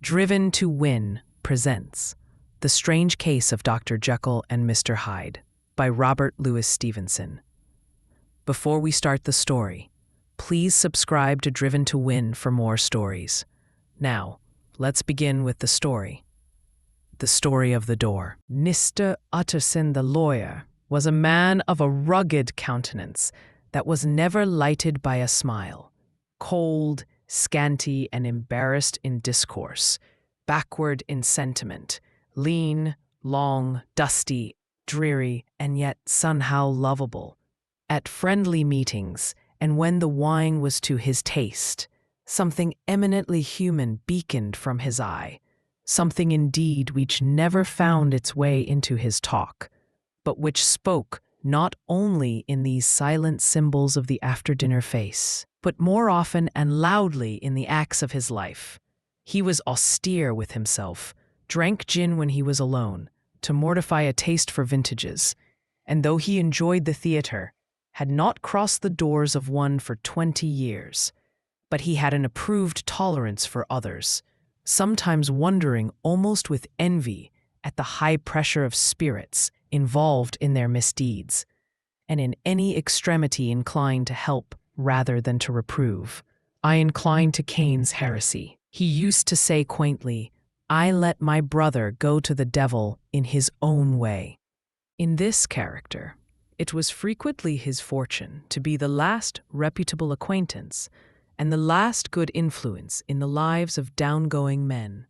Driven to Win presents The Strange Case of Dr. Jekyll and Mr. Hyde by Robert Louis Stevenson. Before we start the story, please subscribe to Driven to Win for more stories. Now, let's begin with the story. The story of the door. Mr. Utterson the lawyer was a man of a rugged countenance that was never lighted by a smile, cold, scanty, and embarrassed in discourse, backward in sentiment, lean, long, dusty, dreary, and yet somehow lovable. At friendly meetings, and when the wine was to his taste, something eminently human beaconed from his eye, something indeed which never found its way into his talk, but which spoke not only in these silent symbols of the after-dinner face, but more often and loudly in the acts of his life. He was austere with himself, drank gin when he was alone, to mortify a taste for vintages, and though he enjoyed the theatre, had not crossed the doors of one for 20 years. But he had an approved tolerance for others, sometimes wondering almost with envy at the high pressure of spirits involved in their misdeeds, and in any extremity inclined to help rather than to reprove. I incline to Cain's heresy. He used to say quaintly, "I let my brother go to the devil in his own way." In this character, it was frequently his fortune to be the last reputable acquaintance and the last good influence in the lives of downgoing men.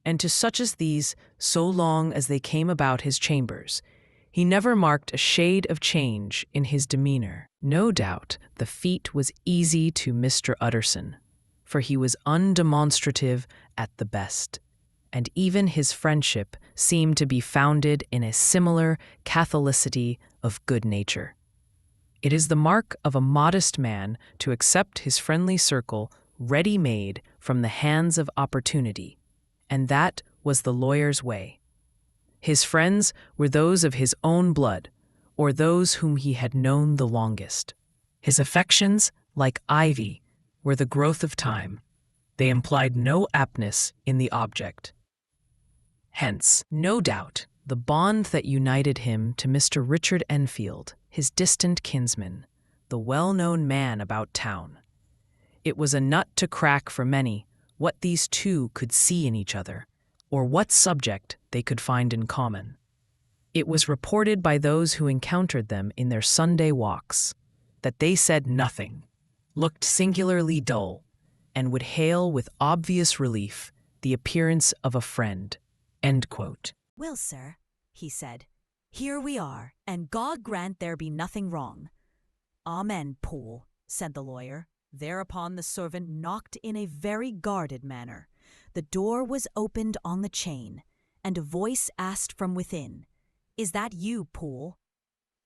And to such as these, so long as they came about his chambers, he never marked a shade of change in his demeanor. No doubt the feat was easy to Mr. Utterson, for he was undemonstrative at the best, and even his friendship seemed to be founded in a similar catholicity of good nature. It is the mark of a modest man to accept his friendly circle ready-made from the hands of opportunity, and that was the lawyer's way. His friends were those of his own blood, or those whom he had known the longest. His affections, like ivy, were the growth of time. They implied no aptness in the object. Hence, no doubt, the bond that united him to Mr. Richard Enfield, his distant kinsman, the well-known man about town. It was a nut to crack for many what these two could see in each other, or what subject they could find in common. It was reported by those who encountered them in their Sunday walks that they said nothing, looked singularly dull, and would hail with obvious relief the appearance of a friend. End quote. "Well, sir," he said, "here we are, and God grant there be nothing wrong." "Amen, Poole," said the lawyer. Thereupon the servant knocked in a very guarded manner. The door was opened on the chain, and a voice asked from within, "Is that you, Poole?"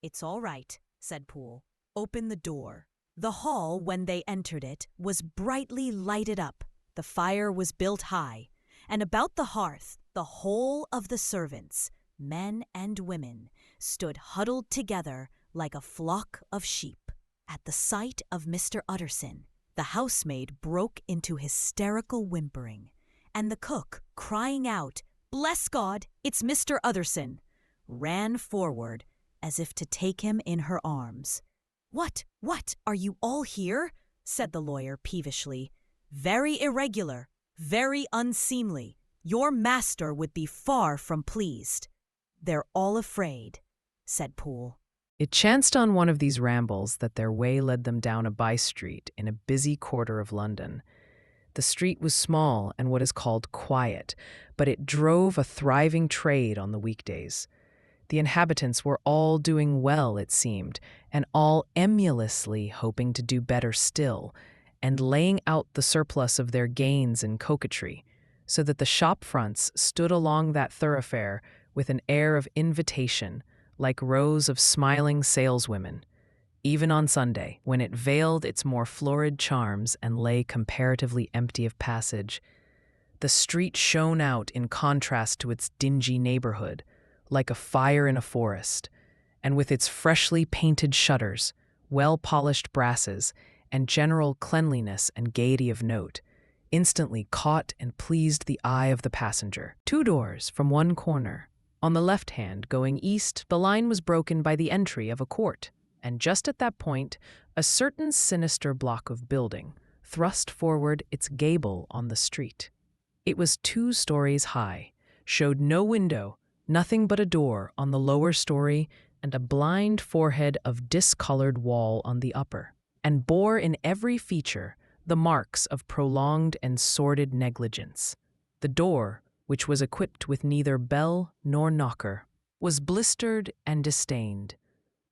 "It's all right," said Poole. "Open the door." The hall, when they entered it, was brightly lighted up. The fire was built high, and about the hearth the whole of the servants, men and women, stood huddled together like a flock of sheep. At the sight of Mr. Utterson, the housemaid broke into hysterical whimpering, and the cook, crying out, "Bless God, it's Mr. Utterson," ran forward as if to take him in her arms. What, are you all here?" said the lawyer peevishly. "Very irregular, very unseemly. Your master would be far from pleased." "They're all afraid," said Poole. It chanced on one of these rambles that their way led them down a by-street in a busy quarter of London. The street was small and what is called quiet, but it drove a thriving trade on the weekdays. The inhabitants were all doing well, it seemed, and all emulously hoping to do better still, and laying out the surplus of their gains in coquetry, so that the shop fronts stood along that thoroughfare with an air of invitation, like rows of smiling saleswomen, even on Sunday, when it veiled its more florid charms and lay comparatively empty of passage. The street shone out in contrast to its dingy neighborhood, like a fire in a forest, and with its freshly painted shutters, well-polished brasses, and general cleanliness and gaiety of note, instantly caught and pleased the eye of the passenger. 2 doors from one corner. On the left hand, going east, the line was broken by the entry of a court, and just at that point, a certain sinister block of building thrust forward its gable on the street. It was 2 stories high, showed no window, nothing but a door on the lower story and a blind forehead of discolored wall on the upper, and bore in every feature the marks of prolonged and sordid negligence. The door, which was equipped with neither bell nor knocker, was blistered and distained.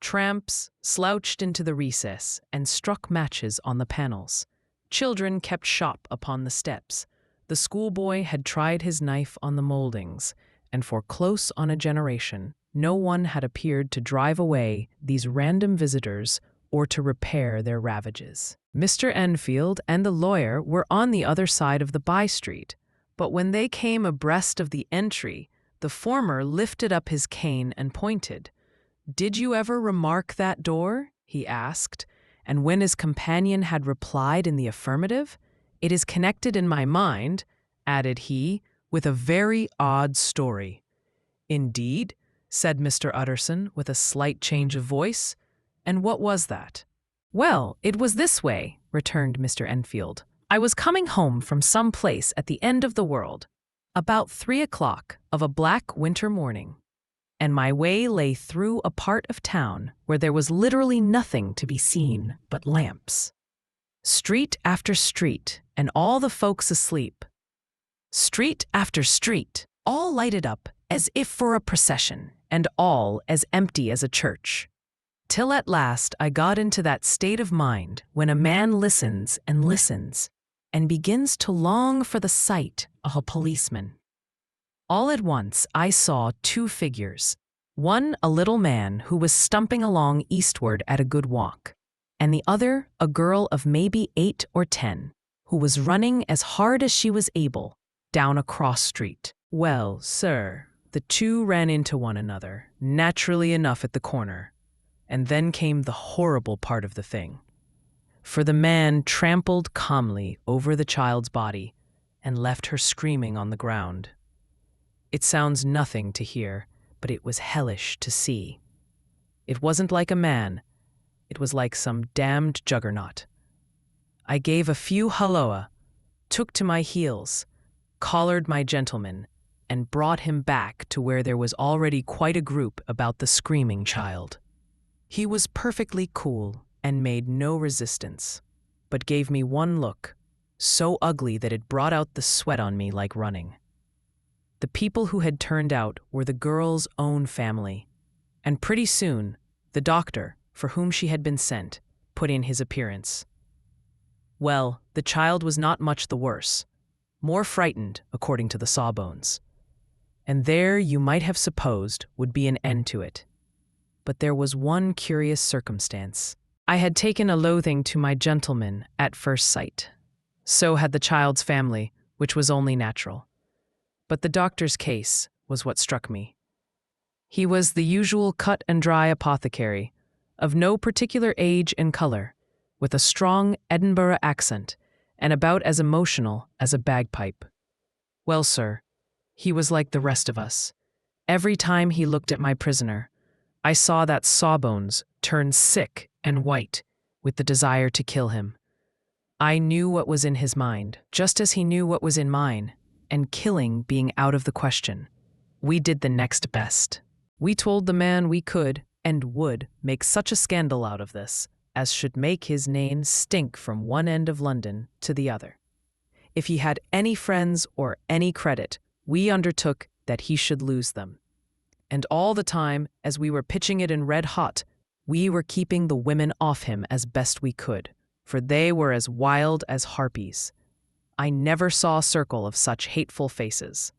Tramps slouched into the recess and struck matches on the panels. Children kept shop upon the steps. The schoolboy had tried his knife on the moldings, and for close on a generation, no one had appeared to drive away these random visitors or to repair their ravages. Mr. Enfield and the lawyer were on the other side of the by-street, but when they came abreast of the entry, the former lifted up his cane and pointed. "Did you ever remark that door?" he asked, and when his companion had replied in the affirmative, "It is connected in my mind," added he, "with a very odd story." "Indeed?" said Mr. Utterson with a slight change of voice. "And what was that?" "Well, it was this way," returned Mr. Enfield. "I was coming home from some place at the end of the world, about 3 o'clock of a black winter morning, and my way lay through a part of town where there was literally nothing to be seen but lamps. Street after street, and all the folks asleep. Street after street, all lighted up as if for a procession, and all as empty as a church. Till at last I got into that state of mind when a man listens and begins to long for the sight of a policeman. All at once I saw 2 figures, one a little man who was stumping along eastward at a good walk, and the other a girl of maybe 8 or 10, who was running as hard as she was able down a cross street. Well, sir, the 2 ran into one another, naturally enough at the corner, and then came the horrible part of the thing. For the man trampled calmly over the child's body and left her screaming on the ground. It sounds nothing to hear, but it was hellish to see. It wasn't like a man. It was like some damned juggernaut. I gave a few halloa, took to my heels, collared my gentleman, and brought him back to where there was already quite a group about the screaming child. He was perfectly cool and made no resistance, but gave me one look, so ugly that it brought out the sweat on me like running. The people who had turned out were the girl's own family, and pretty soon the doctor, for whom she had been sent, put in his appearance. Well, the child was not much the worse, more frightened, according to the sawbones. And there, you might have supposed, would be an end to it. But there was one curious circumstance. I had taken a loathing to my gentleman at first sight. So had the child's family, which was only natural. But the doctor's case was what struck me. He was the usual cut-and-dry apothecary, of no particular age and color, with a strong Edinburgh accent, and about as emotional as a bagpipe. Well, sir, he was like the rest of us. Every time he looked at my prisoner, I saw that Sawbones turn sick and white with the desire to kill him. I knew what was in his mind, just as he knew what was in mine, and killing being out of the question, we did the next best. We told the man we could and would make such a scandal out of this as should make his name stink from one end of London to the other. If he had any friends or any credit, we undertook that he should lose them. And all the time, as we were pitching it in red hot, we were keeping the women off him as best we could, for they were as wild as harpies. I never saw a circle of such hateful faces.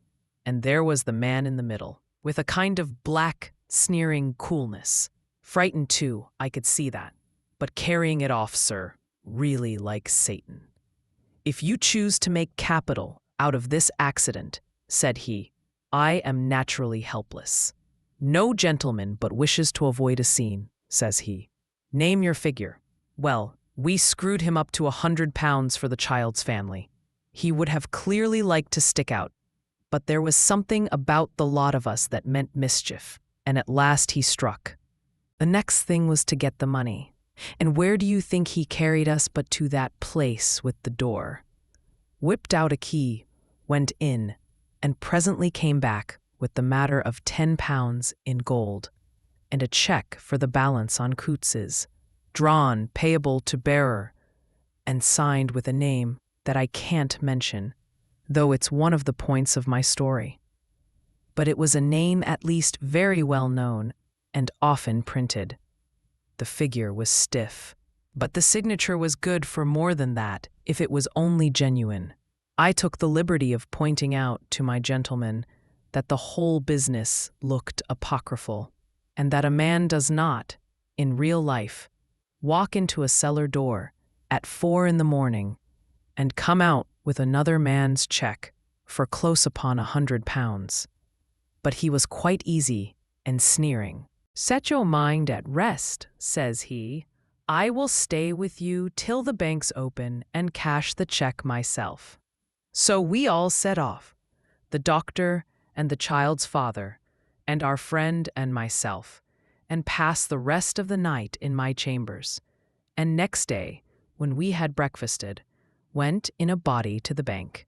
And there was the man in the middle, with a kind of black, sneering coolness. Frightened too, I could see that, but carrying it off, sir, really like Satan. "If you choose to make capital out of this accident," said he, "I am naturally helpless. No gentleman but wishes to avoid a scene," says he. "Name your figure." Well, we screwed him up to £100 for the child's family. He would have clearly liked to stick out, but there was something about the lot of us that meant mischief, and at last he struck. The next thing was to get the money. And where do you think he carried us but to that place with the door? Whipped out a key, went in, and presently came back with the matter of £10 in gold, and a check for the balance on Coutts's, drawn, payable to bearer, and signed with a name that I can't mention, though it's one of the points of my story. But it was a name at least very well known and often printed. The figure was stiff, but the signature was good for more than that if it was only genuine. I took the liberty of pointing out to my gentleman that the whole business looked apocryphal, and that a man does not, in real life, walk into a cellar door at 4 a.m. and come out with another man's check for close upon £100. But he was quite easy and sneering. "Set your mind at rest," says he. "I will stay with you till the banks open and cash the check myself." So we all set off, the doctor and the child's father, and our friend and myself, and passed the rest of the night in my chambers, and next day, when we had breakfasted, went in a body to the bank.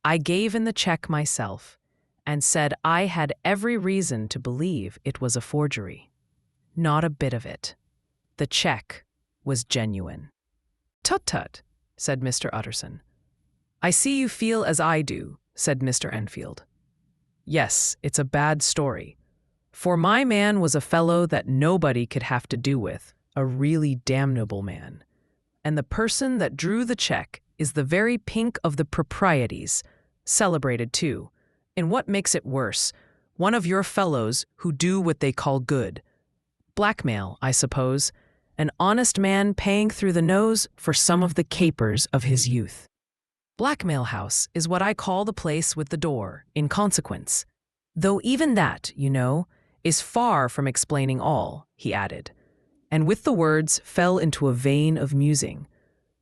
I gave in the check myself, and said I had every reason to believe it was a forgery. Not a bit of it. The check was genuine. "Tut tut," said Mr. Utterson. "I see you feel as I do," said Mr. Enfield. "Yes, it's a bad story. For my man was a fellow that nobody could have to do with, a really damnable man. And the person that drew the check is the very pink of the proprieties, celebrated too. And what makes it worse, one of your fellows who do what they call good. Blackmail, I suppose, an honest man paying through the nose for some of the capers of his youth. Blackmail House is what I call the place with the door, in consequence. Though even that, you know, is far from explaining all," he added, and with the words fell into a vein of musing.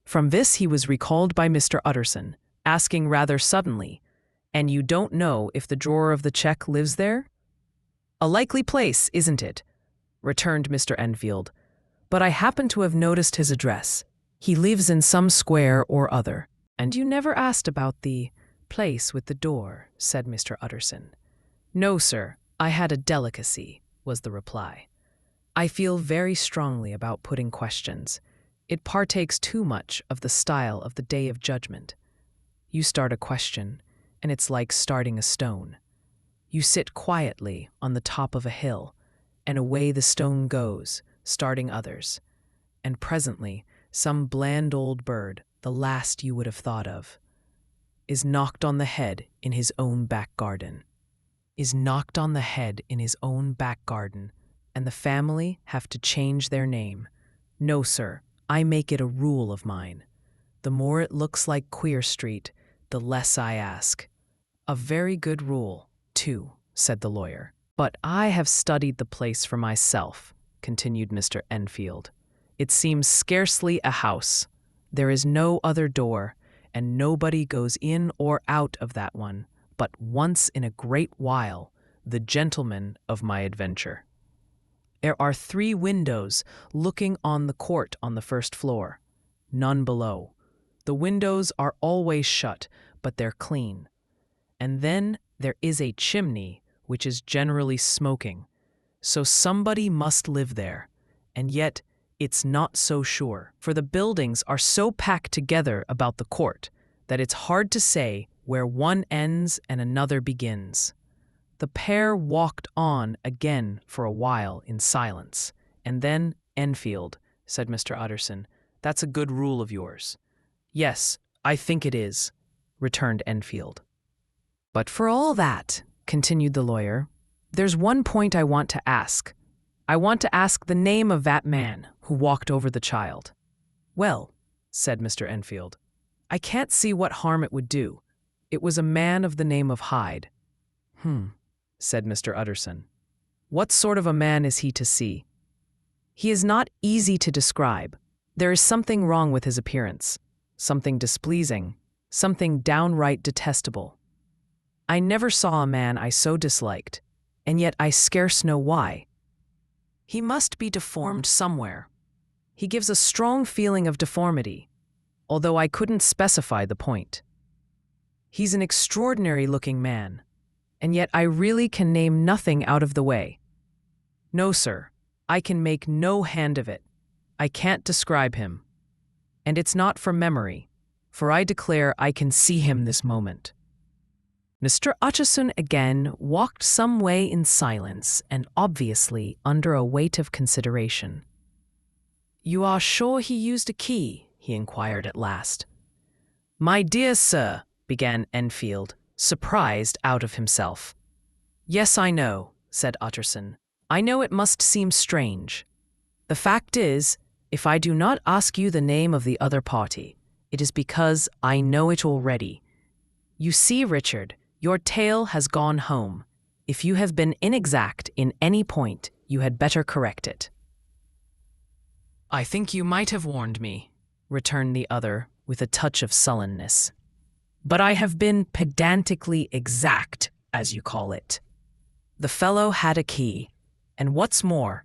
From this he was recalled by Mr. Utterson, asking rather suddenly, "And you don't know if the drawer of the check lives there?" "A likely place, isn't it?" returned Mr. Enfield. "But I happen to have noticed his address. He lives in some square or other." "And you never asked about the place with the door," said Mr. Utterson. "No, sir, I had a delicacy," was the reply. "I feel very strongly about putting questions. It partakes too much of the style of the Day of Judgment. You start a question, and it's like starting a stone. You sit quietly on the top of a hill, and away the stone goes, starting others. And presently, some bland old bird, the last you would have thought of, is knocked on the head in his own back garden. And the family have to change their name. No, sir, I make it a rule of mine. The more it looks like Queer Street, the less I ask." "A very good rule, too," said the lawyer. "But I have studied the place for myself," continued Mr. Enfield. "It seems scarcely a house. There is no other door, and nobody goes in or out of that one, but once in a great while, the gentleman of my adventure. There are 3 windows looking on the court on the first floor, none below. The windows are always shut, but they're clean. And then there is a chimney which is generally smoking, so somebody must live there, and yet it's not so sure, for the buildings are so packed together about the court that it's hard to say where one ends and another begins." The pair walked on again for a while in silence, and then, "Enfield," said Mr. Utterson, "that's a good rule of yours." "Yes, I think it is," returned Enfield. "But for all that," continued the lawyer, "there's one point I want to ask. I want to ask the name of that man who walked over the child." "Well," said Mr. Enfield, "I can't see what harm it would do. It was a man of the name of Hyde." Said Mr. Utterson. "What sort of a man is he to see?" "He is not easy to describe. There is something wrong with his appearance, something displeasing, something downright detestable. I never saw a man I so disliked, and yet I scarce know why. He must be deformed somewhere. He gives a strong feeling of deformity, although I couldn't specify the point. He's an extraordinary-looking man, and yet I really can name nothing out of the way. No, sir, I can make no hand of it. I can't describe him. And it's not from memory, for I declare I can see him this moment." Mr. Utterson again walked some way in silence and obviously under a weight of consideration. "You are sure he used a key?" he inquired at last. "My dear sir," began Enfield, surprised out of himself. "Yes, I know," said Utterson. "I know it must seem strange. The fact is, if I do not ask you the name of the other party, it is because I know it already. You see, Richard, your tale has gone home. If you have been inexact in any point, you had better correct it." "I think you might have warned me," returned the other with a touch of sullenness. "But I have been pedantically exact, as you call it. The fellow had a key, and what's more,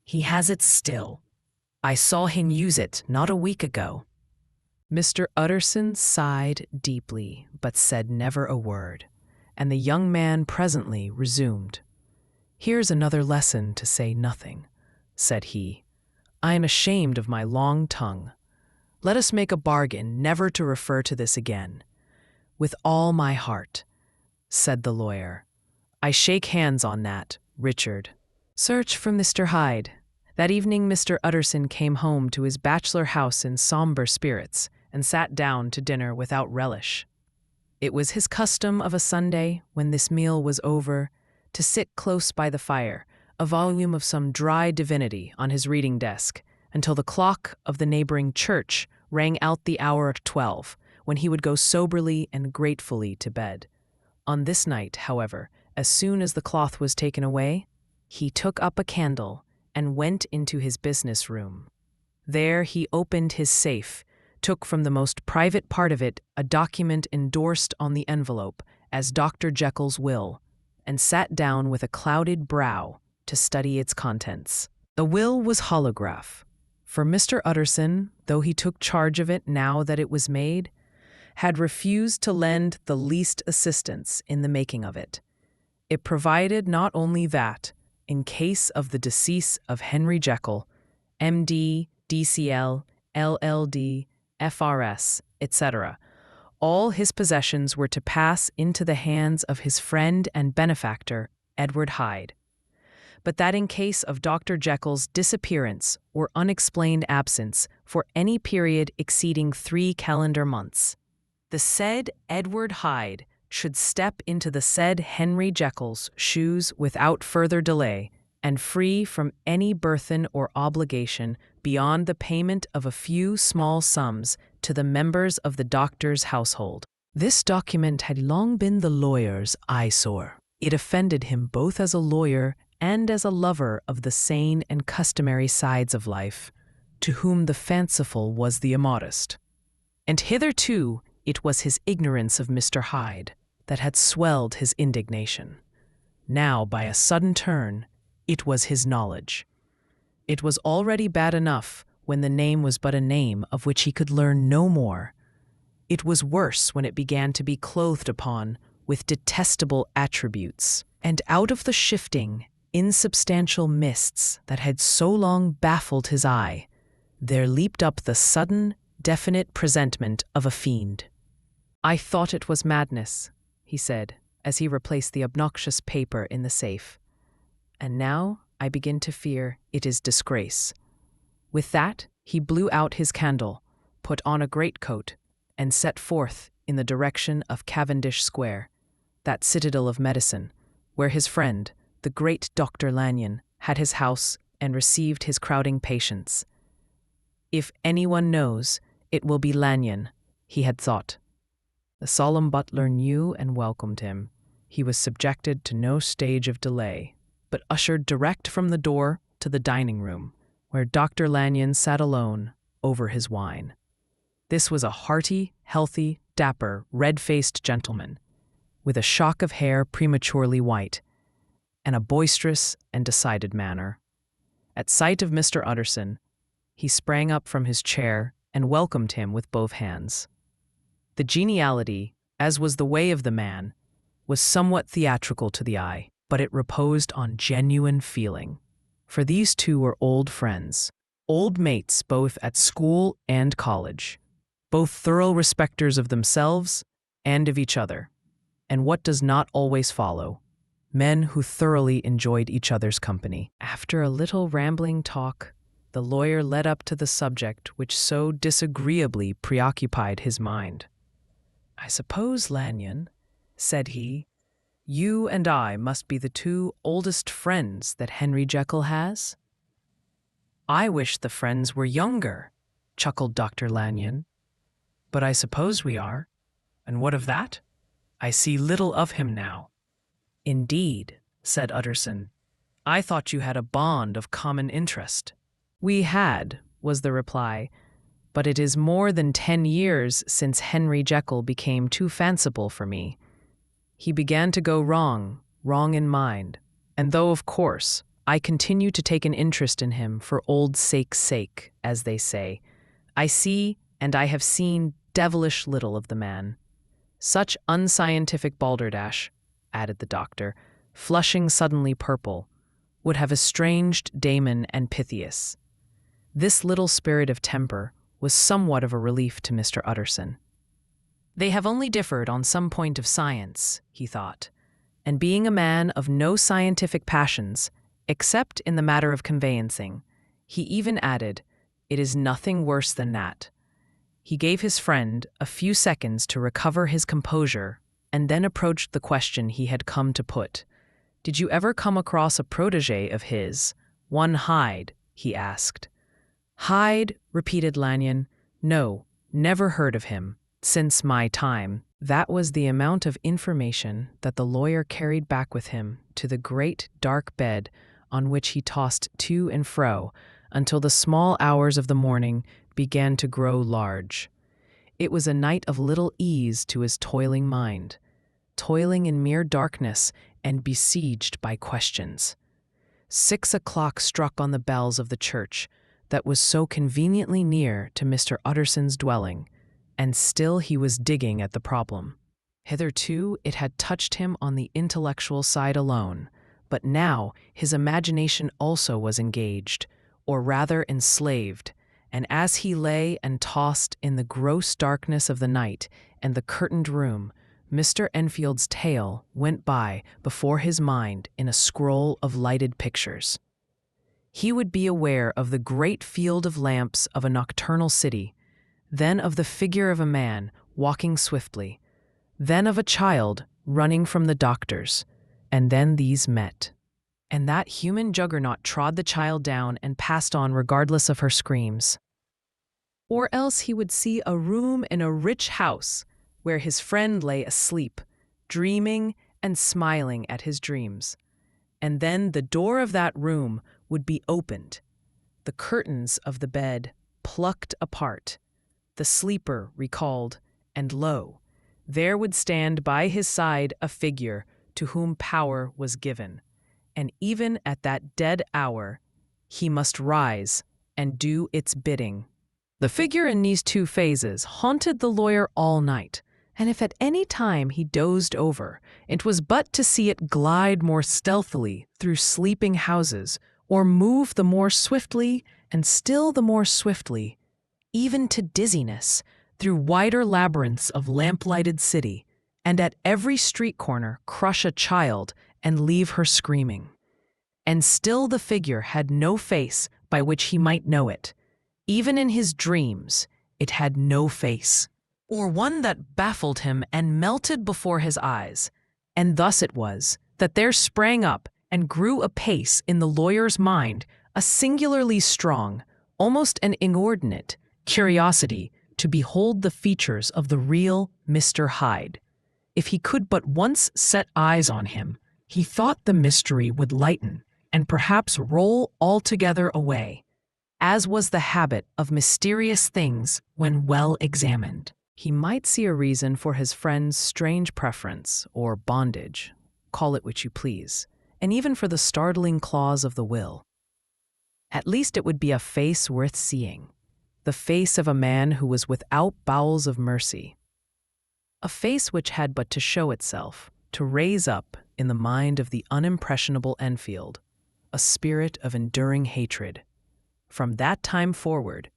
he has it still. I saw him use it not a week ago." Mr. Utterson sighed deeply, but said never a word, and the young man presently resumed. "Here's another lesson to say nothing," said he. "I am ashamed of my long tongue. Let us make a bargain never to refer to this again." "With all my heart," said the lawyer. "I shake hands on that, Richard. Search for Mr. Hyde." That evening Mr. Utterson came home to his bachelor house in somber spirits and sat down to dinner without relish. It was his custom of a Sunday, when this meal was over, to sit close by the fire, a volume of some dry divinity on his reading desk, until the clock of the neighboring church rang out the hour of 12, when he would go soberly and gratefully to bed. On this night, however, as soon as the cloth was taken away, he took up a candle and went into his business room. There he opened his safe, took from the most private part of it a document endorsed on the envelope as Dr. Jekyll's will, and sat down with a clouded brow to study its contents. The will was holograph, for Mr. Utterson, though he took charge of it now that it was made, had refused to lend the least assistance in the making of it. It provided not only that, in case of the decease of Henry Jekyll, M.D., D.C.L., L.L.D., F.R.S., etc., all his possessions were to pass into the hands of his friend and benefactor, Edward Hyde, but that in case of Dr. Jekyll's disappearance or unexplained absence for any period exceeding 3 calendar months, the said Edward Hyde should step into the said Henry Jekyll's shoes without further delay, and free from any burthen or obligation beyond the payment of a few small sums to the members of the doctor's household. This document had long been the lawyer's eyesore. It offended him both as a lawyer and as a lover of the sane and customary sides of life, to whom the fanciful was the immodest. And hitherto it was his ignorance of Mr. Hyde that had swelled his indignation. Now, by a sudden turn, it was his knowledge. It was already bad enough when the name was but a name of which he could learn no more. It was worse when it began to be clothed upon with detestable attributes, and out of the shifting, insubstantial mists that had so long baffled his eye, there leaped up the sudden, definite presentment of a fiend. "I thought it was madness," he said, as he replaced the obnoxious paper in the safe. "And now I begin to fear it is disgrace." With that, he blew out his candle, put on a greatcoat, and set forth in the direction of Cavendish Square, that citadel of medicine, where his friend, the great Dr. Lanyon, had his house and received his crowding patients. If anyone knows, it will be Lanyon, he had thought. The solemn butler knew and welcomed him. He was subjected to no stage of delay, but ushered direct from the door to the dining room, where Dr. Lanyon sat alone over his wine. This was a hearty, healthy, dapper, red-faced gentleman, with a shock of hair prematurely white, and a boisterous and decided manner. At sight of Mr. Utterson, he sprang up from his chair and welcomed him with both hands. The geniality, as was the way of the man, was somewhat theatrical to the eye, but it reposed on genuine feeling. For these two were old friends, old mates both at school and college, both thorough respecters of themselves and of each other, and what does not always follow, men who thoroughly enjoyed each other's company. After a little rambling talk, the lawyer led up to the subject which so disagreeably preoccupied his mind. "I suppose, Lanyon," said he, "you and I must be the two oldest friends that Henry Jekyll has?" "I wish the friends were younger," chuckled Dr. Lanyon. "But I suppose we are. And what of that? I see little of him now." "Indeed," said Utterson. "I thought you had a bond of common interest." "We had," was the reply, "but it is more than 10 years since Henry Jekyll became too fanciful for me. He began to go wrong in mind, and though, of course, I continue to take an interest in him for old sake's sake, as they say, I see and I have seen devilish little of the man. Such unscientific balderdash," added the doctor, flushing suddenly purple, "would have estranged Damon and Pythias." This little spirit of temper was somewhat of a relief to Mr. Utterson. They have only differed on some point of science, he thought, and being a man of no scientific passions, except in the matter of conveyancing, he even added, "It is nothing worse than that." He gave his friend a few seconds to recover his composure and then approached the question he had come to put. "Did you ever come across a protégé of his, one Hyde?" he asked. "Hyde," repeated Lanyon. "No, never heard of him, since my time." That was the amount of information that the lawyer carried back with him to the great dark bed on which he tossed to and fro until the small hours of the morning began to grow large. It was a night of little ease to his toiling mind, toiling in mere darkness and besieged by questions. 6 o'clock struck on the bells of the church that was so conveniently near to Mr. Utterson's dwelling, and still he was digging at the problem. Hitherto it had touched him on the intellectual side alone, but now his imagination also was engaged, or rather enslaved, and as he lay and tossed in the gross darkness of the night and the curtained room, Mr. Enfield's tale went by before his mind in a scroll of lighted pictures. He would be aware of the great field of lamps of a nocturnal city, then of the figure of a man walking swiftly, then of a child running from the doctors, and then these met. And that human juggernaut trod the child down and passed on regardless of her screams. Or else he would see a room in a rich house where his friend lay asleep, dreaming and smiling at his dreams. And then the door of that room would be opened, the curtains of the bed plucked apart, the sleeper recalled, and lo, there would stand by his side a figure to whom power was given. And even at that dead hour, he must rise and do its bidding. The figure in these two phases haunted the lawyer all night, and if at any time he dozed over, it was but to see it glide more stealthily through sleeping houses, or move the more swiftly and still the more swiftly, even to dizziness, through wider labyrinths of lamp-lighted city, and at every street corner crush a child and leave her screaming. And still the figure had no face by which he might know it. Even in his dreams, it had no face, or one that baffled him and melted before his eyes. And thus it was that there sprang up and grew apace in the lawyer's mind a singularly strong, almost an inordinate, curiosity to behold the features of the real Mr. Hyde. If he could but once set eyes on him, he thought the mystery would lighten and perhaps roll altogether away. as was the habit of mysterious things when well examined. He might see a reason for his friend's strange preference or bondage, call it which you please, and even for the startling clause of the will. At least it would be a face worth seeing, the face of a man who was without bowels of mercy, a face which had but to show itself, to raise up, in the mind of the unimpressionable Enfield, a spirit of enduring hatred. From that time forward,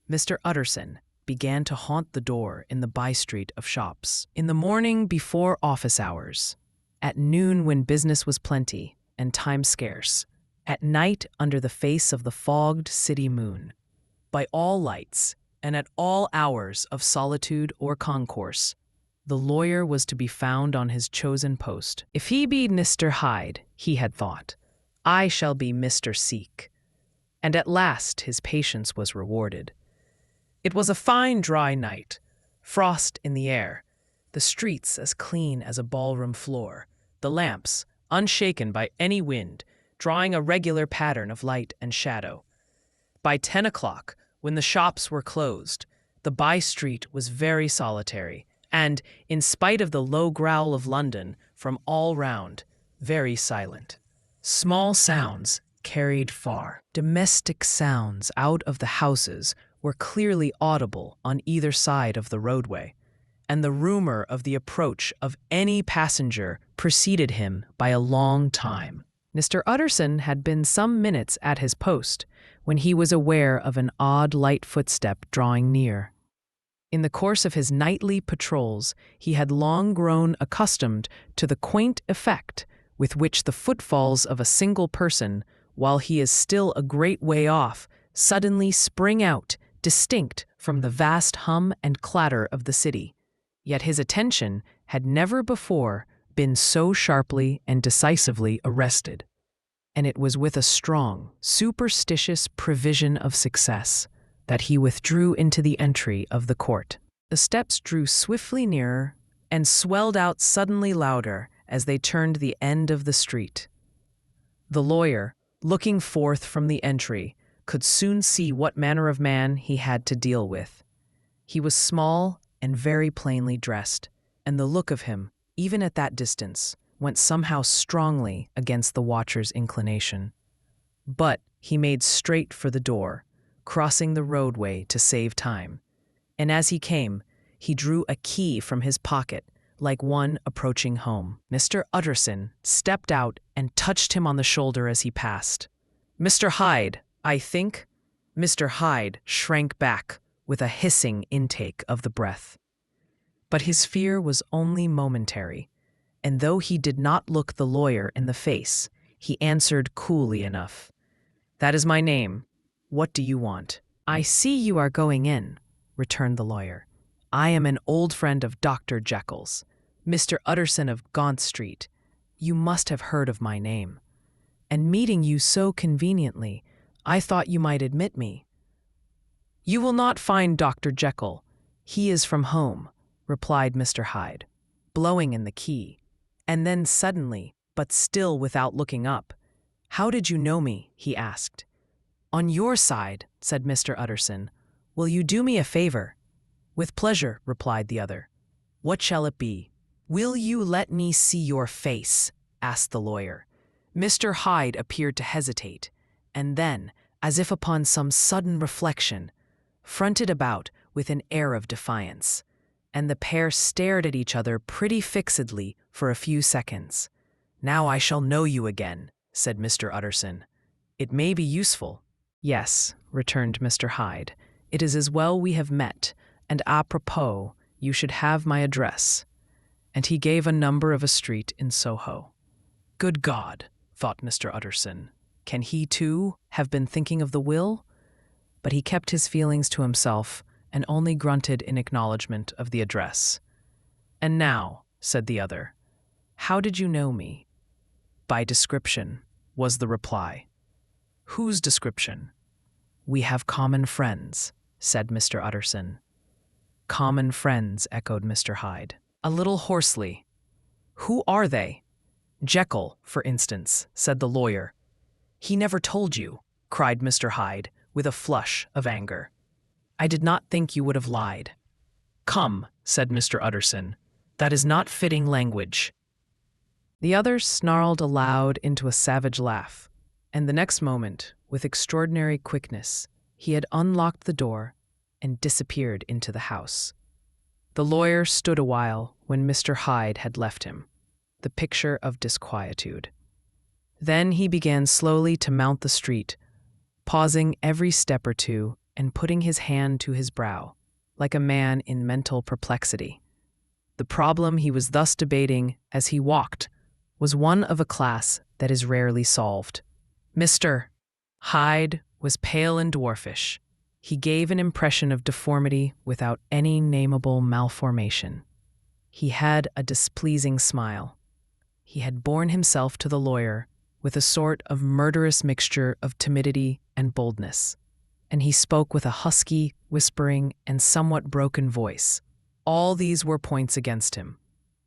Mr. Utterson began to haunt the door in the by-street of shops, in the morning before office hours, at noon when business was plenty and time scarce, at night under the face of the fogged city moon, by all lights, and at all hours of solitude or concourse. The lawyer was to be found on his chosen post. If he be Mr. Hyde, he had thought, I shall be Mr. Seek. And at last his patience was rewarded. It was a fine dry night, frost in the air, the streets as clean as a ballroom floor, the lamps, unshaken by any wind, drawing a regular pattern of light and shadow. By 10 o'clock, when the shops were closed, the by-street was very solitary, and, in spite of the low growl of London from all round, very silent. Small sounds carried far. Domestic sounds out of the houses were clearly audible on either side of the roadway, and the rumor of the approach of any passenger preceded him by a long time. Mr. Utterson had been some minutes at his post when he was aware of an odd light footstep drawing near. In the course of his nightly patrols, he had long grown accustomed to the quaint effect with which the footfalls of a single person, while he is still a great way off, suddenly spring out, distinct from the vast hum and clatter of the city. Yet his attention had never before been so sharply and decisively arrested, and it was with a strong, superstitious prevision of success that he withdrew into the entry of the court. The steps drew swiftly nearer and swelled out suddenly louder as they turned the end of the street. The lawyer, looking forth from the entry, could soon see what manner of man he had to deal with. He was small and very plainly dressed, and the look of him, even at that distance, went somehow strongly against the watcher's inclination. But he made straight for the door, crossing the roadway to save time, and as he came, he drew a key from his pocket like one approaching home. Mr. Utterson stepped out and touched him on the shoulder as he passed. "Mr. Hyde, I think." Mr. Hyde shrank back with a hissing intake of the breath. But his fear was only momentary, and though he did not look the lawyer in the face, he answered coolly enough, "That is my name. What do you want?" "I see you are going in," returned the lawyer. "I am an old friend of Dr. Jekyll's, Mr. Utterson of Gaunt Street. You must have heard of my name. And meeting you so conveniently, I thought you might admit me." "You will not find Dr. Jekyll. He is from home," replied Mr. Hyde, blowing in the key. And then suddenly, but still without looking up, "How did you know me?" he asked. "On your side," said Mr. Utterson. "Will you do me a favor?" "With pleasure," replied the other. "What shall it be?" "Will you let me see your face?" asked the lawyer. Mr. Hyde appeared to hesitate, and then, as if upon some sudden reflection, fronted about with an air of defiance, and the pair stared at each other pretty fixedly for a few seconds. "Now I shall know you again," said Mr. Utterson. "It may be useful." "Yes," returned Mr. Hyde, "it is as well we have met, and apropos, you should have my address." And he gave a number of a street in Soho. Good God, thought Mr. Utterson, can he, too, have been thinking of the will? But he kept his feelings to himself and only grunted in acknowledgement of the address. "And now," said the other, "how did you know me?" "By description," was the reply. "Whose description?" "We have common friends," said Mr. Utterson. "Common friends," echoed Mr. Hyde, a little hoarsely. "Who are they?" "Jekyll, for instance," said the lawyer. "He never told you," cried Mr. Hyde, with a flush of anger. "I did not think you would have lied." "Come," said Mr. Utterson, "that is not fitting language." The other snarled aloud into a savage laugh, and the next moment, with extraordinary quickness, he had unlocked the door and disappeared into the house. The lawyer stood a while when Mr. Hyde had left him, the picture of disquietude. Then he began slowly to mount the street, pausing every step or two and putting his hand to his brow, like a man in mental perplexity. The problem he was thus debating as he walked was one of a class that is rarely solved. Mr. Hyde was pale and dwarfish. He gave an impression of deformity without any nameable malformation. He had a displeasing smile. He had borne himself to the lawyer with a sort of murderous mixture of timidity and boldness, and he spoke with a husky, whispering, and somewhat broken voice. All these were points against him,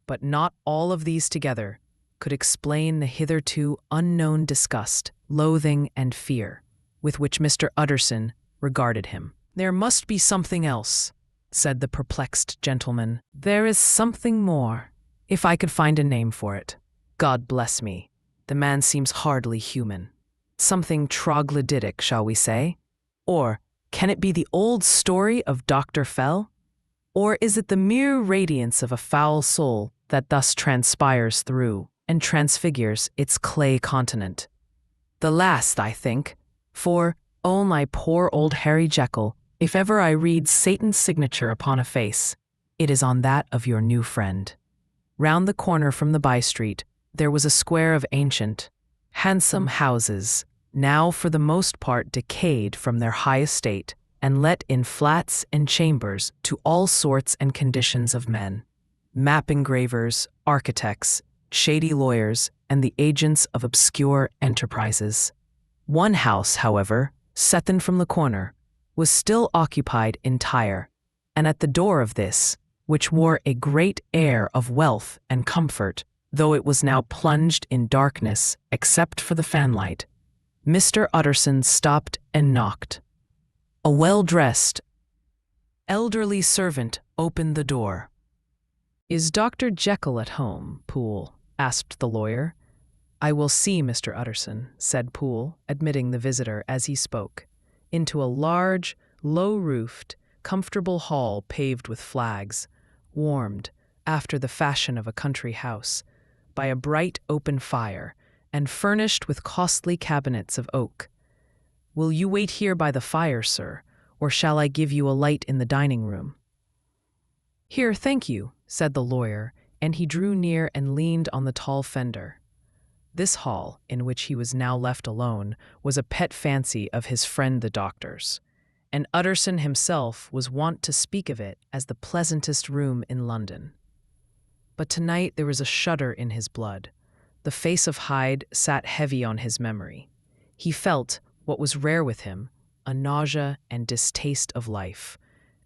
but not all of these together could explain the hitherto unknown disgust, loathing, and fear with which Mr. Utterson regarded him. "There must be something else," said the perplexed gentleman. "There is something more, if I could find a name for it. God bless me, the man seems hardly human. Something troglodytic, shall we say? Or can it be the old story of Dr. Fell? Or is it the mere radiance of a foul soul that thus transpires through and transfigures its clay continent? The last, I think, for, oh my poor old Harry Jekyll, if ever I read Satan's signature upon a face, it is on that of your new friend." Round the corner from the by-street, there was a square of ancient, handsome houses, now for the most part decayed from their high estate, and let in flats and chambers to all sorts and conditions of men: map engravers, architects, shady lawyers, and the agents of obscure enterprises. One house, however, second from the corner, was still occupied entire, and at the door of this, which wore a great air of wealth and comfort, though it was now plunged in darkness except for the fanlight, Mr. Utterson stopped and knocked. A well-dressed, elderly servant opened the door. "Is Dr. Jekyll at home, Poole?" asked the lawyer. "I will see Mr. Utterson," said Poole, admitting the visitor as he spoke, into a large, low-roofed, comfortable hall paved with flags, warmed, after the fashion of a country house, by a bright open fire, and furnished with costly cabinets of oak. "Will you wait here by the fire, sir, or shall I give you a light in the dining-room?" "Here, thank you," said the lawyer, and he drew near and leaned on the tall fender. This hall, in which he was now left alone, was a pet fancy of his friend the doctor's, and Utterson himself was wont to speak of it as the pleasantest room in London. But tonight there was a shudder in his blood. The face of Hyde sat heavy on his memory. He felt, what was rare with him, a nausea and distaste of life,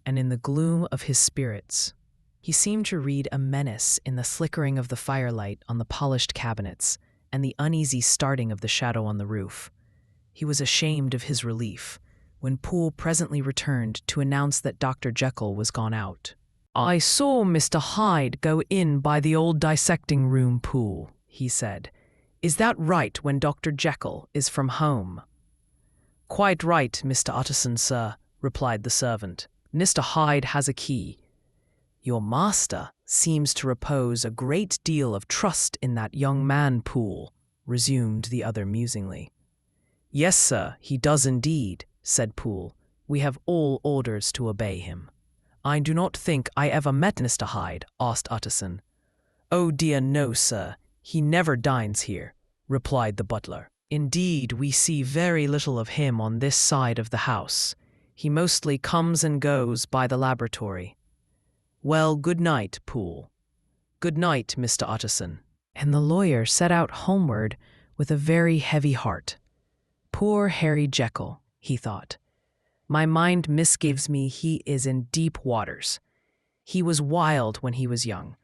and in the gloom of his spirits, he seemed to read a menace in the flickering of the firelight on the polished cabinets and the uneasy starting of the shadow on the roof. He was ashamed of his relief when Poole presently returned to announce that Dr. Jekyll was gone out. "I saw Mr. Hyde go in by the old dissecting room, Poole," he said. "Is that right when Dr. Jekyll is from home?" "Quite right, Mr. Utterson, sir," replied the servant. "Mr. Hyde has a key." "Your master seems to repose a great deal of trust in that young man, Poole," resumed the other musingly. "Yes, sir, he does indeed," said Poole. "We have all orders to obey him." "I do not think I ever met Mr. Hyde," asked Utterson. "Oh dear no, sir. He never dines here," replied the butler. "Indeed, we see very little of him on this side of the house. He mostly comes and goes by the laboratory. Well, good night, Poole." "Good night, Mr. Utterson." And the lawyer set out homeward with a very heavy heart. "Poor Harry Jekyll," he thought. "My mind misgives me he is in deep waters. He was wild when he was young,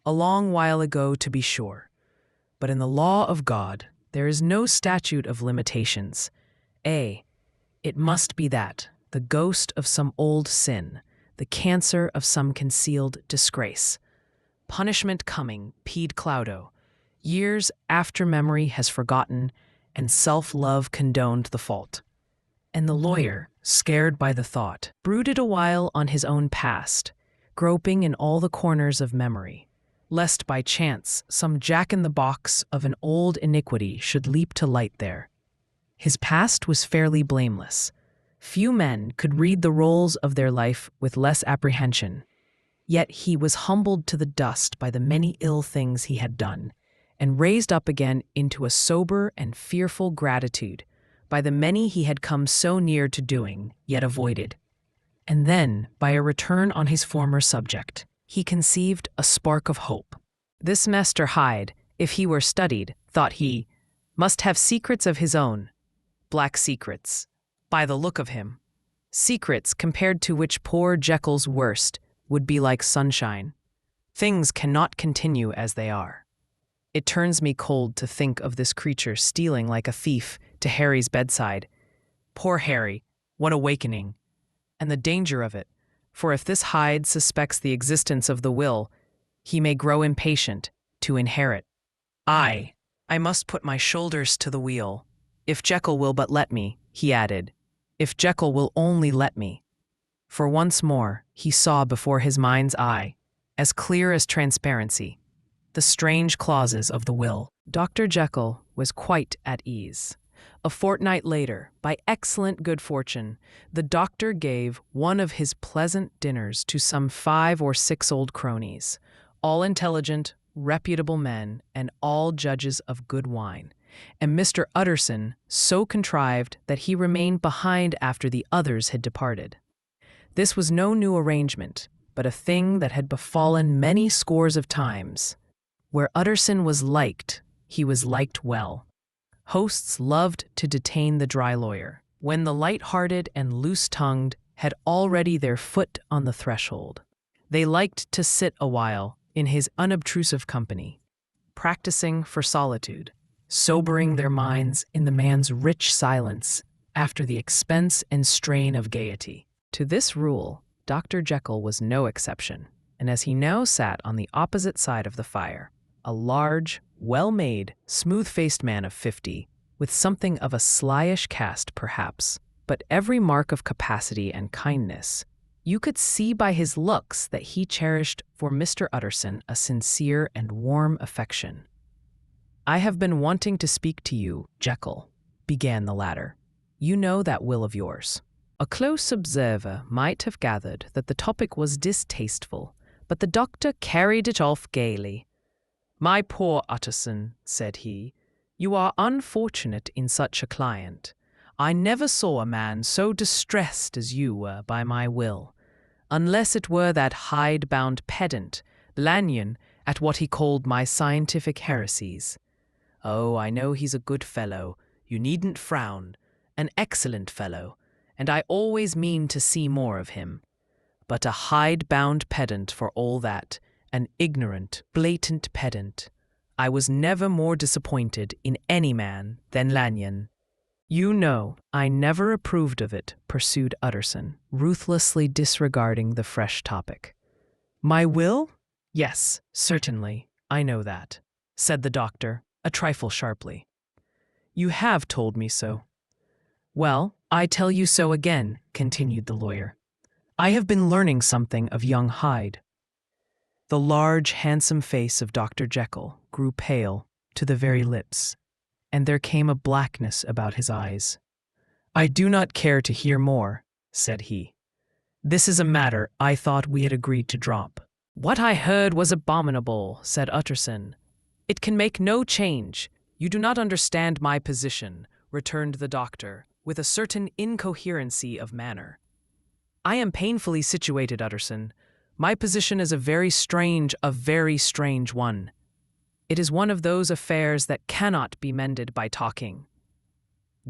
a long while ago to be sure. But in the law of God there is no statute of limitations. It must be that, the ghost of some old sin, the cancer of some concealed disgrace. Punishment coming, peed Cloudo, years after memory has forgotten and self-love condoned the fault. And the lawyer, scared by the thought, brooded a while on his own past, groping in all the corners of memory, lest by chance some jack-in-the-box of an old iniquity should leap to light there. His past was fairly blameless. Few men could read the rolls of their life with less apprehension. Yet he was humbled to the dust by the many ill things he had done, and raised up again into a sober and fearful gratitude by the many he had come so near to doing, yet avoided. And then, by a return on his former subject, he conceived a spark of hope. This Mr. Hyde, if he were studied, thought he, must have secrets of his own. Black secrets, by the look of him. Secrets compared to which poor Jekyll's worst would be like sunshine. Things cannot continue as they are. It turns me cold to think of this creature stealing like a thief to Harry's bedside. Poor Harry, what awakening! And the danger of it, for if this Hyde suspects the existence of the will, he may grow impatient to inherit. I must put my shoulders to the wheel. If Jekyll will but let me, he added, if Jekyll will only let me. For once more he saw before his mind's eye, as clear as transparency, the strange clauses of the will. Dr. Jekyll was quite at ease. A fortnight later, by excellent good fortune, the doctor gave one of his pleasant dinners to some 5 or 6 old cronies, all intelligent, reputable men, and all judges of good wine. And Mr. Utterson so contrived that he remained behind after the others had departed. This was no new arrangement, but a thing that had befallen many scores of times. Where Utterson was liked, he was liked well. Hosts loved to detain the dry lawyer, when the light-hearted and loose-tongued had already their foot on the threshold. They liked to sit a while in his unobtrusive company, practicing for solitude, sobering their minds in the man's rich silence after the expense and strain of gaiety. To this rule, Dr. Jekyll was no exception, and as he now sat on the opposite side of the fire, a large, well-made, smooth-faced man of 50, with something of a slyish cast perhaps, but every mark of capacity and kindness, you could see by his looks that he cherished for Mr. Utterson a sincere and warm affection. "I have been wanting to speak to you, Jekyll," began the latter. "You know that will of yours." A close observer might have gathered that the topic was distasteful, but the doctor carried it off gaily. "My poor Utterson," said he, "you are unfortunate in such a client. I never saw a man so distressed as you were by my will, unless it were that hide-bound pedant, Lanyon, at what he called my scientific heresies. Oh, I know he's a good fellow, you needn't frown, an excellent fellow, and I always mean to see more of him. But a hide-bound pedant for all that, an ignorant, blatant pedant. I was never more disappointed in any man than Lanyon." "You know, I never approved of it," pursued Utterson, ruthlessly disregarding the fresh topic. "My will? Yes, certainly, I know that," said the doctor, a trifle sharply. "You have told me so." "Well, I tell you so again," continued the lawyer. "I have been learning something of young Hyde." The large, handsome face of Dr. Jekyll grew pale to the very lips, and there came a blackness about his eyes. "I do not care to hear more," said he. "This is a matter I thought we had agreed to drop." "What I heard was abominable," said Utterson. "It can make no change. You do not understand my position," returned the doctor, with a certain incoherency of manner. "I am painfully situated, Utterson. My position is a very strange one. It is one of those affairs that cannot be mended by talking."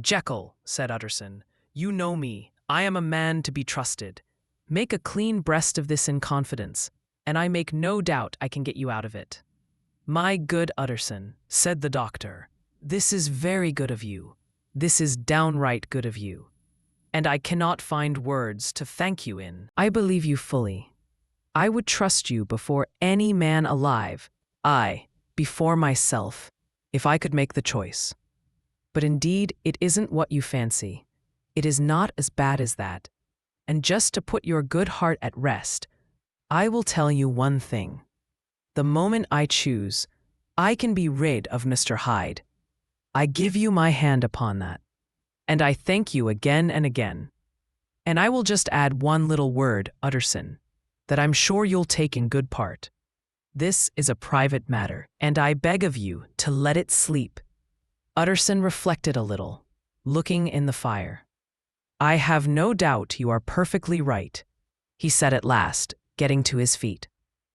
"Jekyll," said Utterson, "you know me. I am a man to be trusted. Make a clean breast of this in confidence, and I make no doubt I can get you out of it." "My good Utterson," said the doctor, "this is very good of you. This is downright good of you. and I cannot find words to thank you in. I believe you fully. I would trust you before any man alive, I, before myself, if I could make the choice. But indeed, it isn't what you fancy. It is not as bad as that. And just to put your good heart at rest, I will tell you one thing. The moment I choose, I can be rid of Mr. Hyde. I give you my hand upon that. And I thank you again and again. And I will just add one little word, Utterson, that I'm sure you'll take in good part. This is a private matter, and I beg of you to let it sleep. Utterson reflected a little, looking in the fire. I have no doubt you are perfectly right, he said at last, getting to his feet.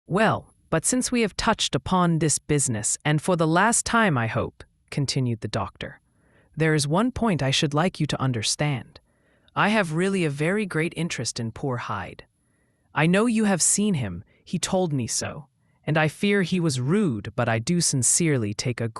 Well, but since we have touched upon this business, and for the last time, I hope, continued the doctor, there is one point I should like you to understand. I have really a very great interest in poor Hyde. I know you have seen him, he told me so, and I fear he was rude, but I do sincerely take a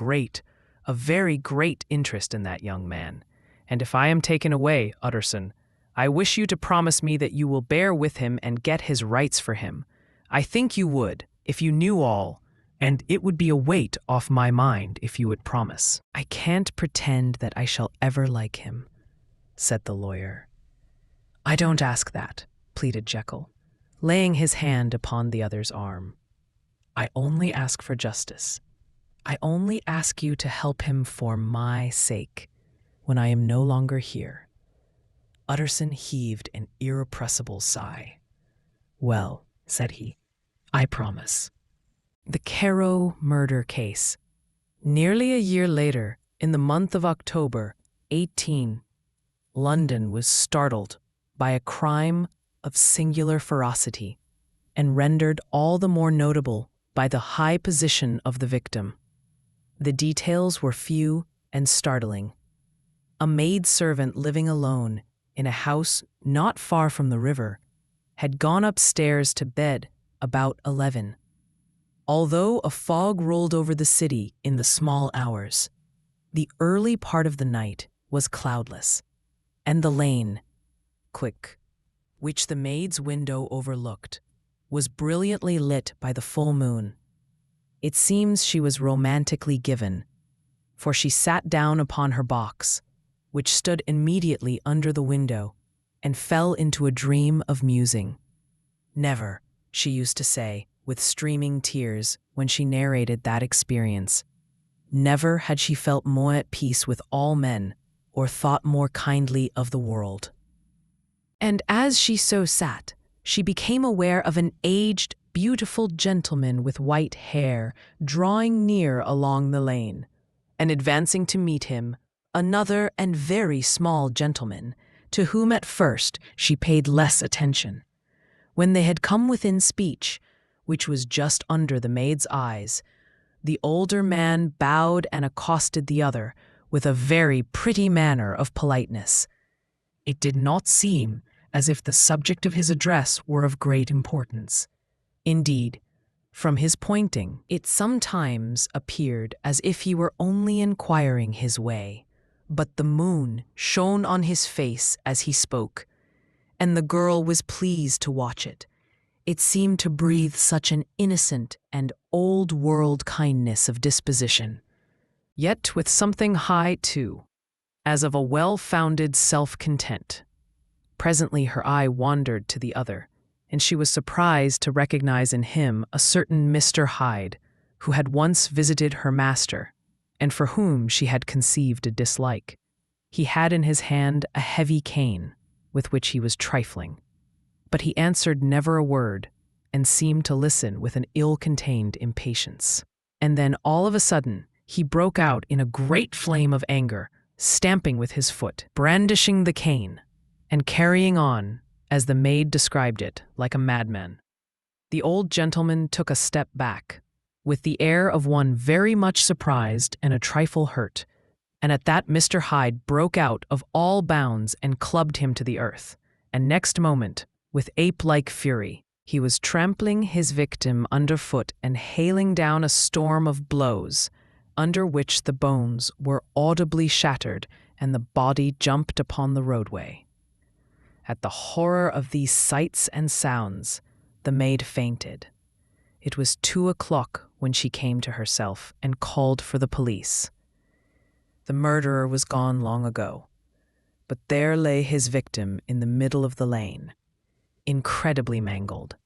very great interest in that young man. And if I am taken away, Utterson, I wish you to promise me that you will bear with him and get his rights for him. I think you would, if you knew all, and it would be a weight off my mind if you would promise. I can't pretend that I shall ever like him, said the lawyer. I don't ask that, pleaded Jekyll, laying his hand upon the other's arm. I only ask for justice. I only ask you to help him for my sake when I am no longer here. Utterson heaved an irrepressible sigh. Well, said he, I promise. The Carew murder case. Nearly a year later, in the month of October, 18, London was startled by a crime of singular ferocity, and rendered all the more notable by the high position of the victim. The details were few and startling. A maid-servant living alone in a house not far from the river had gone upstairs to bed about 11. Although a fog rolled over the city in the small hours, the early part of the night was cloudless, and the lane, which the maid's window overlooked, was brilliantly lit by the full moon. It seems she was romantically given, for she sat down upon her box, which stood immediately under the window, and fell into a dream of musing. Never, she used to say, with streaming tears, when she narrated that experience, never had she felt more at peace with all men, or thought more kindly of the world. And as she so sat, she became aware of an aged, beautiful gentleman with white hair drawing near along the lane, and advancing to meet him, another and very small gentleman, to whom at first she paid less attention. When they had come within speech, which was just under the maid's eyes, the older man bowed and accosted the other with a very pretty manner of politeness. It did not seem as if the subject of his address were of great importance. Indeed, from his pointing, it sometimes appeared as if he were only inquiring his way. But the moon shone on his face as he spoke, and the girl was pleased to watch it. It seemed to breathe such an innocent and old-world kindness of disposition, yet with something high, too, as of a well-founded self-content. Presently her eye wandered to the other, and she was surprised to recognize in him a certain Mr. Hyde, who had once visited her master, and for whom she had conceived a dislike. He had in his hand a heavy cane, with which he was trifling. But he answered never a word, and seemed to listen with an ill-contained impatience. And then, all of a sudden, he broke out in a great flame of anger, stamping with his foot, brandishing the cane, and carrying on, as the maid described it, like a madman. The old gentleman took a step back, with the air of one very much surprised and a trifle hurt, and at that Mr. Hyde broke out of all bounds and clubbed him to the earth, and next moment, with ape-like fury, he was trampling his victim underfoot and hailing down a storm of blows, under which the bones were audibly shattered and the body jumped upon the roadway. At the horror of these sights and sounds, the maid fainted. It was 2 o'clock when she came to herself and called for the police. The murderer was gone long ago, but there lay his victim in the middle of the lane, incredibly mangled.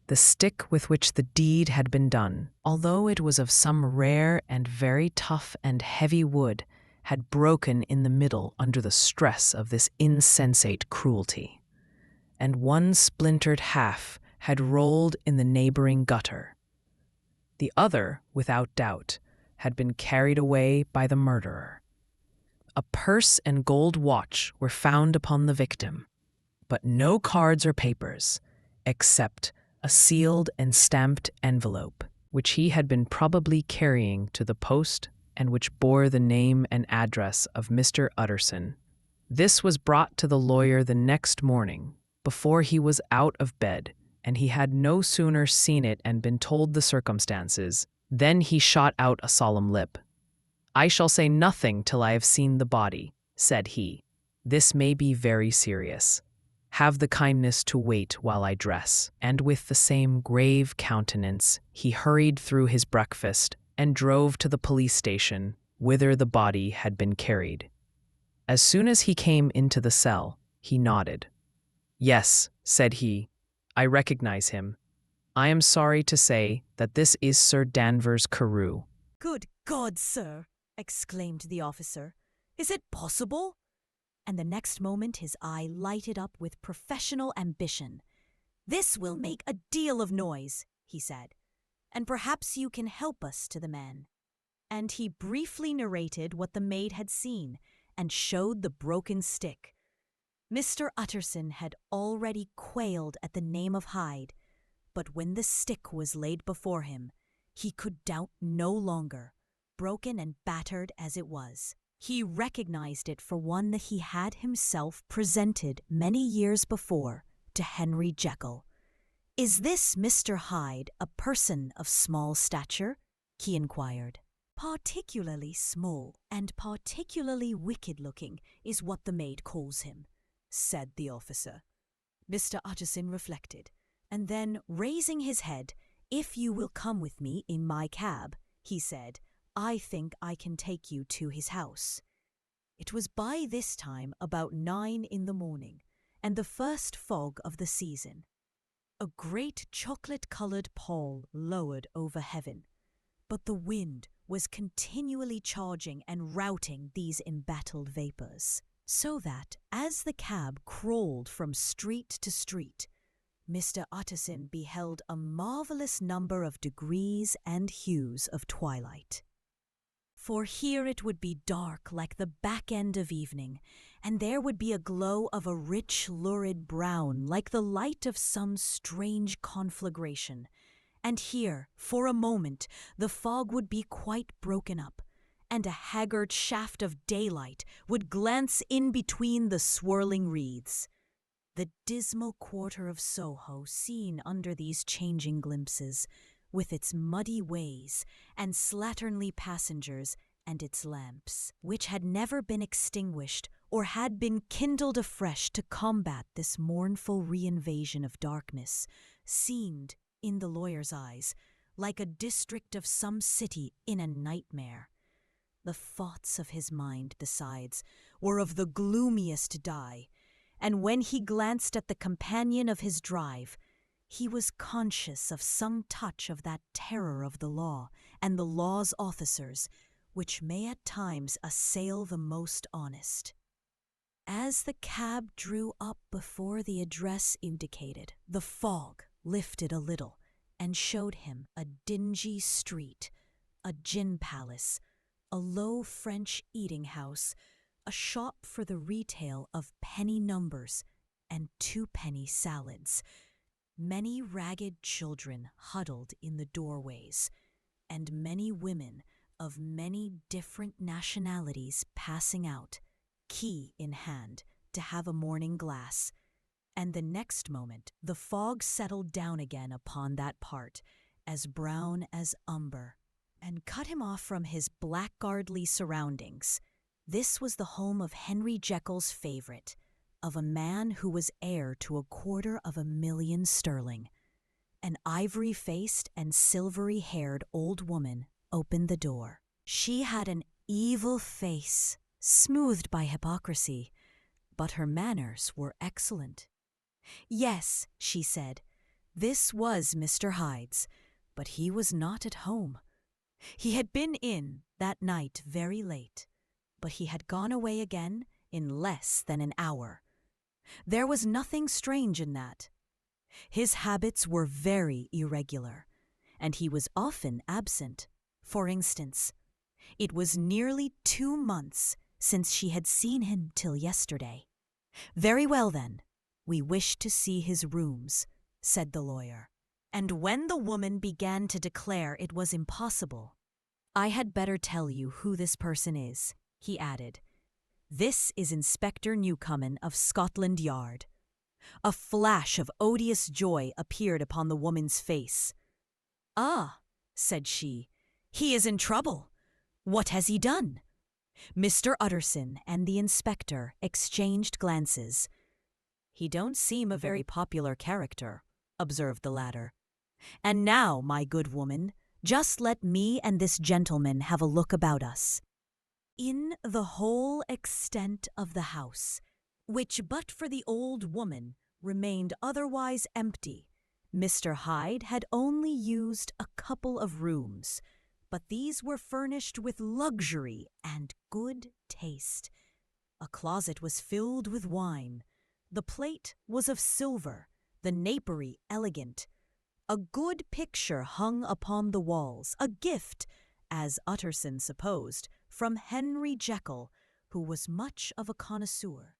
The stick with which the deed had been done, although it was of some rare and very tough and heavy wood, had broken in the middle under the stress of this insensate cruelty, and one splintered half had rolled in the neighboring gutter. The other, without doubt, had been carried away by the murderer. A purse and gold watch were found upon the victim, but no cards or papers, except a sealed and stamped envelope, which he had been probably carrying to the post and which bore the name and address of Mr. Utterson. This was brought to the lawyer the next morning, before he was out of bed, and he had no sooner seen it and been told the circumstances, than he shot out a solemn lip. "I shall say nothing till I have seen the body," said he. "This may be very serious. Have the kindness to wait while I dress." And with the same grave countenance, he hurried through his breakfast and drove to the police station, whither the body had been carried. As soon as he came into the cell, he nodded. "Yes," said he, "I recognize him. I am sorry to say that this is Sir Danvers Carew." "Good God, sir!" exclaimed the officer. "Is it possible?" And the next moment his eye lighted up with professional ambition. "This will make a deal of noise," he said, "and perhaps you can help us to the man." And he briefly narrated what the maid had seen, and showed the broken stick. Mr. Utterson had already quailed at the name of Hyde, but when the stick was laid before him, he could doubt no longer, broken and battered as it was. He recognized it for one that he had himself presented many years before to Henry Jekyll. "Is this Mr. Hyde a person of small stature?" he inquired. "Particularly small and particularly wicked-looking is what the maid calls him," said the officer. Mr. Utterson reflected, and then, raising his head, "If you will come with me in my cab," he said, "I think I can take you to his house." It was by this time about 9 in the morning, and the first fog of the season. A great chocolate-coloured pall lowered over heaven, but the wind was continually charging and routing these embattled vapours, so that, as the cab crawled from street to street, Mr. Utterson beheld a marvellous number of degrees and hues of twilight. For here it would be dark like the back end of evening, and there would be a glow of a rich, lurid brown like the light of some strange conflagration. And here, for a moment, the fog would be quite broken up, and a haggard shaft of daylight would glance in between the swirling wreaths. The dismal quarter of Soho seen under these changing glimpses, with its muddy ways and slatternly passengers and its lamps, which had never been extinguished or had been kindled afresh to combat this mournful reinvasion of darkness, seemed, in the lawyer's eyes, like a district of some city in a nightmare. The thoughts of his mind, besides, were of the gloomiest dye, and when he glanced at the companion of his drive, he was conscious of some touch of that terror of the law and the law's officers, which may at times assail the most honest. As the cab drew up before the address indicated, the fog lifted a little and showed him a dingy street, a gin palace, a low French eating-house, a shop for the retail of penny numbers and twopenny salads, many ragged children huddled in the doorways, and many women of many different nationalities passing out, key in hand, to have a morning glass. And the next moment the fog settled down again upon that part, as brown as umber, and cut him off from his blackguardly surroundings. This was the home of Henry Jekyll's favourite, of a man who was heir to 250,000 sterling. An ivory-faced and silvery-haired old woman opened the door. She had an evil face, smoothed by hypocrisy, but her manners were excellent. Yes, she said, this was Mr. Hyde's, but he was not at home. He had been in that night very late, but he had gone away again in less than an hour. There was nothing strange in that. His habits were very irregular, and he was often absent. For instance, it was nearly 2 months since she had seen him till yesterday. Very well, then, we wish to see his rooms, said the lawyer. And when the woman began to declare it was impossible, I had better tell you who this person is, he added. This is Inspector Newcomen of Scotland Yard. A flash of odious joy appeared upon the woman's face. Ah, said she, he is in trouble. What has he done? Mr. Utterson and the inspector exchanged glances. He don't seem a very popular character, observed the latter. And now, my good woman, just let me and this gentleman have a look about us. In the whole extent of the house, which but for the old woman remained otherwise empty, Mr. Hyde had only used a couple of rooms, but these were furnished with luxury and good taste. A closet was filled with wine. The plate was of silver, the napery elegant. A good picture hung upon the walls, a gift, as Utterson supposed, from Henry Jekyll, who was much of a connoisseur.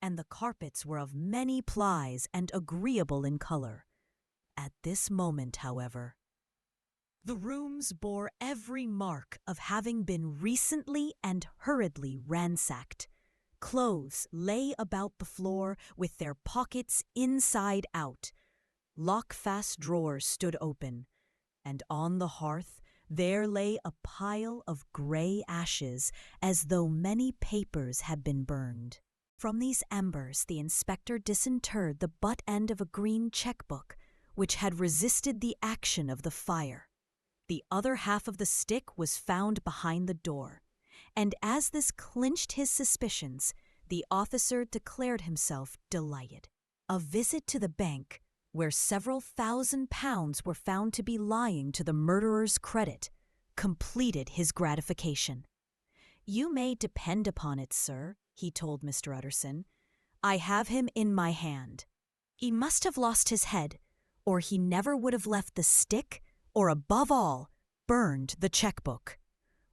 And the carpets were of many plies and agreeable in color. At this moment, however, the rooms bore every mark of having been recently and hurriedly ransacked. Clothes lay about the floor with their pockets inside out. Lock-fast drawers stood open, and on the hearth there lay a pile of grey ashes, as though many papers had been burned. From these embers the inspector disinterred the butt end of a green cheque-book, which had resisted the action of the fire. The other half of the stick was found behind the door, and as this clinched his suspicions, the officer declared himself delighted. A visit to the bank, where several £1,000 were found to be lying to the murderer's credit, completed his gratification. You may depend upon it, sir, he told Mr. Utterson. I have him in my hand. He must have lost his head, or he never would have left the stick, or above all, burned the cheque-book.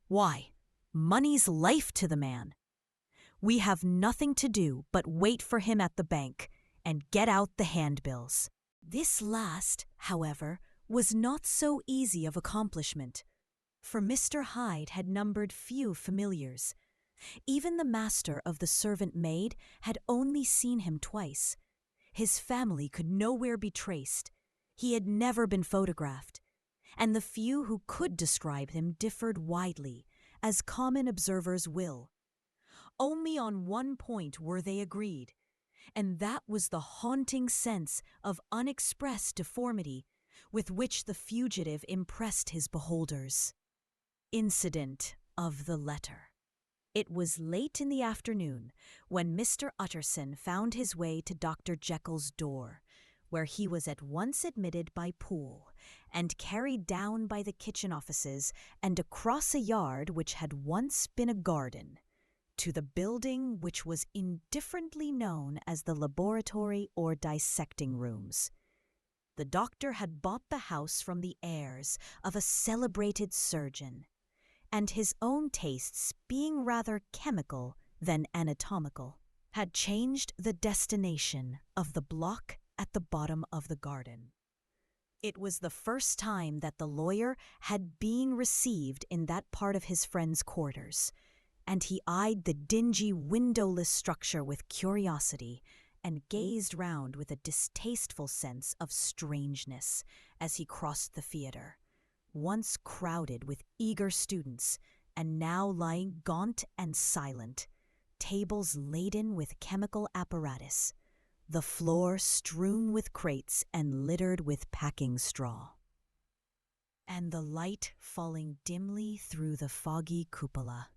Why, money's life to the man. We have nothing to do but wait for him at the bank and get out the handbills. This last, however, was not so easy of accomplishment, for Mr. Hyde had numbered few familiars. Even the master of the servant maid had only seen him twice. His family could nowhere be traced. He had never been photographed, and the few who could describe him differed widely, as common observers will. Only on one point were they agreed, and that was the haunting sense of unexpressed deformity with which the fugitive impressed his beholders. Incident of the letter. It was late in the afternoon when Mr. Utterson found his way to Dr. Jekyll's door, where he was at once admitted by Poole and carried down by the kitchen offices and across a yard which had once been a garden, to the building which was indifferently known as the laboratory or dissecting rooms. The doctor had bought the house from the heirs of a celebrated surgeon, and his own tastes, being rather chemical than anatomical, had changed the destination of the block at the bottom of the garden. It was the first time that the lawyer had been received in that part of his friend's quarters, and he eyed the dingy windowless structure with curiosity and gazed round with a distasteful sense of strangeness as he crossed the theatre, once crowded with eager students and now lying gaunt and silent, tables laden with chemical apparatus, the floor strewn with crates and littered with packing straw, and the light falling dimly through the foggy cupola.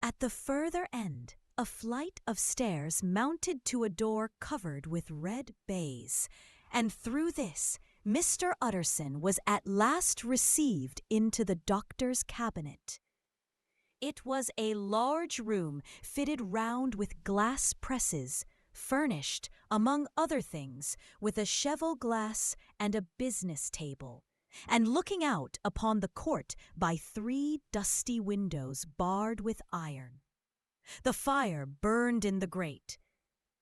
At the further end, a flight of stairs mounted to a door covered with red baize, and through this Mr. Utterson was at last received into the doctor's cabinet. It was a large room fitted round with glass presses, furnished, among other things, with a cheval glass and a business table, and looking out upon the court by 3 dusty windows barred with iron. The fire burned in the grate.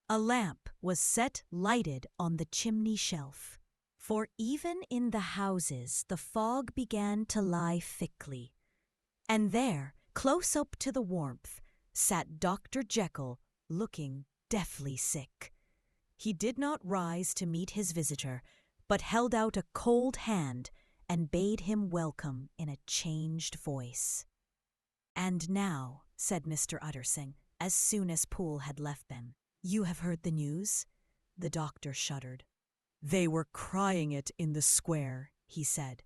A lamp was set lighted on the chimney shelf. For even in the houses the fog began to lie thickly, and there, close up to the warmth, sat Dr. Jekyll, looking deathly sick. He did not rise to meet his visitor, but held out a cold hand and bade him welcome in a changed voice. "And now," said Mr. Utterson, as soon as Poole had left them, "you have heard the news?" The doctor shuddered. "They were crying it in the square," he said.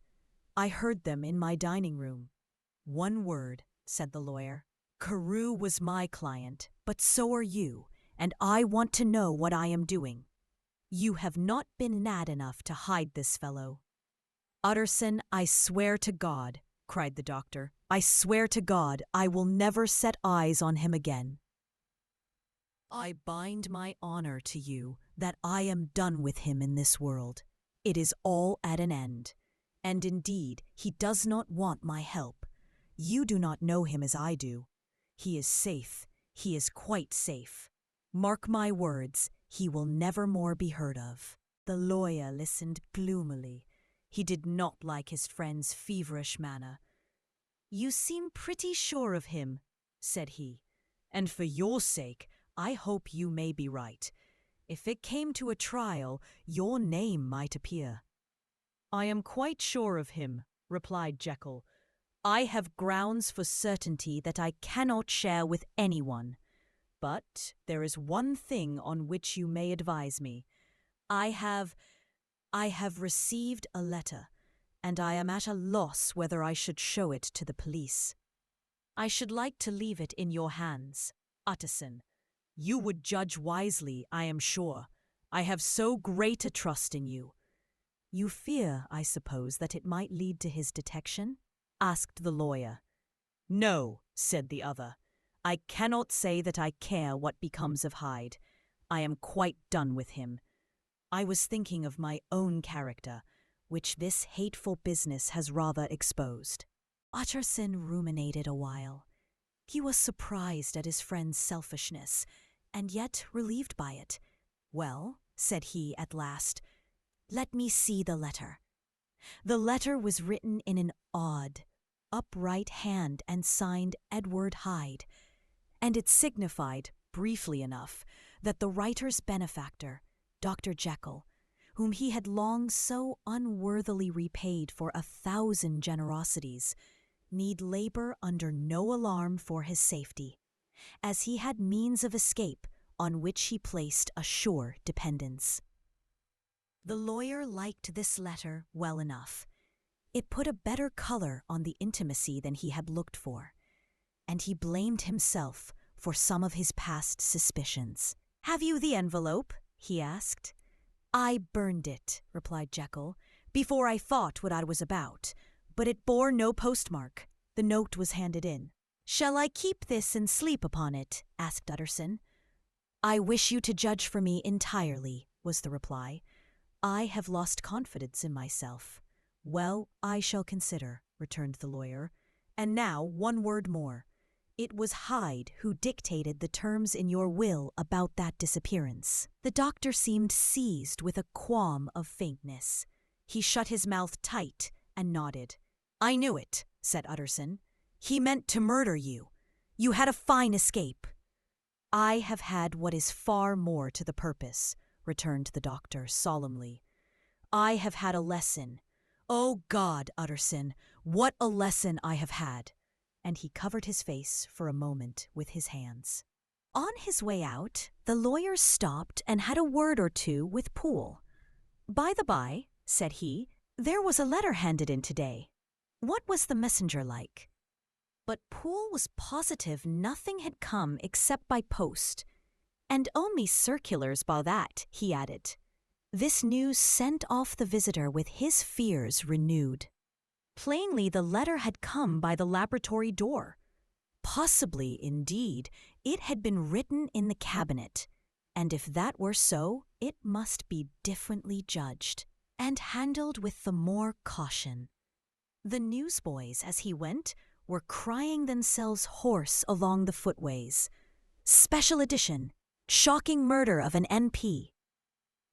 "I heard them in my dining room." "One word," said the lawyer. "Carew was my client, but so are you, and I want to know what I am doing. You have not been mad enough to hide this fellow." "Utterson, I swear to God," cried the doctor, "I swear to God I will never set eyes on him again. I bind my honor to you that I am done with him in this world. It is all at an end. And indeed, he does not want my help. You do not know him as I do. He is safe. He is quite safe. Mark my words, he will never more be heard of." The lawyer listened gloomily. He did not like his friend's feverish manner. "You seem pretty sure of him," said he, "and for your sake, I hope you may be right. If it came to a trial, your name might appear." "I am quite sure of him," replied Jekyll. "I have grounds for certainty that I cannot share with anyone. But there is one thing on which you may advise me. I have received a letter, and I am at a loss whether I should show it to the police. I should like to leave it in your hands, Utterson. You would judge wisely, I am sure. I have so great a trust in you." "You fear, I suppose, that it might lead to his detection?" asked the lawyer. "No," said the other. "I cannot say that I care what becomes of Hyde. I am quite done with him. I was thinking of my own character, which this hateful business has rather exposed." Utterson ruminated a while. He was surprised at his friend's selfishness, and yet relieved by it. "Well," said he at last, "let me see the letter." The letter was written in an odd, upright hand and signed Edward Hyde, and it signified, briefly enough, that the writer's benefactor, Dr. Jekyll, whom he had long so unworthily repaid for 1,000 generosities, need labor under no alarm for his safety, as he had means of escape on which he placed a sure dependence. The lawyer liked this letter well enough. It put a better color on the intimacy than he had looked for, and he blamed himself for some of his past suspicions. "Have you the envelope?" he asked. "I burned it," replied Jekyll, "before I thought what I was about, but it bore no postmark. The note was handed in." "Shall I keep this and sleep upon it?" asked Utterson. "I wish you to judge for me entirely," was the reply. "I have lost confidence in myself." "Well, I shall consider," returned the lawyer. "And now one word more. It was Hyde who dictated the terms in your will about that disappearance." The doctor seemed seized with a qualm of faintness. He shut his mouth tight and nodded. "I knew it," said Utterson. "He meant to murder you. You had a fine escape." "I have had what is far more to the purpose," returned the doctor solemnly. "I have had a lesson. Oh God, Utterson, what a lesson I have had! and he covered his face for a moment with his hands. On his way out, the lawyer stopped and had a word or two with Poole. "By the by," said he, "there was a letter handed in today. What was the messenger like?" But Poole was positive nothing had come except by post, "and only circulars by that," he added. This news sent off the visitor with his fears renewed. Plainly the letter had come by the laboratory door. Possibly, indeed, it had been written in the cabinet, and if that were so, it must be differently judged, and handled with the more caution. The newsboys, as he went, were crying themselves hoarse along the footways. "Special edition! Shocking murder of an NP!"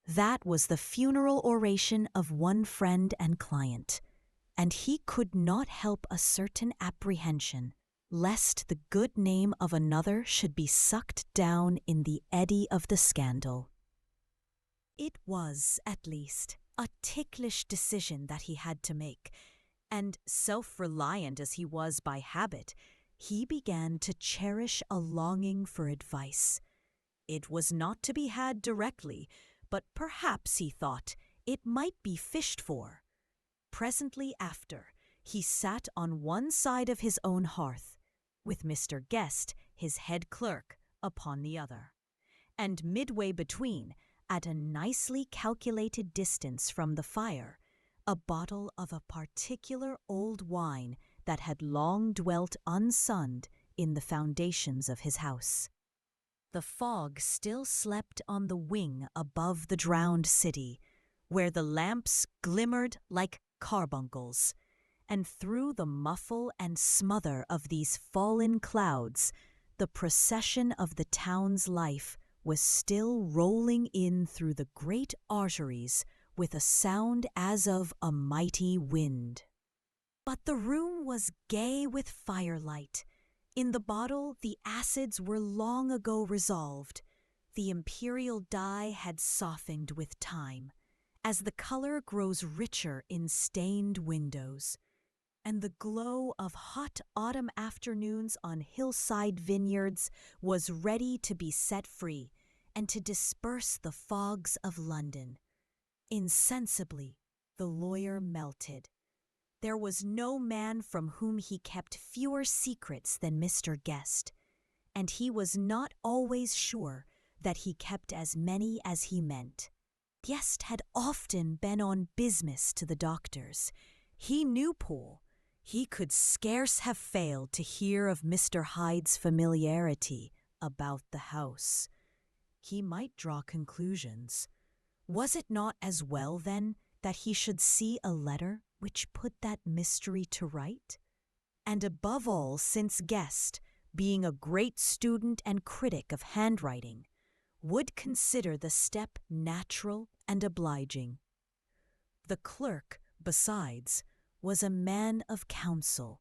That was the funeral oration of one friend and client, and he could not help a certain apprehension lest the good name of another should be sucked down in the eddy of the scandal. It was, at least, a ticklish decision that he had to make, and self-reliant as he was by habit, he began to cherish a longing for advice. It was not to be had directly, but perhaps, he thought, it might be fished for. Presently after, he sat on one side of his own hearth, with Mr. Guest, his head clerk, upon the other, and midway between, at a nicely calculated distance from the fire, a bottle of a particular old wine that had long dwelt unsunned in the foundations of his house. The fog still slept on the wing above the drowned city, where the lamps glimmered like carbuncles, and through the muffle and smother of these fallen clouds, the procession of the town's life was still rolling in through the great arteries with a sound as of a mighty wind. But the room was gay with firelight. In the bottle the acids were long ago resolved. The imperial dye had softened with time, as the color grows richer in stained windows, and the glow of hot autumn afternoons on hillside vineyards was ready to be set free and to disperse the fogs of London. Insensibly, the lawyer melted. There was no man from whom he kept fewer secrets than Mr. Guest, and he was not always sure that he kept as many as he meant. Guest had often been on business to the doctor's. He knew Poole. He could scarce have failed to hear of Mr. Hyde's familiarity about the house. He might draw conclusions. Was it not as well, then, that he should see a letter which put that mystery to right? And above all, since Guest, being a great student and critic of handwriting, would consider the step natural and obliging. The clerk, besides, was a man of counsel.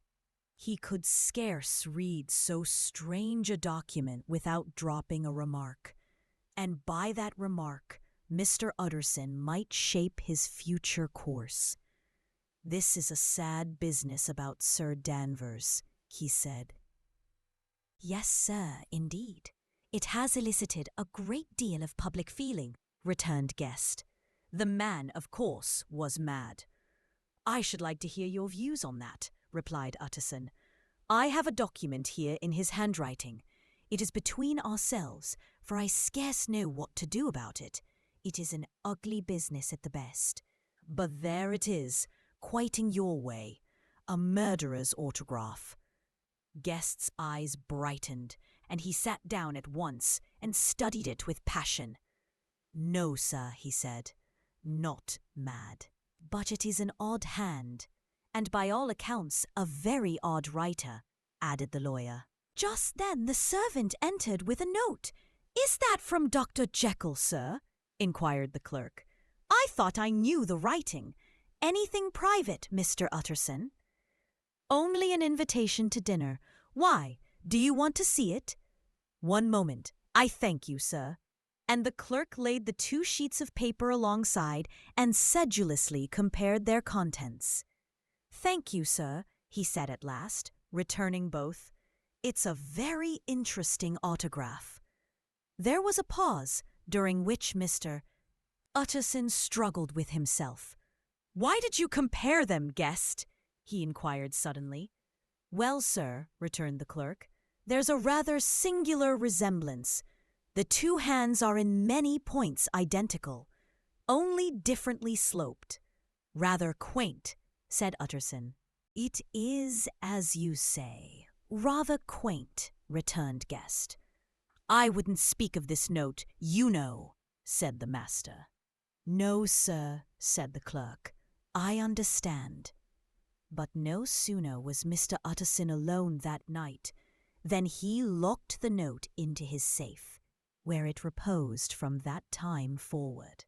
He could scarce read so strange a document without dropping a remark, and by that remark Mr. Utterson might shape his future course. "This is a sad business about Sir Danvers," he said. "Yes, sir, indeed. It has elicited a great deal of public feeling," returned Guest. "The man, of course, was mad." "I should like to hear your views on that," replied Utterson. "I have a document here in his handwriting. It is between ourselves, for I scarce know what to do about it. It is an ugly business at the best. But there it is, quite in your way. A murderer's autograph." Guest's eyes brightened, and he sat down at once and studied it with passion. "No, sir," he said, "not mad. But it is an odd hand, and by all accounts a very odd writer," added the lawyer. Just then the servant entered with a note. "Is that from Dr. Jekyll, sir?" inquired the clerk. "I thought I knew the writing. Anything private, Mr. Utterson?" "Only an invitation to dinner. Why, do you want to see it?" "One moment. I thank you, sir." And the clerk laid the 2 sheets of paper alongside and sedulously compared their contents. "Thank you, sir," he said at last. returning both. "It's a very interesting autograph." There was a pause, during which Mr. Utterson struggled with himself. "Why did you compare them, guest?" he inquired suddenly. "Well, sir," returned the clerk, "there's a rather singular resemblance. The two hands are in many points identical, only differently sloped." "Rather quaint," said Utterson. "It is, as you say, rather quaint," returned Guest. "I wouldn't speak of this note, you know," said the master. "No, sir," said the clerk, "I understand." But no sooner was Mr. Utterson alone that night than he locked the note into his safe, where it reposed from that time forward.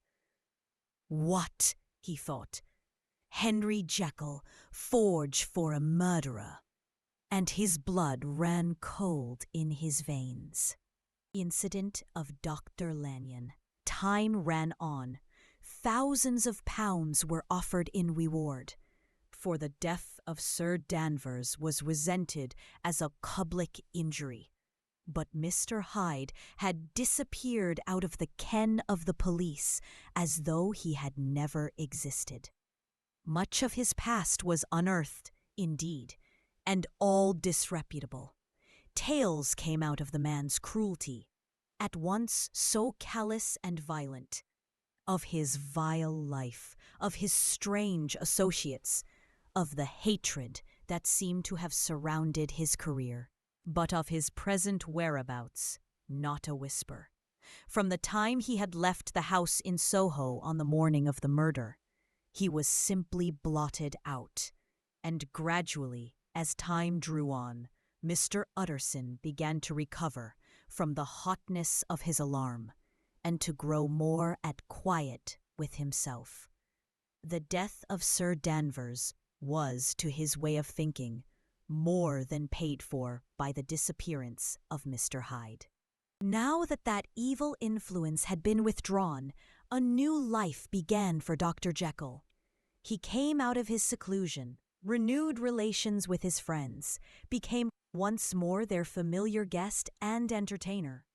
"What?" he thought. "Henry Jekyll forged for a murderer," and his blood ran cold in his veins. Incident of Dr. Lanyon. Time ran on. Thousands of pounds were offered in reward, for the death of Sir Danvers was resented as a public injury. But Mr. Hyde had disappeared out of the ken of the police as though he had never existed. Much of his past was unearthed, indeed, and all disreputable. Tales came out of the man's cruelty, at once so callous and violent, of his vile life, of his strange associates, of the hatred that seemed to have surrounded his career. But of his present whereabouts, not a whisper. From the time he had left the house in Soho on the morning of the murder, he was simply blotted out, and gradually, as time drew on, Mr. Utterson began to recover from the hotness of his alarm, and to grow more at quiet with himself. The death of Sir Danvers was, to his way of thinking, more than paid for by the disappearance of Mr. Hyde. Now that that evil influence had been withdrawn, a new life began for Dr. Jekyll. He came out of his seclusion, renewed relations with his friends, became once more their familiar guest and entertainer.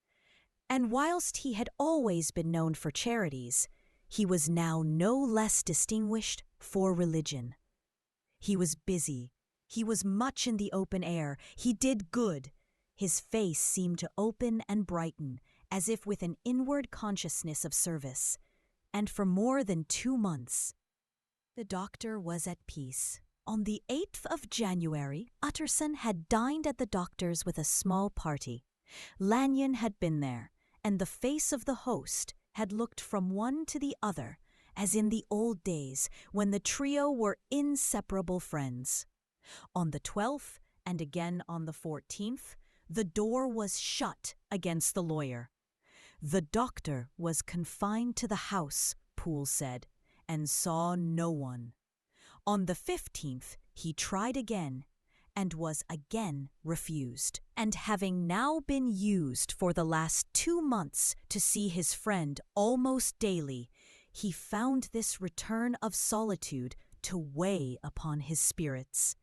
And whilst he had always been known for charities, he was now no less distinguished for religion. He was busy. He was much in the open air. He did good. His face seemed to open and brighten, as if with an inward consciousness of service. And for more than 2 months, the doctor was at peace. On the 8th of January, Utterson had dined at the doctor's with a small party. Lanyon had been there, and the face of the host had looked from one to the other, as in the old days when the trio were inseparable friends. On the 12th, and again on the 14th, the door was shut against the lawyer. The doctor was confined to the house, Poole said, and saw no one. On the 15th, he tried again, and was again refused. And having now been used for the last 2 months to see his friend almost daily, he found this return of solitude to weigh upon his spirits.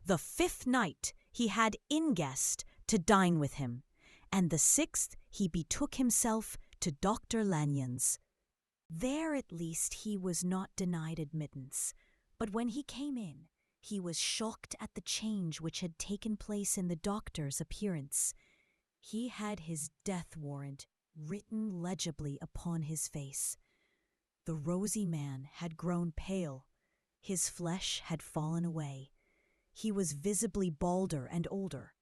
The 5th night he had in-guest to dine with him, and the 6th he betook himself to Dr. Lanyon's. There at least he was not denied admittance, but when he came in, he was shocked at the change which had taken place in the doctor's appearance. He had his death warrant written legibly upon his face. The rosy man had grown pale. His flesh had fallen away. He was visibly balder and older.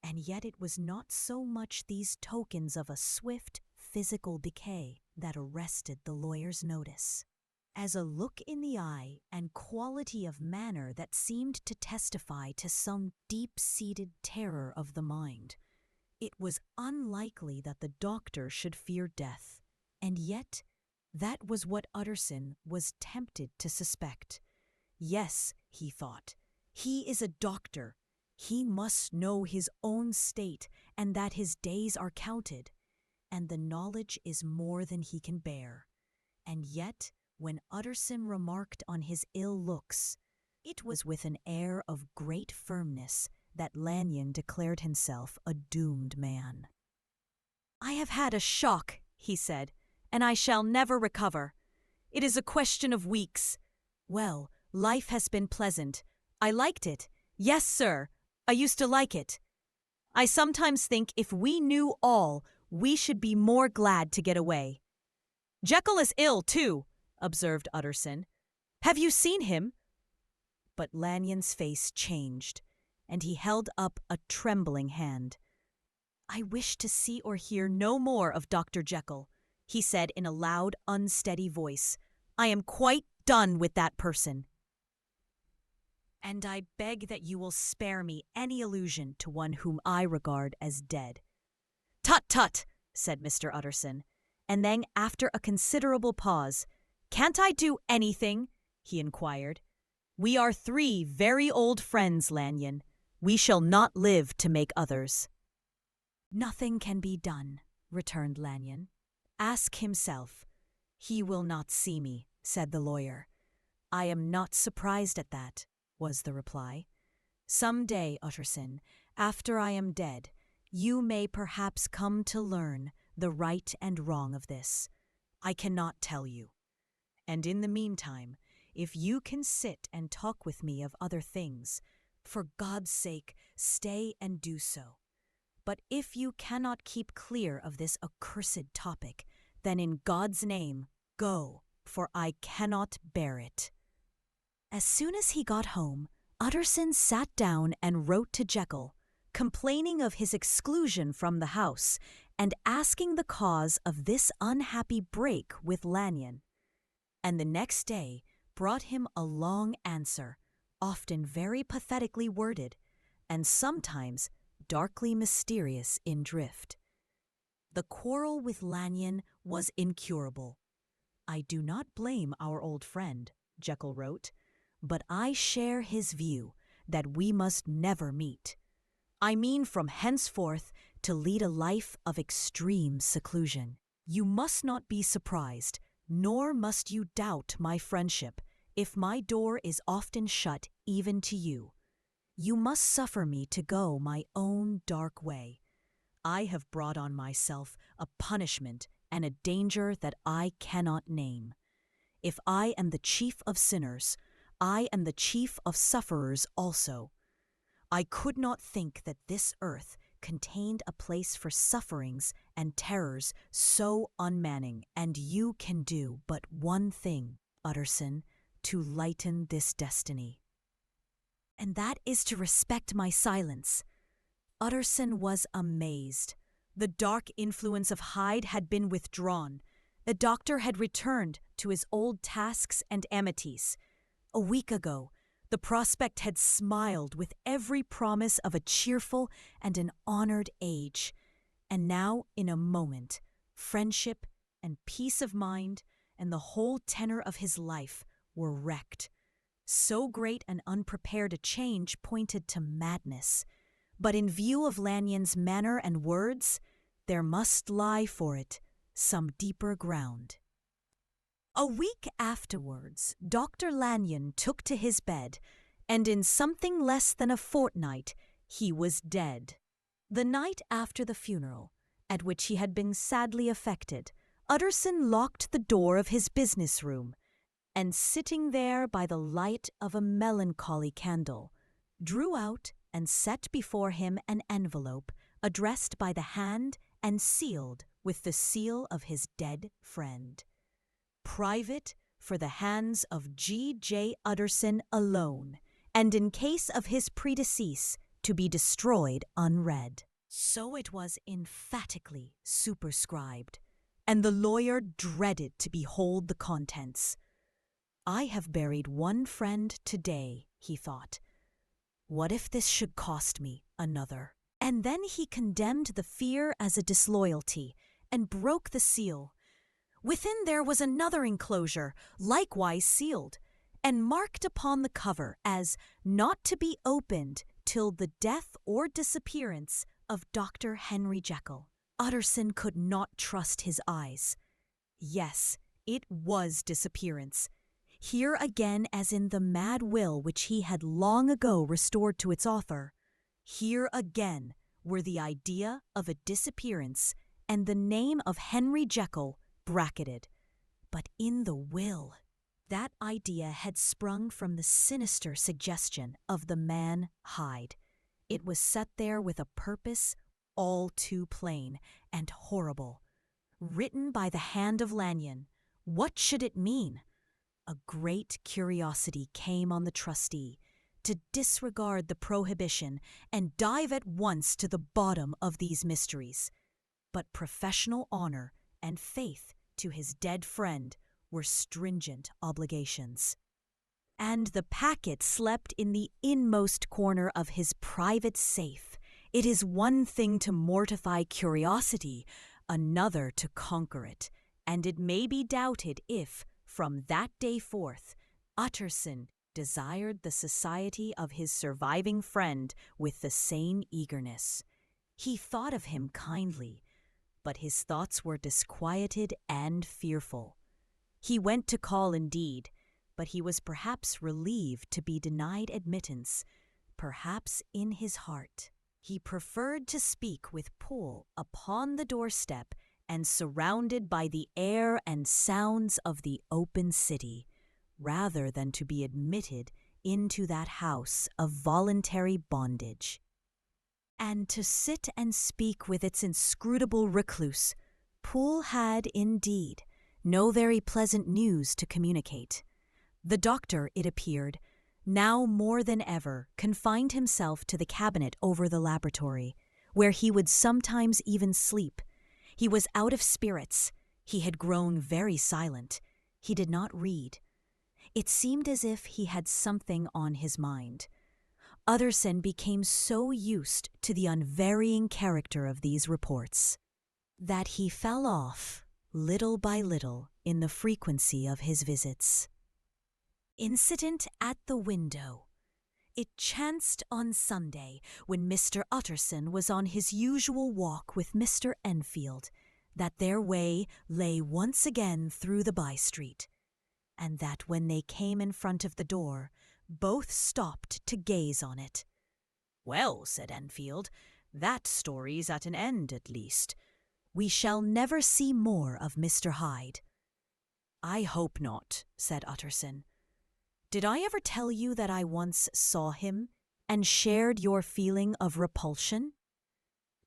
And yet it was not so much these tokens of a swift physical decay that arrested the lawyer's notice, as a look in the eye and quality of manner that seemed to testify to some deep-seated terror of the mind. It was unlikely that the doctor should fear death, and yet that was what Utterson was tempted to suspect. Yes, he thought, he is a doctor. He must know his own state and that his days are counted, and the knowledge is more than he can bear. And yet, when Utterson remarked on his ill looks, it was with an air of great firmness that Lanyon declared himself a doomed man. "I have had a shock," he said, "and I shall never recover. It is a question of weeks. Well, life has been pleasant. I liked it. Yes, sir, I used to like it. I sometimes think if we knew all, we should be more glad to get away." "Jekyll is ill, too," observed Utterson. "Have you seen him?" But Lanyon's face changed, and he held up a trembling hand. "I wish to see or hear no more of Dr. Jekyll," he said in a loud, unsteady voice. "I am quite done with that person. And I beg that you will spare me any allusion to one whom I regard as dead." "Tut, tut," said Mr. Utterson, and then, after a considerable pause, "Can't I do anything?" he inquired. "We are three very old friends, Lanyon. We shall not live to make others." "Nothing can be done," returned Lanyon. "Ask himself." "He will not see me," said the lawyer. "I am not surprised at that," was the reply. "Some day, Utterson, after I am dead, you may perhaps come to learn the right and wrong of this. I cannot tell you. And in the meantime, if you can sit and talk with me of other things, for God's sake, stay and do so. But if you cannot keep clear of this accursed topic, then in God's name, go, for I cannot bear it." As soon as he got home, Utterson sat down and wrote to Jekyll, complaining of his exclusion from the house and asking the cause of this unhappy break with Lanyon. And the next day brought him a long answer, often very pathetically worded, and sometimes darkly mysterious in drift. The quarrel with Lanyon was incurable. "I do not blame our old friend," Jekyll wrote, "but I share his view that we must never meet. I mean from henceforth to lead a life of extreme seclusion. You must not be surprised, nor must you doubt my friendship, if my door is often shut even to you. You must suffer me to go my own dark way. I have brought on myself a punishment and a danger that I cannot name. If I am the chief of sinners, I am the chief of sufferers also. I could not think that this earth contained a place for sufferings and terrors so unmanning, and you can do but one thing, Utterson, to lighten this destiny. And that is to respect my silence." Utterson was amazed. The dark influence of Hyde had been withdrawn. The doctor had returned to his old tasks and amities. A week ago, the prospect had smiled with every promise of a cheerful and an honored age. And now, in a moment, friendship and peace of mind and the whole tenor of his life were wrecked. So great and unprepared a change pointed to madness. But in view of Lanyon's manner and words, there must lie for it some deeper ground. A week afterwards, Dr. Lanyon took to his bed, and in something less than a fortnight he was dead. The night after the funeral, at which he had been sadly affected, Utterson locked the door of his business room, and sitting there by the light of a melancholy candle, drew out and set before him an envelope addressed by the hand and sealed with the seal of his dead friend. "Private for the hands of G.J. Utterson alone, and in case of his predecease, to be destroyed unread." So it was emphatically superscribed, and the lawyer dreaded to behold the contents. "I have buried one friend today," he thought. "What if this should cost me another?" And then he condemned the fear as a disloyalty, and broke the seal. Within there was another enclosure, likewise sealed, and marked upon the cover as not to be opened till the death or disappearance of Dr. Henry Jekyll. Utterson could not trust his eyes. Yes, it was disappearance. Here again, as in the mad will which he had long ago restored to its author, Here again were the idea of a disappearance and the name of Henry Jekyll bracketed. But in the will, that idea had sprung from the sinister suggestion of the man Hyde. It was set there with a purpose all too plain and horrible. Written by the hand of Lanyon, what should it mean? A great curiosity came on the trustee to disregard the prohibition and dive at once to the bottom of these mysteries. But professional honor and faith to his dead friend were stringent obligations. And the packet slept in the inmost corner of his private safe. It is one thing to mortify curiosity, another to conquer it, and it may be doubted if, from that day forth, Utterson desired the society of his surviving friend with the same eagerness. He thought of him kindly, but his thoughts were disquieted and fearful. He went to call indeed, but he was perhaps relieved to be denied admittance. Perhaps in his heart he preferred to speak with Poole upon the doorstep and surrounded by the air and sounds of the open city, rather than to be admitted into that house of voluntary bondage. And to sit and speak with its inscrutable recluse, Poole had, indeed, no very pleasant news to communicate. The doctor, it appeared, now more than ever confined himself to the cabinet over the laboratory, where he would sometimes even sleep. He was out of spirits. He had grown very silent. He did not read. It seemed as if he had something on his mind. Utterson became so used to the unvarying character of these reports that he fell off, little by little, in the frequency of his visits. Incident at the window. It chanced on Sunday, when Mr. Utterson was on his usual walk with Mr. Enfield, that their way lay once again through the by-street, and that when they came in front of the door, both stopped to gaze on it. "Well," said Enfield, "that story's at an end, at least. We shall never see more of Mr. Hyde." "I hope not," said Utterson. "Did I ever tell you that I once saw him and shared your feeling of repulsion?"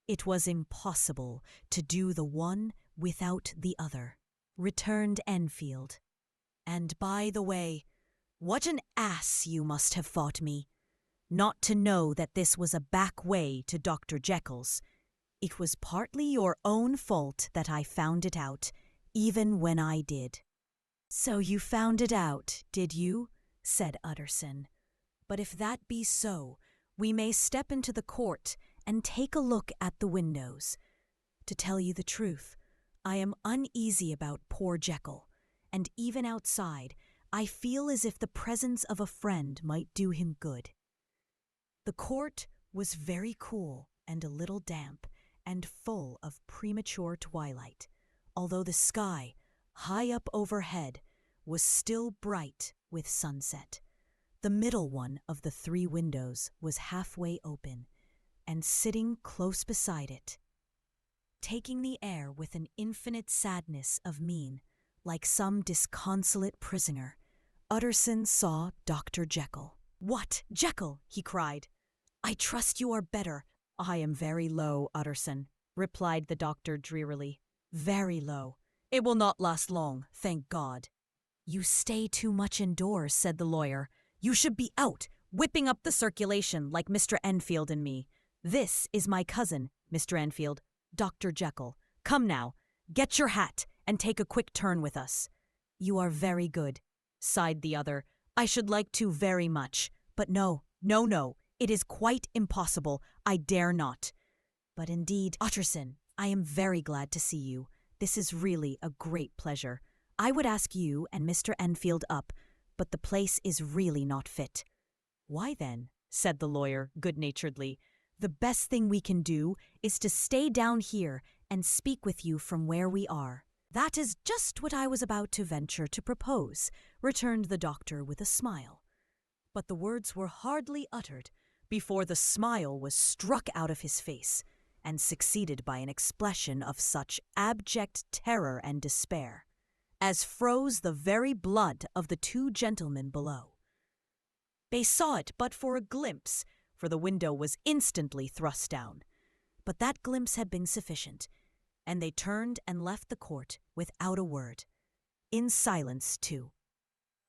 "It was impossible to do the one without the other," returned Enfield. "And by the way, what an ass you must have thought me, not to know that this was a back way to Dr. Jekyll's. It was partly your own fault that I found it out, even when I did." "So you found it out, did you?" said Utterson. "But if that be so, we may step into the court and take a look at the windows. To tell you the truth, I am uneasy about poor Jekyll, and even outside, I feel as if the presence of a friend might do him good." The court was very cool and a little damp, and full of premature twilight, although the sky, high up overhead, was still bright with sunset. The middle one of the 3 windows was halfway open, and sitting close beside it, taking the air with an infinite sadness of mien, like some disconsolate prisoner, Utterson saw Dr. Jekyll. "What, Jekyll!" he cried. "I trust you are better." "I am very low, Utterson," replied the doctor drearily. "Very low. It will not last long, thank God." "You stay too much indoors," said the lawyer. "You should be out, whipping up the circulation like Mr. Enfield and me. This is my cousin, Mr. Enfield, Dr. Jekyll. Come now, get your hat and take a quick turn with us." "You are very good," sighed the other. "I should like to very much, but no, it is quite impossible. I dare not. But indeed, Utterson, I am very glad to see you. This is really a great pleasure. I would ask you and Mr. Enfield up, but the place is really not fit." "Why then," said the lawyer good-naturedly, "the best thing we can do is to stay down here and speak with you from where we are." "That is just what I was about to venture to propose," returned the doctor with a smile. But the words were hardly uttered before the smile was struck out of his face and succeeded by an expression of such abject terror and despair as froze the very blood of the two gentlemen below. They saw it but for a glimpse, for the window was instantly thrust down. But that glimpse had been sufficient, and they turned and left the court without a word, in silence too.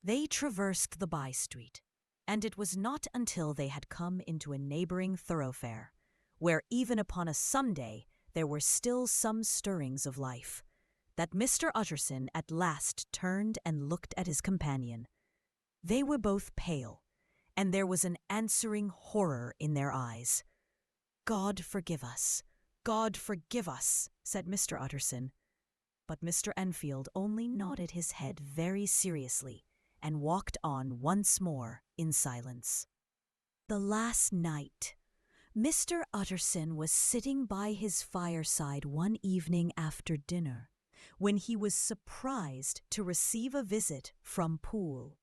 They traversed the by-street, and it was not until they had come into a neighboring thoroughfare, where even upon a Sunday there were still some stirrings of life, that Mr. Utterson at last turned and looked at his companion. They were both pale, and there was an answering horror in their eyes. "God forgive us! God forgive us!" said Mr. Utterson. But Mr. Enfield only nodded his head very seriously and walked on once more in silence. The last night, Mr. Utterson was sitting by his fireside one evening after dinner, when he was surprised to receive a visit from Poole.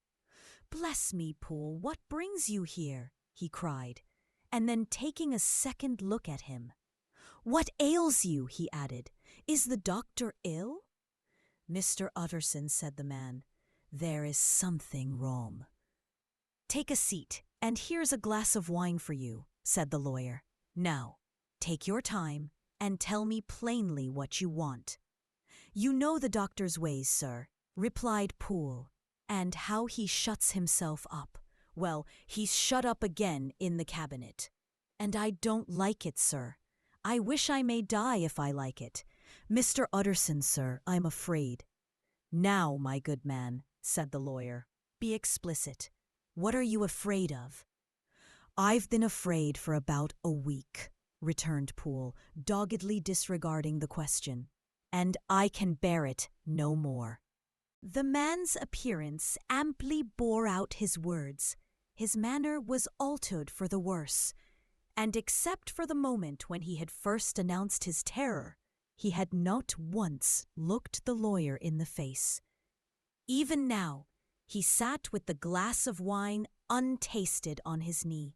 "Bless me, Poole, what brings you here?" he cried, and then taking a second look at him. "What ails you?" he added. "Is the doctor ill?" "Mr. Utterson," said the man, "there is something wrong." "Take a seat, and here's a glass of wine for you," said the lawyer. "Now, take your time, and tell me plainly what you want." "You know the doctor's ways, sir," replied Poole, "and how he shuts himself up. Well, he's shut up again in the cabinet. And I don't like it, sir. I wish I may die if I like it. Mr. Utterson, sir, I'm afraid." "Now, my good man," said the lawyer, "be explicit. What are you afraid of?" "I've been afraid for about a week," returned Poole, doggedly disregarding the question, "and I can bear it no more." The man's appearance amply bore out his words. His manner was altered for the worse, and except for the moment when he had first announced his terror, he had not once looked the lawyer in the face. Even now, he sat with the glass of wine untasted on his knee,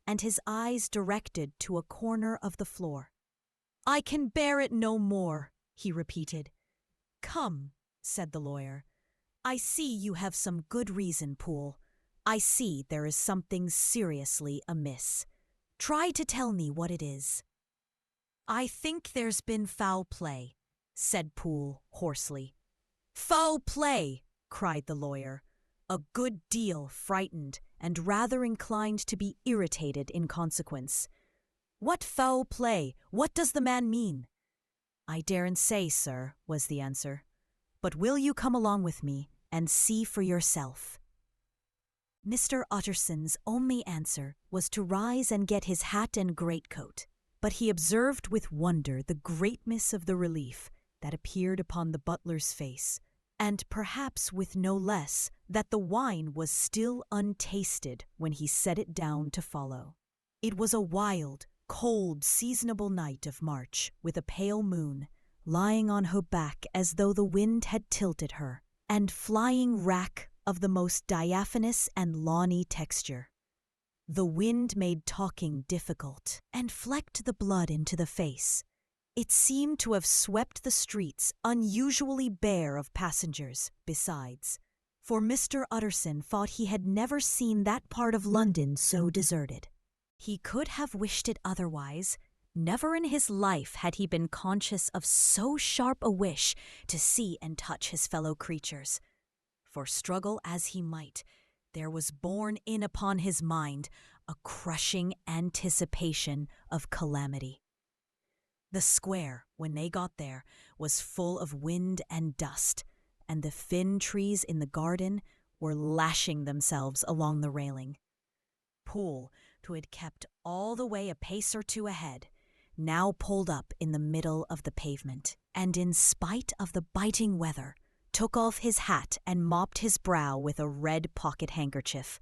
and his eyes directed to a corner of the floor. "I can bear it no more," he repeated. "Come," said the lawyer. "I see you have some good reason, Poole. I see there is something seriously amiss. Try to tell me what it is." "I think there's been foul play," said Poole hoarsely. "Foul play!" cried the lawyer, a good deal frightened and rather inclined to be irritated in consequence. "What foul play? What does the man mean?" "I daren't say, sir," was the answer. "But will you come along with me and see for yourself?" Mr. Utterson's only answer was to rise and get his hat and greatcoat, but he observed with wonder the greatness of the relief that appeared upon the butler's face, and perhaps with no less that the wine was still untasted when he set it down to follow. It was a wild, cold, seasonable night of March, with a pale moon, lying on her back as though the wind had tilted her, and flying wrack of the most diaphanous and lawny texture. The wind made talking difficult, and flecked the blood into the face. It seemed to have swept the streets unusually bare of passengers, besides, for Mr. Utterson thought he had never seen that part of London so deserted. He could have wished it otherwise. Never in his life had he been conscious of so sharp a wish to see and touch his fellow creatures. For struggle as he might, there was borne in upon his mind a crushing anticipation of calamity. The square, when they got there, was full of wind and dust, and the thin trees in the garden were lashing themselves along the railing. Poole, who had kept all the way a pace or two ahead, now pulled up in the middle of the pavement, and in spite of the biting weather, took off his hat and mopped his brow with a red pocket-handkerchief.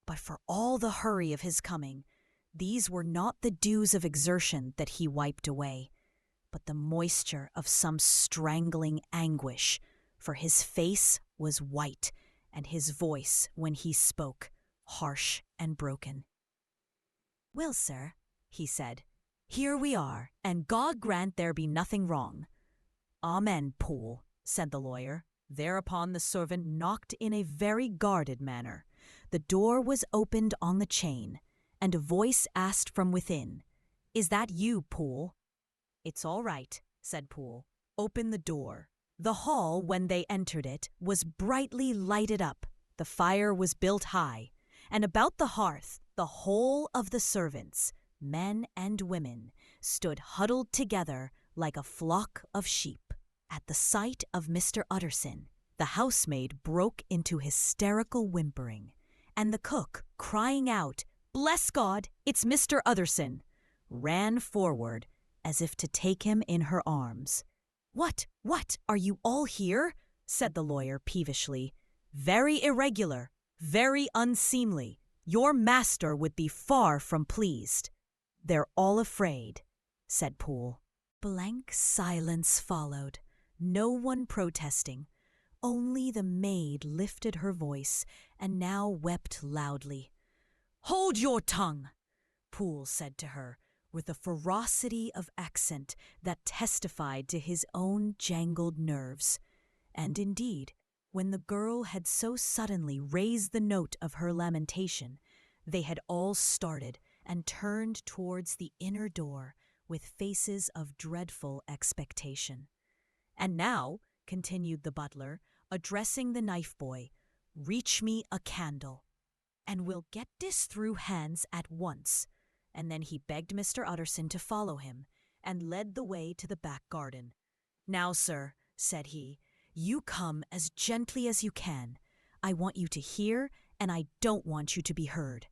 But for all the hurry of his coming, these were not the dews of exertion that he wiped away, but the moisture of some strangling anguish, for his face was white, and his voice, when he spoke, harsh and broken. "Well, sir," he said, "here we are, and God grant there be nothing wrong." "Amen, Poole," said the lawyer. Thereupon the servant knocked in a very guarded manner. The door was opened on the chain, and a voice asked from within, "Is that you, Poole?" "It's all right," said Poole. "Open the door." The hall, when they entered it, was brightly lighted up. The fire was built high, and about the hearth the whole of the servants, men and women, stood huddled together like a flock of sheep. At the sight of Mr. Utterson, the housemaid broke into hysterical whimpering, and the cook, crying out, "Bless God, it's Mr. Utterson," ran forward as if to take him in her arms. What, are you all here?" said the lawyer peevishly. "Very irregular, very unseemly. Your master would be far from pleased." "They're all afraid," said Poole. Blank silence followed, no one protesting. Only the maid lifted her voice and now wept loudly. "Hold your tongue," Poole said to her, with a ferocity of accent that testified to his own jangled nerves. And indeed, when the girl had so suddenly raised the note of her lamentation, they had all started and turned towards the inner door with faces of dreadful expectation. "And now," continued the butler, addressing the knife boy, "reach me a candle, and we'll get this through hands at once." And then he begged Mr. Utterson to follow him, and led the way to the back garden. "Now, sir," said he, "you come as gently as you can. I want you to hear, and I don't want you to be heard.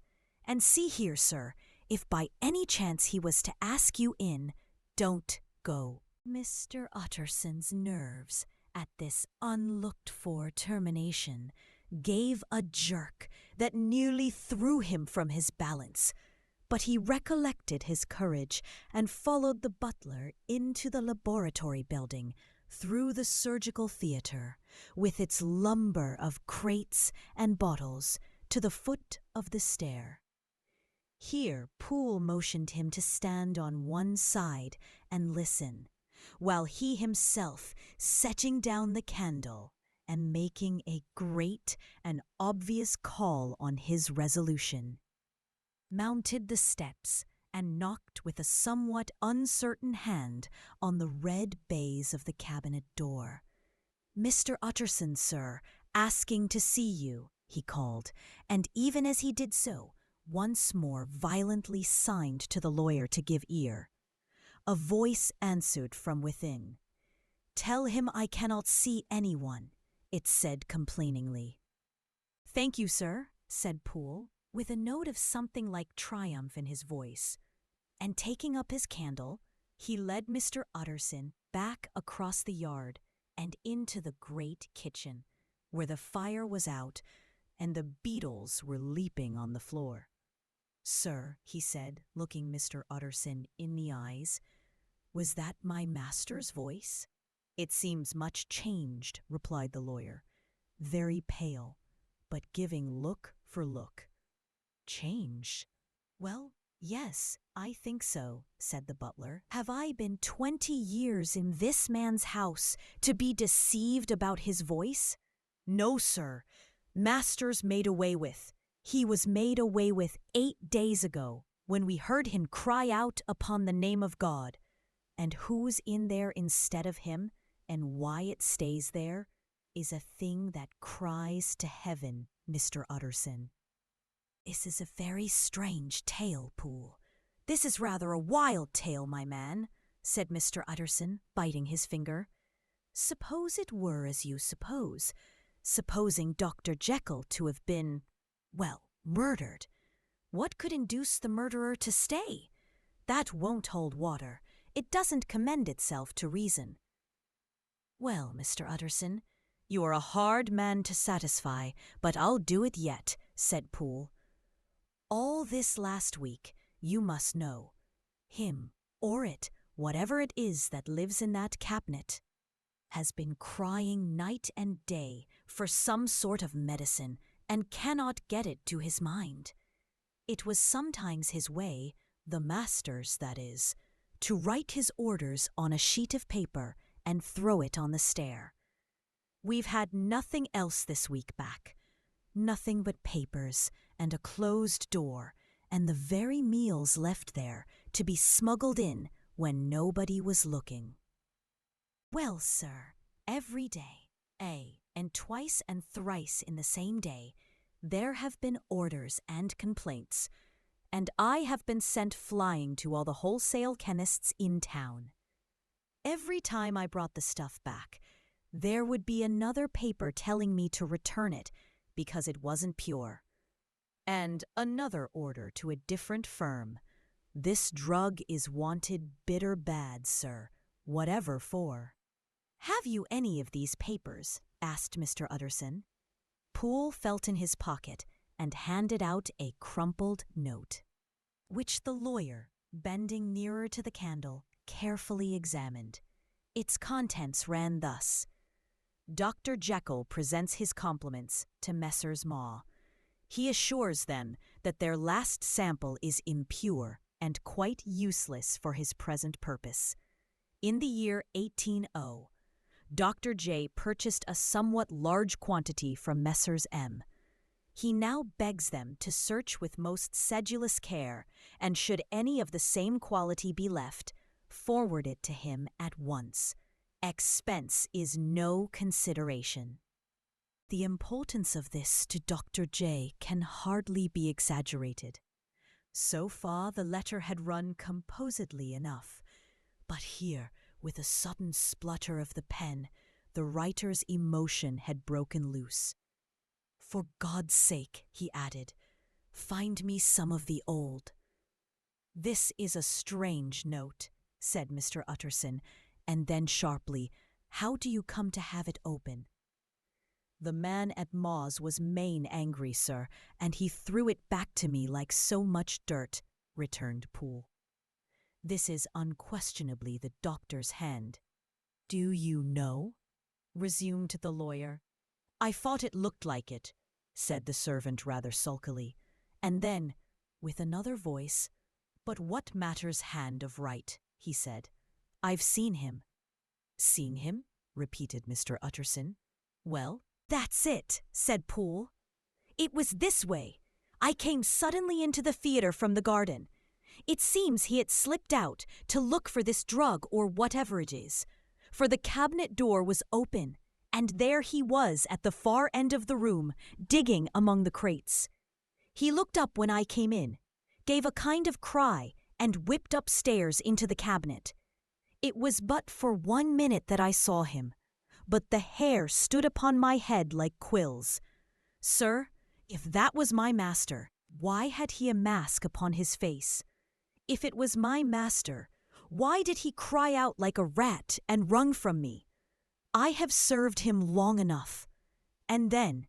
And see here, sir, if by any chance he was to ask you in, don't go." Mr. Utterson's nerves, at this unlooked-for termination, gave a jerk that nearly threw him from his balance. But he recollected his courage and followed the butler into the laboratory building, through the surgical theatre, with its lumber of crates and bottles, to the foot of the stair. Here Poole motioned him to stand on one side and listen, while he himself, setting down the candle and making a great and obvious call on his resolution, mounted the steps and knocked with a somewhat uncertain hand on the red baize of the cabinet door. "Mr. Utterson, sir, asking to see you," he called, and even as he did so, once more violently signed to the lawyer to give ear. A voice answered from within. "Tell him I cannot see anyone," it said complainingly. "Thank you, sir," said Poole, with a note of something like triumph in his voice, and taking up his candle, he led Mr. Utterson back across the yard and into the great kitchen, where the fire was out and the beetles were leaping on the floor. "Sir," he said, looking Mr. Utterson in the eyes, "was that my master's voice?" "It seems much changed," replied the lawyer, very pale, but giving look for look. "Changed? Well, yes, I think so," said the butler. "Have I been 20 years in this man's house to be deceived about his voice? No, sir. Master's made away with. He was made away with 8 days ago, when we heard him cry out upon the name of God. And who's in there instead of him, and why it stays there, is a thing that cries to heaven, Mr. Utterson." "This is a very strange tale, Poole. This is rather a wild tale, my man," said Mr. Utterson, biting his finger. "Suppose it were as you suppose. Supposing Dr. Jekyll to have been, well, murdered. What could induce the murderer to stay? That won't hold water. It doesn't commend itself to reason." "Well, Mr. Utterson, you are a hard man to satisfy, but I'll do it yet," said Poole. "All this last week, you must know, him or it, whatever it is that lives in that cabinet, has been crying night and day for some sort of medicine and cannot get it to his mind. It was sometimes his way, the master's that is, to write his orders on a sheet of paper and throw it on the stair. We've had nothing else this week back. Nothing but papers and a closed door and the very meals left there to be smuggled in when nobody was looking. Well, sir, every day, and twice and thrice in the same day, there have been orders and complaints, and I have been sent flying to all the wholesale chemists in town. Every time I brought the stuff back, there would be another paper telling me to return it because it wasn't pure. And another order to a different firm. This drug is wanted bitter bad, sir, whatever for. Have you any of these papers? Asked Mr. Utterson. Poole felt in his pocket and handed out a crumpled note, which the lawyer, bending nearer to the candle, carefully examined. Its contents ran thus: Dr. Jekyll presents his compliments to Messrs. Maw. He assures them that their last sample is impure and quite useless for his present purpose. In the year 1800, Dr. J purchased a somewhat large quantity from Messrs. M. He now begs them to search with most sedulous care, and should any of the same quality be left, forward it to him at once. Expense is no consideration. The importance of this to Dr. J can hardly be exaggerated. So far the letter had run composedly enough, but here, with a sudden splutter of the pen, the writer's emotion had broken loose. For God's sake, he added, find me some of the old. This is a strange note, said Mr. Utterson, and then sharply, how do you come to have it open? The man at Maw's was main angry, sir, and he threw it back to me like so much dirt, returned Poole. This is unquestionably the doctor's hand. Do you know? Resumed the lawyer. I thought it looked like it, said the servant rather sulkily, and then, with another voice, but what matters hand of right, he said. I've seen him. Seen him? Repeated Mr. Utterson. Well, that's it, said Poole. It was this way. I came suddenly into the theatre from the garden. It seems he had slipped out to look for this drug or whatever it is, for the cabinet door was open, and there he was at the far end of the room, digging among the crates. He looked up when I came in, gave a kind of cry, and whipped upstairs into the cabinet. It was but for 1 minute that I saw him, but the hair stood upon my head like quills. Sir, if that was my master, why had he a mask upon his face? If it was my master, why did he cry out like a rat and wrung from me? I have served him long enough. And then,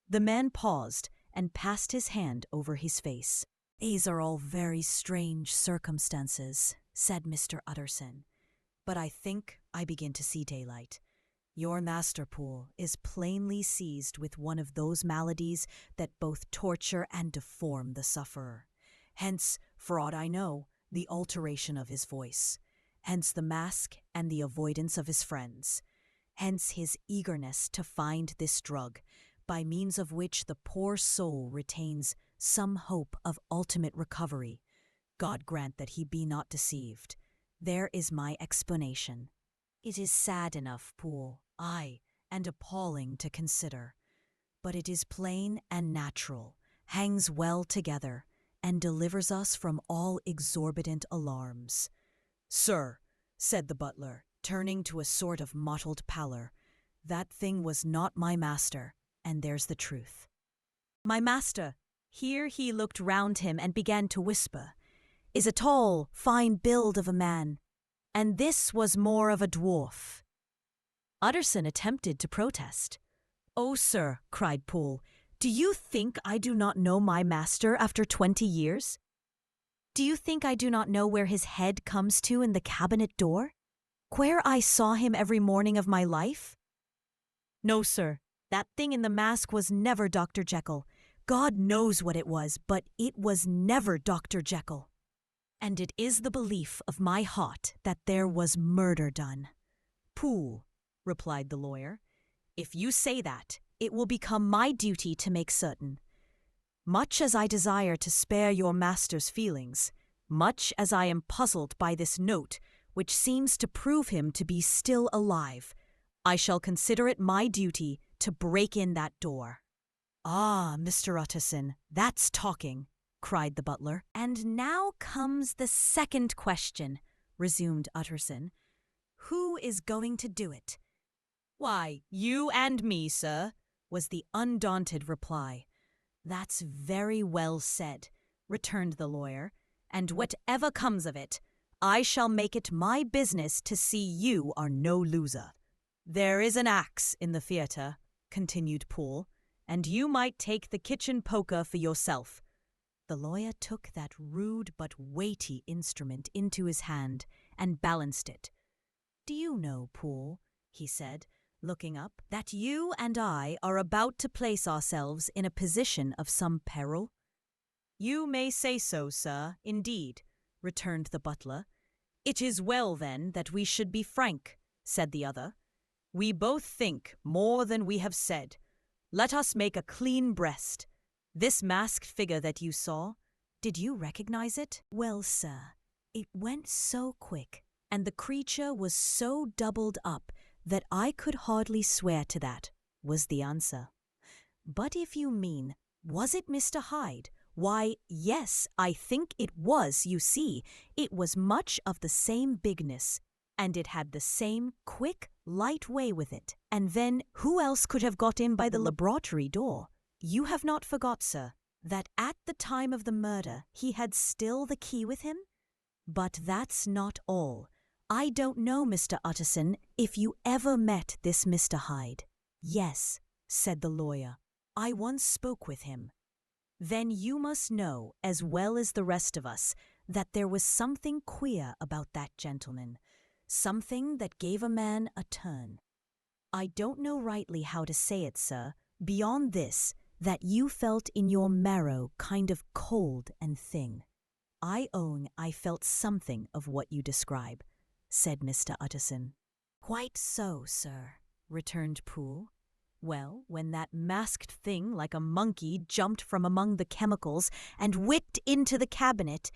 the man paused and passed his hand over his face. These are all very strange circumstances, said Mr. Utterson, but I think I begin to see daylight. Your master, Poole, is plainly seized with one of those maladies that both torture and deform the sufferer. Hence, for aught I know, the alteration of his voice. Hence the mask and the avoidance of his friends. Hence his eagerness to find this drug, by means of which the poor soul retains some hope of ultimate recovery. God grant that he be not deceived. There is my explanation. It is sad enough, Poole, aye, and appalling to consider. But it is plain and natural, hangs well together, and delivers us from all exorbitant alarms. Sir, said the butler, turning to a sort of mottled pallor, that thing was not my master, and there's the truth. My master, here he looked round him and began to whisper, is a tall, fine build of a man, and this was more of a dwarf. Utterson attempted to protest. Oh, sir, cried Poole, do you think I do not know my master after 20 years? Do you think I do not know where his head comes to in the cabinet door? Where I saw him every morning of my life? No, sir, that thing in the mask was never Dr. Jekyll, God knows what it was, but it was never Dr. Jekyll. And it is the belief of my heart that there was murder done. Poole, replied the lawyer, if you say that, it will become my duty to make certain. Much as I desire to spare your master's feelings, much as I am puzzled by this note, which seems to prove him to be still alive, I shall consider it my duty to break in that door. Ah, Mr. Utterson, that's talking, cried the butler. And now comes the second question, resumed Utterson. Who is going to do it? Why, you and me, sir, was the undaunted reply. That's very well said, returned the lawyer, and whatever comes of it, I shall make it my business to see you are no loser. There is an axe in the theatre, continued Poole, and you might take the kitchen poker for yourself. The lawyer took that rude but weighty instrument into his hand and balanced it. Do you know, Poole, he said, looking up, that you and I are about to place ourselves in a position of some peril? You may say so, sir, indeed, returned the butler. It is well, then, that we should be frank, said the other. We both think more than we have said. Let us make a clean breast. This masked figure that you saw, did you recognize it? Well, sir, it went so quick, and the creature was so doubled up that I could hardly swear to that, was the answer. But if you mean, was it Mr. Hyde? Why, yes, I think it was, you see. It was much of the same bigness, and it had the same quick, light way with it. And then, who else could have got in by the laboratory door? You have not forgot, sir, that at the time of the murder he had still the key with him? But that's not all. I don't know, Mr. Utterson, if you ever met this Mr. Hyde. Yes, said the lawyer. I once spoke with him. Then you must know, as well as the rest of us, that there was something queer about that gentleman, something that gave a man a turn. I don't know rightly how to say it, sir, beyond this, that you felt in your marrow kind of cold and thing. I own I felt something of what you describe, said Mr. Utterson. Quite so, sir, returned Poole. Well, when that masked thing like a monkey jumped from among the chemicals and whipped into the cabinet,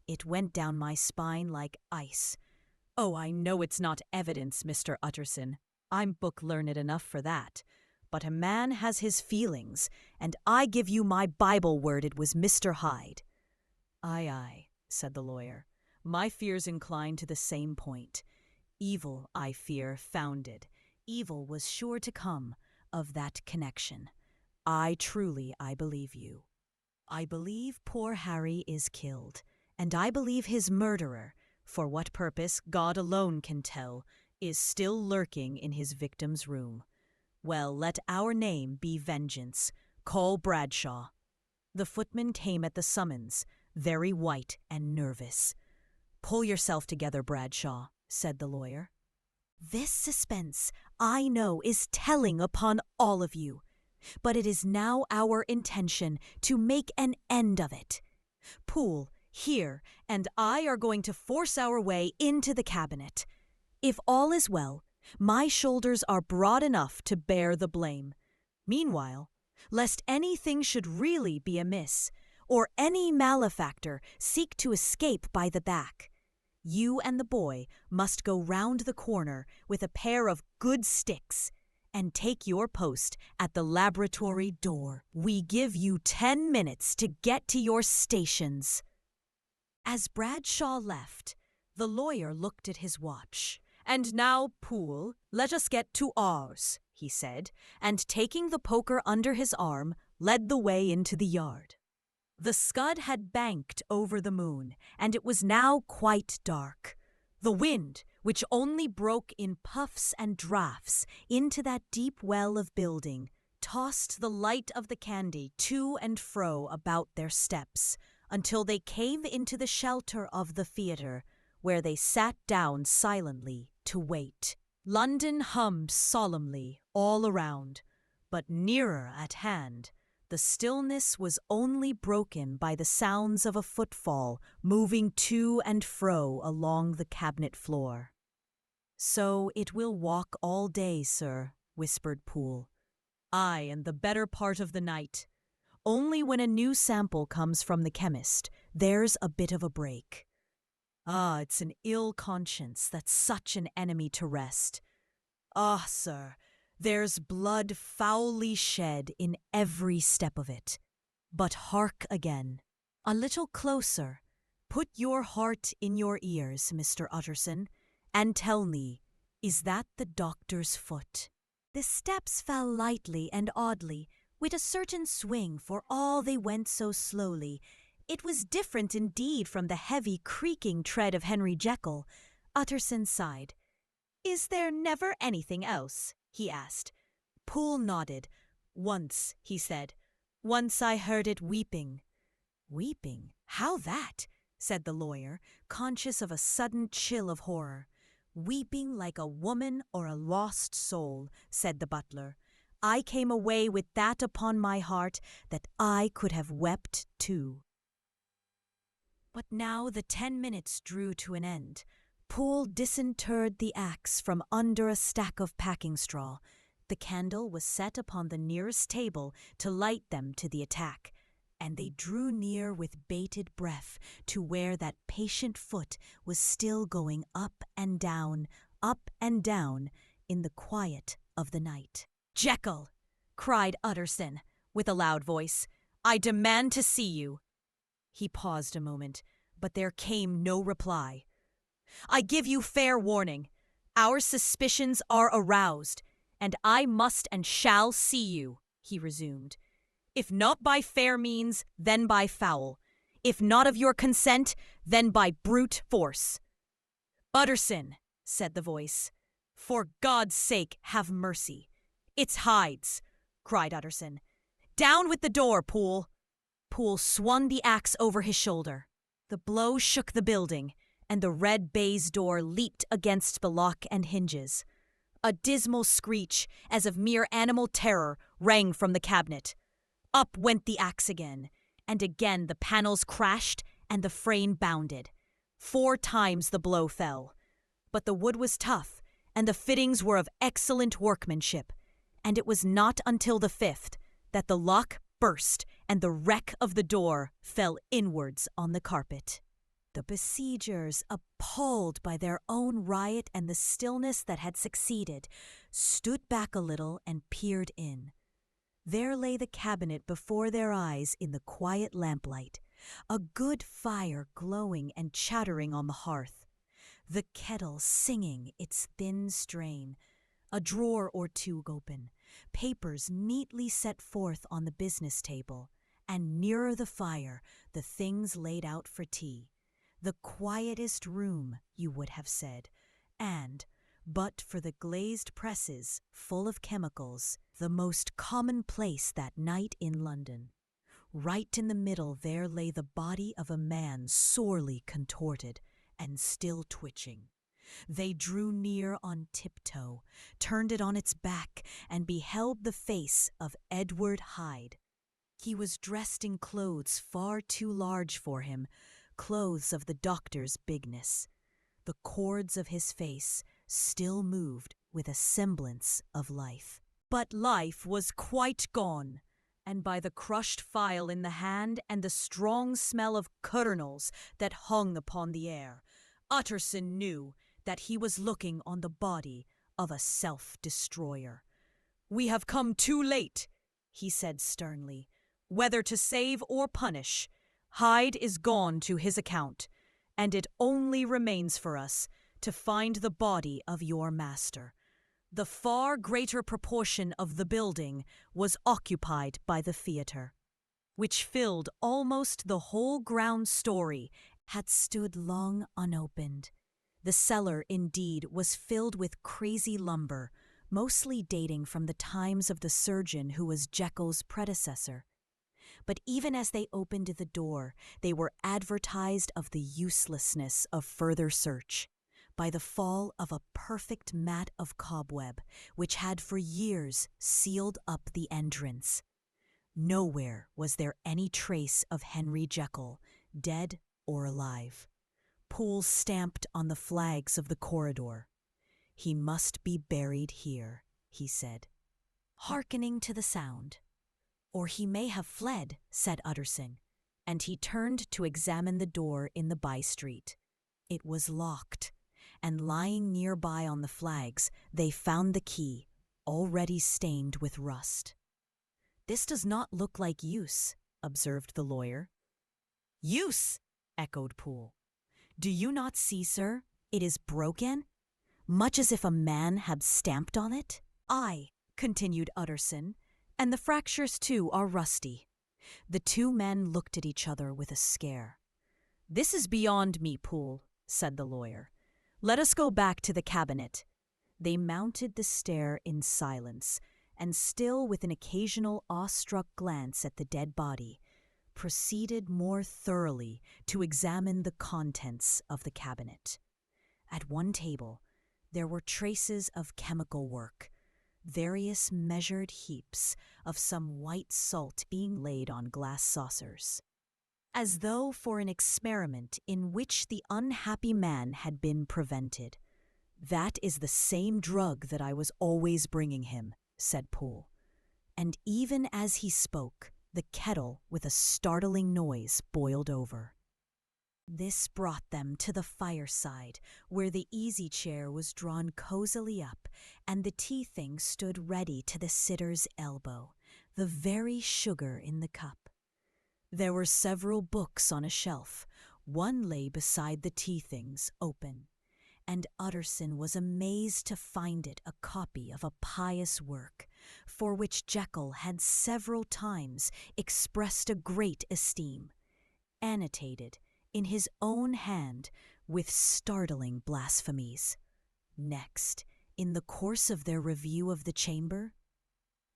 it went down my spine like ice. Oh, I know it's not evidence, Mr. Utterson. I'm book-learned enough for that. But a man has his feelings, and I give you my Bible word it was Mr. Hyde. Aye, said the lawyer. My fears incline to the same point. Evil, I fear, founded. Evil was sure to come of that connection. I believe you. I believe poor Harry is killed, and I believe his murderer, for what purpose God alone can tell, is still lurking in his victim's room. Well, let our name be Vengeance. Call Bradshaw. The footman came at the summons, very white and nervous. Pull yourself together, Bradshaw, said the lawyer. This suspense, I know, is telling upon all of you, but it is now our intention to make an end of it. Poole, here, and I are going to force our way into the cabinet. If all is well, my shoulders are broad enough to bear the blame. Meanwhile, lest anything should really be amiss, or any malefactor seek to escape by the back, you and the boy must go round the corner with a pair of good sticks and take your post at the laboratory door. We give you 10 minutes to get to your stations. As Bradshaw left, the lawyer looked at his watch. And now, Poole, let us get to ours, he said, and taking the poker under his arm, led the way into the yard. The scud had banked over the moon, and it was now quite dark. The wind, which only broke in puffs and draughts into that deep well of building, tossed the light of the candy to and fro about their steps, until they came into the shelter of the theatre, where they sat down silently to wait. London hummed solemnly all around, but nearer at hand, The stillness was only broken by the sounds of a footfall moving to and fro along the cabinet floor. "So it will walk all day, sir," whispered Poole. "Aye, and the better part of the night. Only when a new sample comes from the chemist, there's a bit of a break. Ah, it's an ill conscience that's such an enemy to rest. Ah, sir, there's blood foully shed in every step of it. But hark again. A little closer. Put your heart in your ears, Mr. Utterson, and tell me, is that the doctor's foot?" The steps fell lightly and oddly, with a certain swing, for all they went so slowly. It was different indeed from the heavy, creaking tread of Henry Jekyll. Utterson sighed. "Is there never anything else?" he asked. Poole nodded. "Once," he said. "Once I heard it weeping." "Weeping? How that?" said the lawyer, conscious of a sudden chill of horror. "Weeping like a woman or a lost soul," said the butler. "I came away with that upon my heart that I could have wept too." But now the 10 minutes drew to an end. Poole disinterred the axe from under a stack of packing straw. The candle was set upon the nearest table to light them to the attack, and they drew near with bated breath to where that patient foot was still going up and down in the quiet of the night. "Jekyll!" cried Utterson, with a loud voice. "I demand to see you." He paused a moment, but there came no reply. "I give you fair warning. Our suspicions are aroused, and I must and shall see you," he resumed. "If not by fair means, then by foul. If not of your consent, then by brute force." "Utterson," said the voice, "for God's sake, have mercy." "It's Hyde's," cried Utterson. "Down with the door, Poole." Poole swung the axe over his shoulder. The blow shook the building, and the red baize door leaped against the lock and hinges. A dismal screech, as of mere animal terror, rang from the cabinet. Up went the axe again, and again the panels crashed and the frame bounded. 4 times the blow fell. But the wood was tough, and the fittings were of excellent workmanship, and it was not until the 5th that the lock burst and the wreck of the door fell inwards on the carpet. The besiegers, appalled by their own riot and the stillness that had succeeded, stood back a little and peered in. There lay the cabinet before their eyes in the quiet lamplight, a good fire glowing and chattering on the hearth, the kettle singing its thin strain, a drawer or two open, papers neatly set forth on the business table, and nearer the fire the things laid out for tea. The quietest room, you would have said, and, but for the glazed presses full of chemicals, the most commonplace that night in London. Right in the middle there lay the body of a man sorely contorted and still twitching. They drew near on tiptoe, turned it on its back, and beheld the face of Edward Hyde. He was dressed in clothes far too large for him, clothes of the doctor's bigness. The cords of his face still moved with a semblance of life. But life was quite gone, and by the crushed phial in the hand and the strong smell of kernels that hung upon the air, Utterson knew that he was looking on the body of a self-destroyer. "We have come too late," he said sternly, "whether to save or punish. Hyde is gone to his account, and it only remains for us to find the body of your master. The far greater proportion of the building was occupied by the theatre, which filled almost the whole ground story, had stood long unopened. The cellar, indeed, was filled with crazy lumber, mostly dating from the times of the surgeon who was Jekyll's predecessor. But even as they opened the door, they were advertised of the uselessness of further search by the fall of a perfect mat of cobweb which had for years sealed up the entrance. Nowhere was there any trace of Henry Jekyll, dead or alive. Poole stamped on the flags of the corridor. "He must be buried here," he said, hearkening to the sound. "Or he may have fled," said Utterson, and he turned to examine the door in the by-street. It was locked, and lying nearby on the flags they found the key, already stained with rust. "This does not look like use," observed the lawyer. "Use!" echoed Poole. "Do you not see, sir, it is broken, much as if a man had stamped on it?" "Aye," continued Utterson, "and the fractures too are rusty." The two men looked at each other with a scare. "This is beyond me, Poole," said the lawyer. "Let us go back to the cabinet." They mounted the stair in silence, and still with an occasional awestruck glance at the dead body, proceeded more thoroughly to examine the contents of the cabinet. At one table there were traces of chemical work, various measured heaps of some white salt being laid on glass saucers, as though for an experiment in which the unhappy man had been prevented. "That is the same drug that I was always bringing him," said Poole. And even as he spoke, the kettle, with a startling noise, boiled over. This brought them to the fireside, where the easy-chair was drawn cosily up, and the tea-thing stood ready to the sitter's elbow, the very sugar in the cup. There were several books on a shelf. One lay beside the tea-things, open, and Utterson was amazed to find it a copy of a pious work, for which Jekyll had several times expressed a great esteem, annotated in his own hand with startling blasphemies. Next, in the course of their review of the chamber,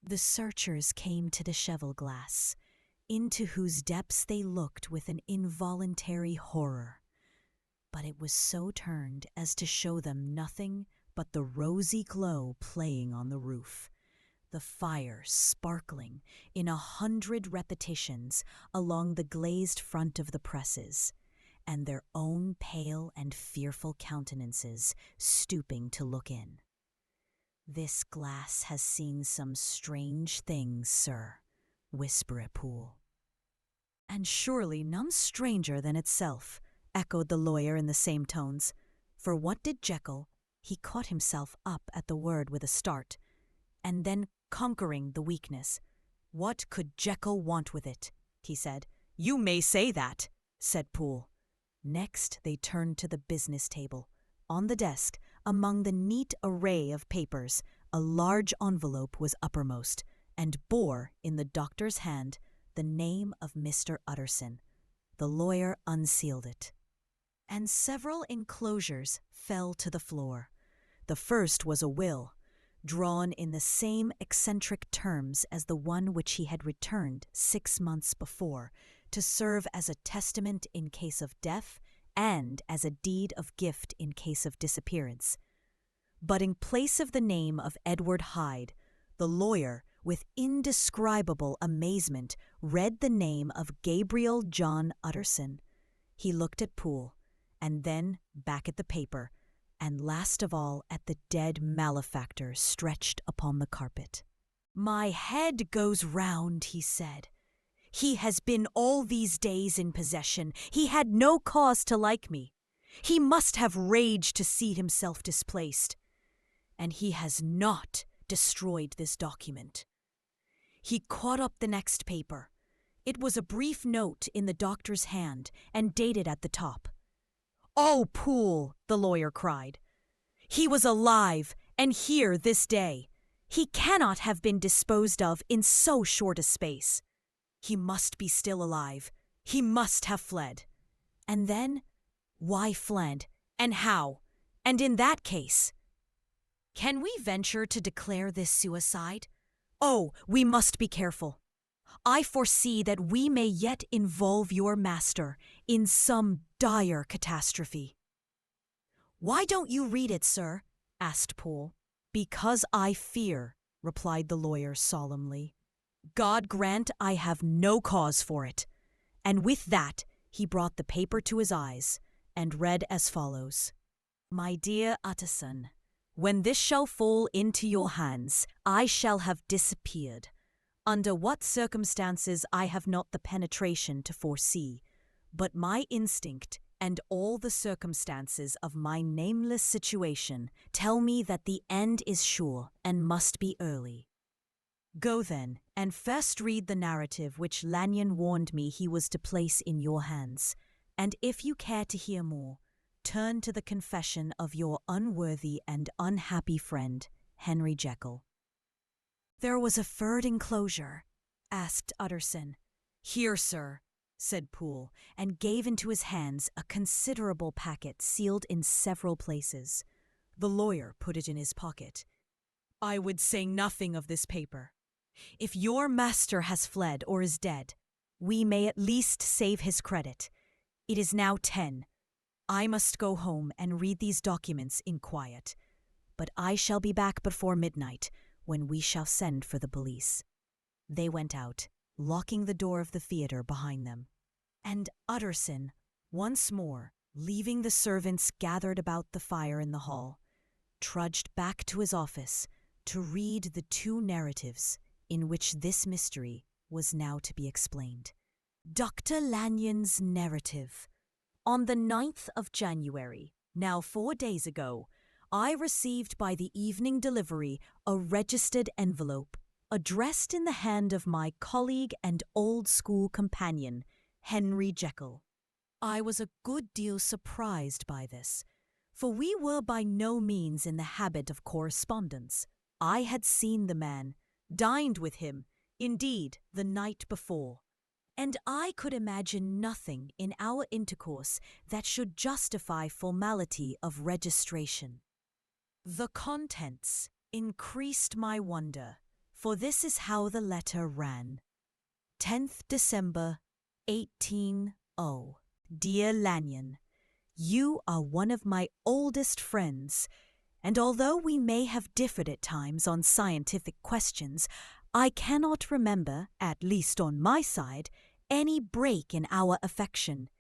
the searchers came to the cheval-glass, into whose depths they looked with an involuntary horror. But it was so turned as to show them nothing but the rosy glow playing on the roof, the fire sparkling in 100 repetitions along the glazed front of the presses, and their own pale and fearful countenances stooping to look in. "This glass has seen some strange things, sir," whispered Poole. "And surely none stranger than itself," echoed the lawyer in the same tones. For what did Jekyll? He caught himself up at the word with a start, and then conquering the weakness. "What could Jekyll want with it?" he said. "You may say that," said Poole. Next they turned to the business table. On the desk, among the neat array of papers, a large envelope was uppermost, and bore, in the doctor's hand, the name of Mr. Utterson. The lawyer unsealed it, and several enclosures fell to the floor. The first was a will, drawn in the same eccentric terms as the one which he had returned 6 months before, to serve as a testament in case of death and as a deed of gift in case of disappearance. But in place of the name of Edward Hyde, the lawyer, with indescribable amazement, read the name of Gabriel John Utterson. He looked at Poole, and then back at the paper, and last of all at the dead malefactor stretched upon the carpet. "My head goes round," he said. "He has been all these days in possession. He had no cause to like me. He must have raged to see himself displaced. And he has not destroyed this document." He caught up the next paper. It was a brief note in the doctor's hand and dated at the top. "Oh, Poole," the lawyer cried. "He was alive and here this day. He cannot have been disposed of in so short a space. He must be still alive. He must have fled. And then, why fled, and how, and in that case? Can we venture to declare this suicide? Oh, we must be careful. I foresee that we may yet involve your master in some dire catastrophe." "Why don't you read it, sir?" asked Poole. "Because I fear," replied the lawyer solemnly. God grant I have no cause for it. And with that, he brought the paper to his eyes and read as follows. My dear Utterson, when this shall fall into your hands, I shall have disappeared. Under what circumstances I have not the penetration to foresee, but my instinct and all the circumstances of my nameless situation tell me that the end is sure and must be early. Go then, and first read the narrative which Lanyon warned me he was to place in your hands, and if you care to hear more, turn to the confession of your unworthy and unhappy friend, Henry Jekyll. There was a third enclosure, asked Utterson. Here, sir, said Poole, and gave into his hands a considerable packet sealed in several places. The lawyer put it in his pocket. I would say nothing of this paper. If your master has fled or is dead, we may at least save his credit. It is now 10. I must go home and read these documents in quiet, but I shall be back before midnight, when we shall send for the police. They went out, locking the door of the theatre behind them. And Utterson, once more, leaving the servants gathered about the fire in the hall, trudged back to his office to read the 2 narratives in which this mystery was now to be explained. Dr. Lanyon's narrative. On the 9th of January, now 4 days ago, I received by the evening delivery a registered envelope addressed in the hand of my colleague and old school companion, Henry Jekyll. I was a good deal surprised by this, for we were by no means in the habit of correspondence. I had seen the man, dined with him, indeed, the night before, and I could imagine nothing in our intercourse that should justify formality of registration. The contents increased my wonder, for this is how the letter ran. 10th December, 18 Dear Lanyon, you are one of my oldest friends, and although we may have differed at times on scientific questions, I cannot remember, at least on my side, any break in our affection.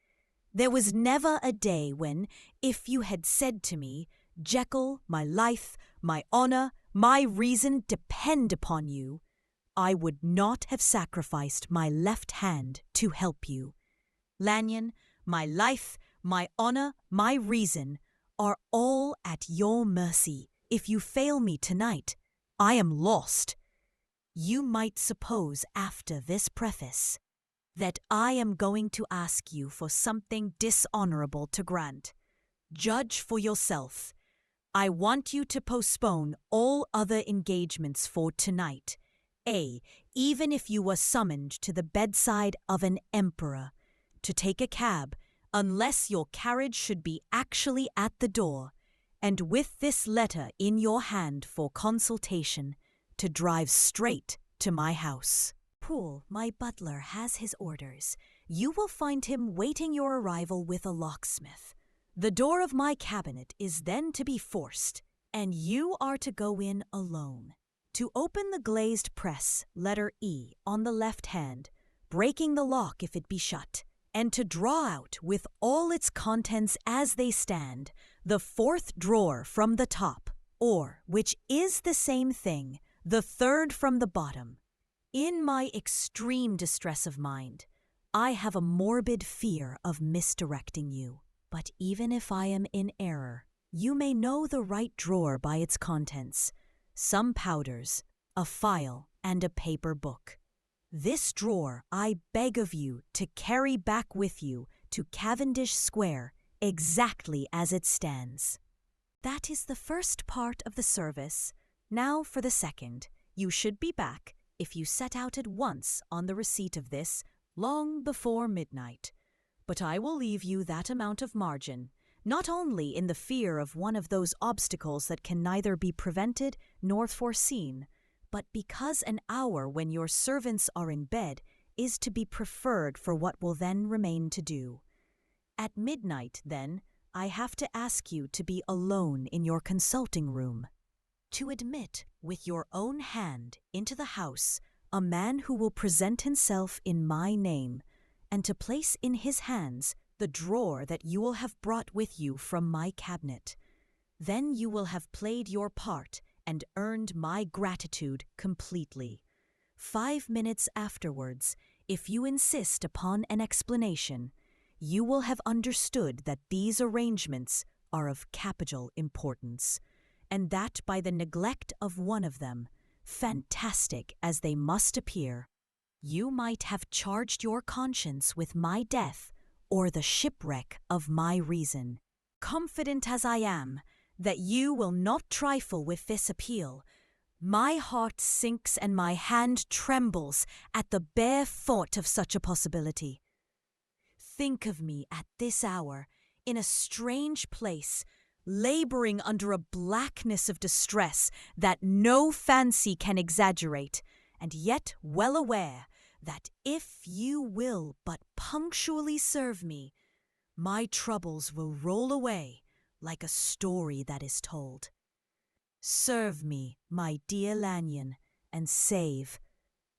There was never a day when, if you had said to me, Jekyll, my life, my honor, my reason depend upon you, I would not have sacrificed my left hand to help you. Lanyon, my life, my honor, my reason are all at your mercy. If you fail me tonight, I am lost. You might suppose after this preface that I am going to ask you for something dishonorable to grant. Judge for yourself. I want you to postpone all other engagements for tonight. Even if you were summoned to the bedside of an emperor, to take a cab, unless your carriage should be actually at the door, and with this letter in your hand for consultation, to drive straight to my house. Poole, my butler, has his orders. You will find him waiting your arrival with a locksmith. The door of my cabinet is then to be forced, and you are to go in alone. To open the glazed press, letter E, on the left hand, breaking the lock if it be shut, and to draw out with all its contents as they stand, the 4th drawer from the top, or, which is the same thing, the 3rd from the bottom. In my extreme distress of mind, I have a morbid fear of misdirecting you. But even if I am in error, you may know the right drawer by its contents, some powders, a file, and a paper book. This drawer I beg of you to carry back with you to Cavendish Square exactly as it stands. That is the first part of the service. Now for the second. You should be back, if you set out at once on the receipt of this, long before midnight. But I will leave you that amount of margin, not only in the fear of one of those obstacles that can neither be prevented nor foreseen, but because an hour when your servants are in bed is to be preferred for what will then remain to do. At midnight, then, I have to ask you to be alone in your consulting room, to admit with your own hand into the house a man who will present himself in my name, and to place in his hands the drawer that you will have brought with you from my cabinet. Then you will have played your part and earned my gratitude completely. 5 minutes afterwards, if you insist upon an explanation, you will have understood that these arrangements are of capital importance, and that by the neglect of one of them, fantastic as they must appear, you might have charged your conscience with my death or the shipwreck of my reason. Confident as I am that you will not trifle with this appeal, my heart sinks and my hand trembles at the bare thought of such a possibility. Think of me at this hour, in a strange place, laboring under a blackness of distress that no fancy can exaggerate, and yet well aware that if you will but punctually serve me, my troubles will roll away like a story that is told. Serve me, my dear Lanyon, and save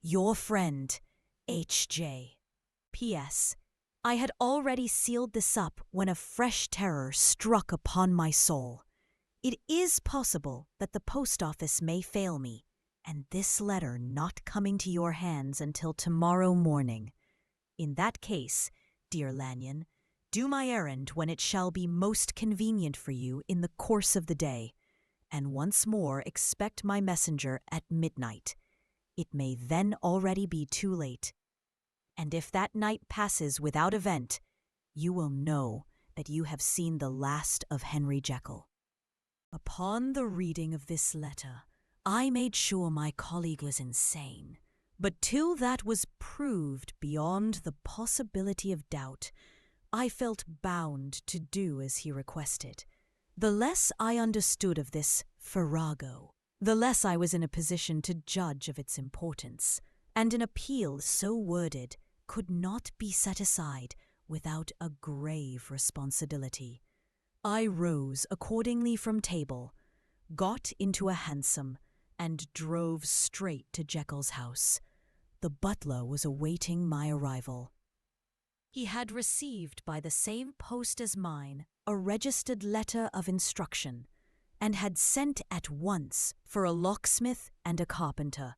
your friend, H.J. P.S. I had already sealed this up when a fresh terror struck upon my soul. It is possible that the post office may fail me, and this letter not coming to your hands until tomorrow morning. In that case, dear Lanyon, do my errand when it shall be most convenient for you in the course of the day, and once more expect my messenger at midnight. It may then already be too late. And if that night passes without event, you will know that you have seen the last of Henry Jekyll. Upon the reading of this letter, I made sure my colleague was insane, but till that was proved beyond the possibility of doubt, I felt bound to do as he requested. The less I understood of this farrago, the less I was in a position to judge of its importance, and an appeal so worded could not be set aside without a grave responsibility. I rose accordingly from table, got into a hansom, and drove straight to Jekyll's house. The butler was awaiting my arrival. He had received by the same post as mine a registered letter of instruction, and had sent at once for a locksmith and a carpenter.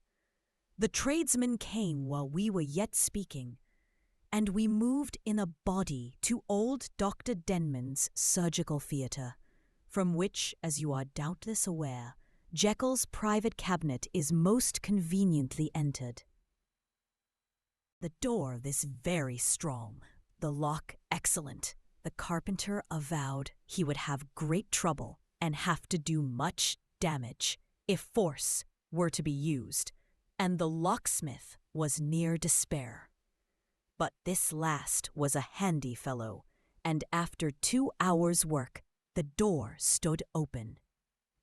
The tradesmen came while we were yet speaking, and we moved in a body to old Dr. Denman's surgical theatre, from which, as you are doubtless aware, Jekyll's private cabinet is most conveniently entered. The door of this very strong, the lock excellent. The carpenter avowed he would have great trouble and have to do much damage if force were to be used, and the locksmith was near despair. But this last was a handy fellow, and after 2 hours' work, the door stood open.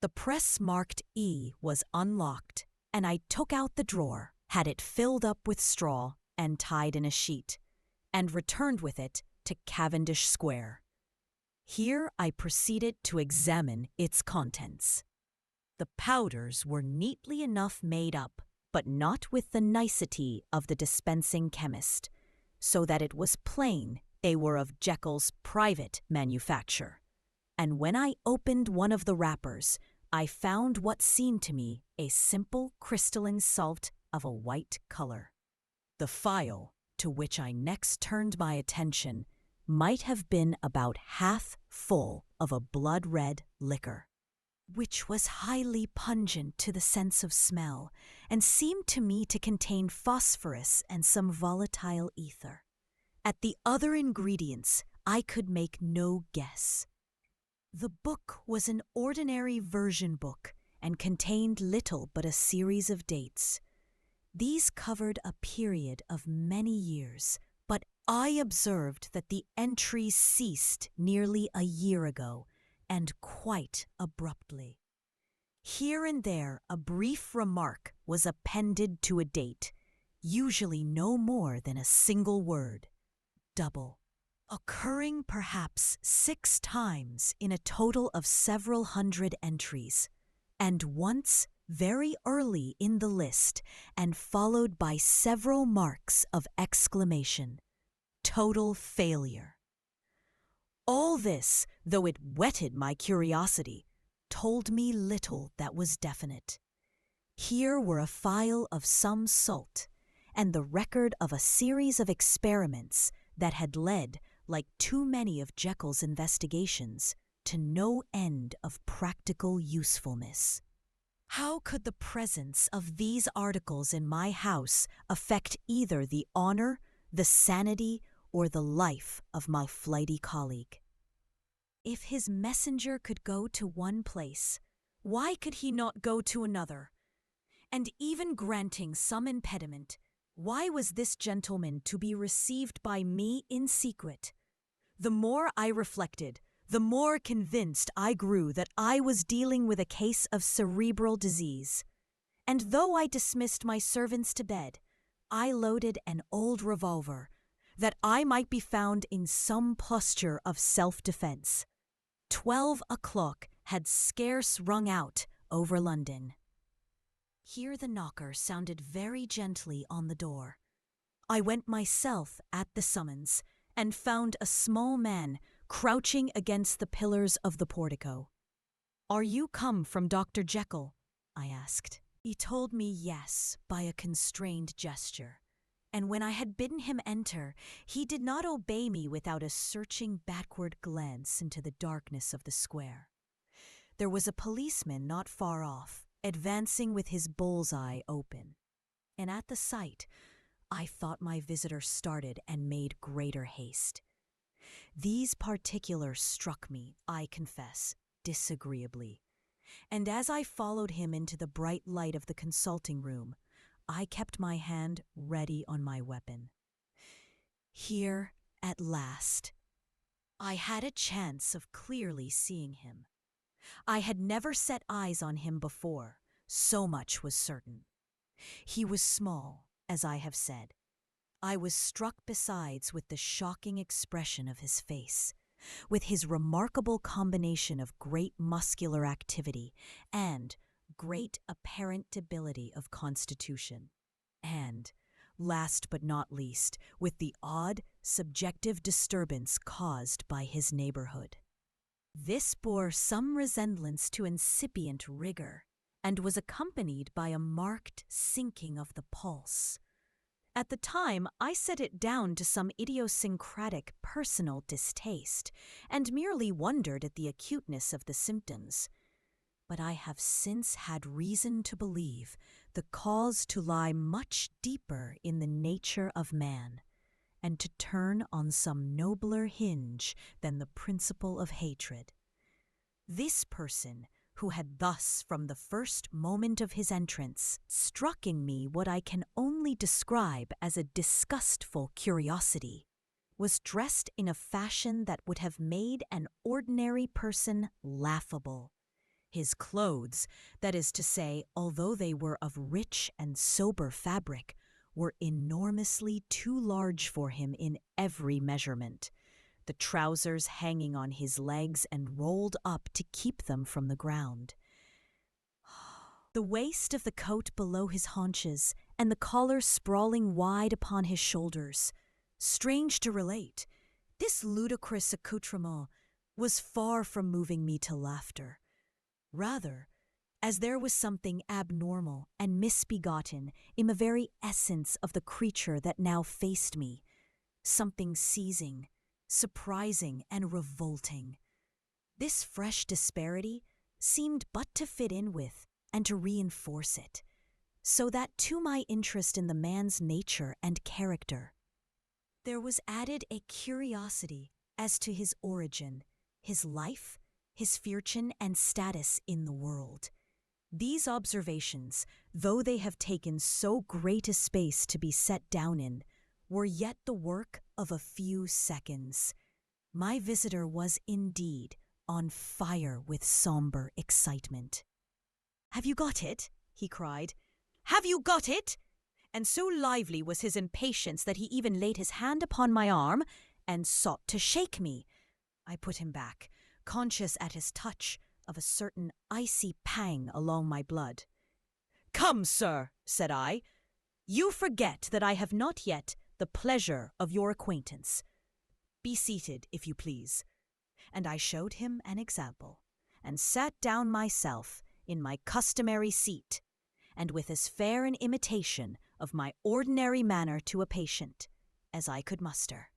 The press marked E was unlocked, and I took out the drawer, had it filled up with straw and tied in a sheet, and returned with it to Cavendish Square. Here I proceeded to examine its contents. The powders were neatly enough made up, but not with the nicety of the dispensing chemist, so that it was plain they were of Jekyll's private manufacture. And when I opened one of the wrappers, I found what seemed to me a simple crystalline salt of a white color. The phial, to which I next turned my attention, might have been about half full of a blood-red liquor, which was highly pungent to the sense of smell, and seemed to me to contain phosphorus and some volatile ether. At the other ingredients I could make no guess. The book was an ordinary version book, and contained little but a series of dates. These covered a period of many years, but I observed that the entries ceased nearly a year ago, and quite abruptly. Here and there a brief remark was appended to a date, usually no more than a single word, double, occurring perhaps 6 times in a total of several hundred entries, and once very early in the list and followed by several marks of exclamation. Total failure. All this, though it whetted my curiosity, told me little that was definite. Here were a file of some sort, and the record of a series of experiments that had led, like too many of Jekyll's investigations, to no end of practical usefulness. How could the presence of these articles in my house affect either the honor, the sanity, or the life of my flighty colleague? If his messenger could go to one place, why could he not go to another? And even granting some impediment, why was this gentleman to be received by me in secret? The more I reflected, the more convinced I grew that I was dealing with a case of cerebral disease. And though I dismissed my servants to bed, I loaded an old revolver, that I might be found in some posture of self-defense. 12 o'clock had scarce rung out over London. Here the knocker sounded very gently on the door. I went myself at the summons, and found a small man crouching against the pillars of the portico. "Are you come from Dr. Jekyll?" I asked. He told me yes by a constrained gesture, and when I had bidden him enter, he did not obey me without a searching backward glance into the darkness of the square. There was a policeman not far off, advancing with his bull's-eye open, and at the sight I thought my visitor started and made greater haste. These particulars struck me, I confess, disagreeably, and as I followed him into the bright light of the consulting room, I kept my hand ready on my weapon. Here, at last, I had a chance of clearly seeing him. I had never set eyes on him before, so much was certain. He was small, as I have said. I was struck besides with the shocking expression of his face, with his remarkable combination of great muscular activity and great apparent debility of constitution, and, last but not least, with the odd, subjective disturbance caused by his neighborhood. This bore some resemblance to incipient rigor, and was accompanied by a marked sinking of the pulse. At the time, I set it down to some idiosyncratic personal distaste, and merely wondered at the acuteness of the symptoms. But I have since had reason to believe the cause to lie much deeper in the nature of man, and to turn on some nobler hinge than the principle of hatred. This person, who had thus from the first moment of his entrance struck in me what I can only describe as a disgustful curiosity, was dressed in a fashion that would have made an ordinary person laughable. His clothes, that is to say, although they were of rich and sober fabric, were enormously too large for him in every measurement, the trousers hanging on his legs and rolled up to keep them from the ground. The waist of the coat below his haunches, and the collar sprawling wide upon his shoulders. Strange to relate, this ludicrous accoutrement was far from moving me to laughter. Rather, as there was something abnormal and misbegotten in the very essence of the creature that now faced me, something seizing, surprising, and revolting. This fresh disparity seemed but to fit in with and to reinforce it, so that to my interest in the man's nature and character, there was added a curiosity as to his origin, his life, his fortune, and status in the world. These observations, though they have taken so great a space to be set down in, were yet the work of a few seconds. My visitor was indeed on fire with somber excitement. "Have you got it?" he cried. "Have you got it?" And so lively was his impatience that he even laid his hand upon my arm and sought to shake me. I put him back, conscious at his touch of a certain icy pang along my blood, "Come, sir," said I. "You forget that I have not yet the pleasure of your acquaintance. Be seated, if you please." And I showed him an example, and sat down myself in my customary seat, and with as fair an imitation of my ordinary manner to a patient as I could muster.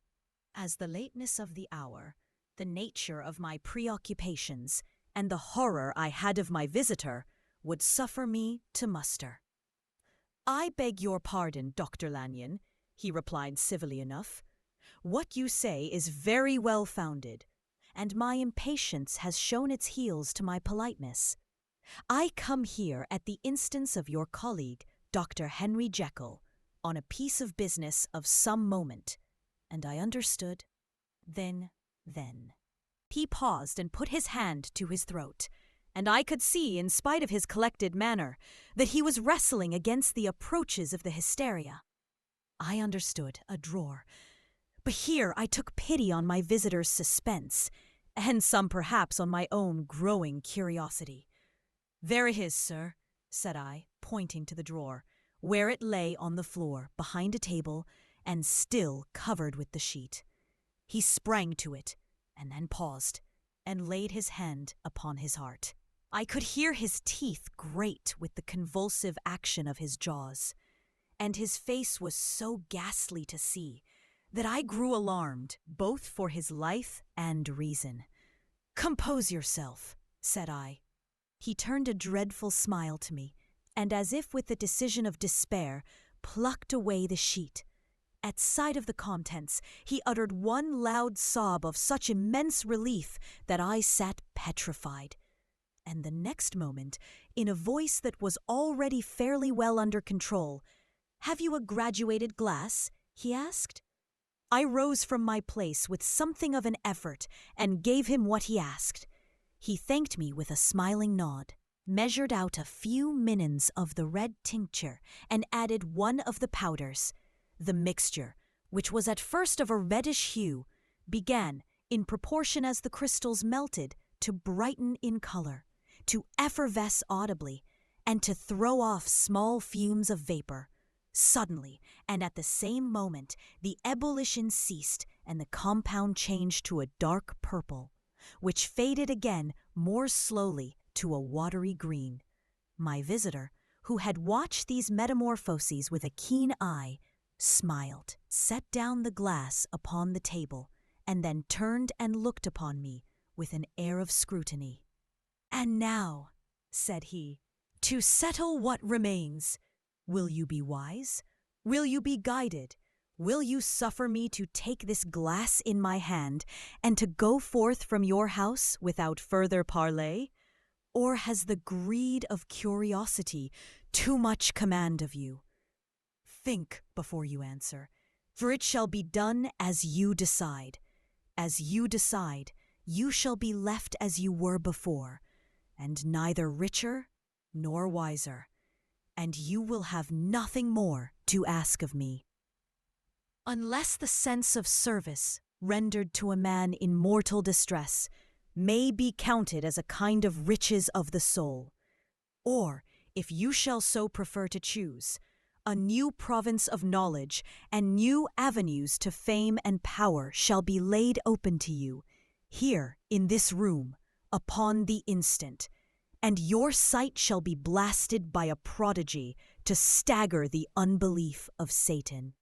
As the lateness of the hour, the nature of my preoccupations, and the horror I had of my visitor would suffer me to muster. "I beg your pardon, Dr. Lanyon," he replied civilly enough. "What you say is very well founded, and my impatience has shown its heels to my politeness. I come here at the instance of your colleague, Dr. Henry Jekyll, on a piece of business of some moment, and I understood. Then. He paused and put his hand to his throat, and I could see, in spite of his collected manner, that he was wrestling against the approaches of the hysteria. I understood a drawer, but here I took pity on my visitor's suspense, and some perhaps on my own growing curiosity. "There it is, sir," said I, pointing to the drawer, where it lay on the floor behind a table and still covered with the sheet. He sprang to it, and then paused, and laid his hand upon his heart. I could hear his teeth grate with the convulsive action of his jaws, and his face was so ghastly to see that I grew alarmed both for his life and reason. "Compose yourself," said I. He turned a dreadful smile to me, and as if with the decision of despair, plucked away the sheet. At sight of the contents, he uttered one loud sob of such immense relief that I sat petrified. And the next moment, in a voice that was already fairly well under control, "Have you a graduated glass?" he asked. I rose from my place with something of an effort and gave him what he asked. He thanked me with a smiling nod, measured out a few minims of the red tincture, and added one of the powders. The mixture, which was at first of a reddish hue, began, in proportion as the crystals melted, to brighten in color, to effervesce audibly, and to throw off small fumes of vapor. Suddenly, and at the same moment, the ebullition ceased, and the compound changed to a dark purple, which faded again more slowly to a watery green. My visitor, who had watched these metamorphoses with a keen eye, smiled, set down the glass upon the table, and then turned and looked upon me with an air of scrutiny. "And now," said he, "to settle what remains. Will you be wise? Will you be guided? Will you suffer me to take this glass in my hand and to go forth from your house without further parley? Or has the greed of curiosity too much command of you? Think before you answer, for it shall be done as you decide. As you decide, you shall be left as you were before, and neither richer nor wiser, and you will have nothing more to ask of me. Unless the sense of service rendered to a man in mortal distress may be counted as a kind of riches of the soul, or, if you shall so prefer to choose, a new province of knowledge and new avenues to fame and power shall be laid open to you, here in this room, upon the instant, and your sight shall be blasted by a prodigy to stagger the unbelief of Satan."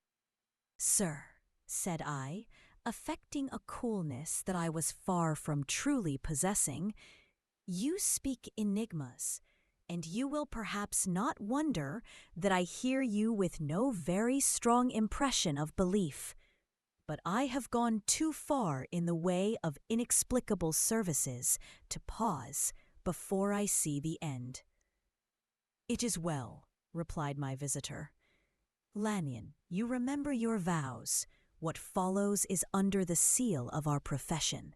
"Sir," said I, affecting a coolness that I was far from truly possessing, "you speak enigmas, and you will perhaps not wonder that I hear you with no very strong impression of belief. But I have gone too far in the way of inexplicable services to pause before I see the end." "It is well," replied my visitor. "Lanyon, you remember your vows. What follows is under the seal of our profession.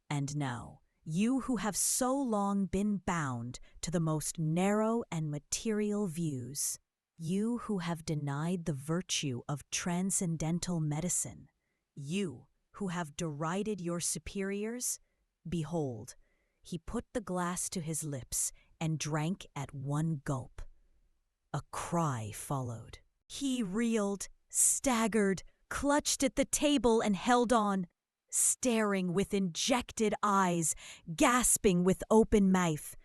And now, you who have so long been bound to the most narrow and material views, you who have denied the virtue of transcendental medicine, you who have derided your superiors, behold, he put the glass to his lips and drank at one gulp. A cry followed. He reeled, staggered, clutched at the table and held on, staring with injected eyes, gasping with open mouth.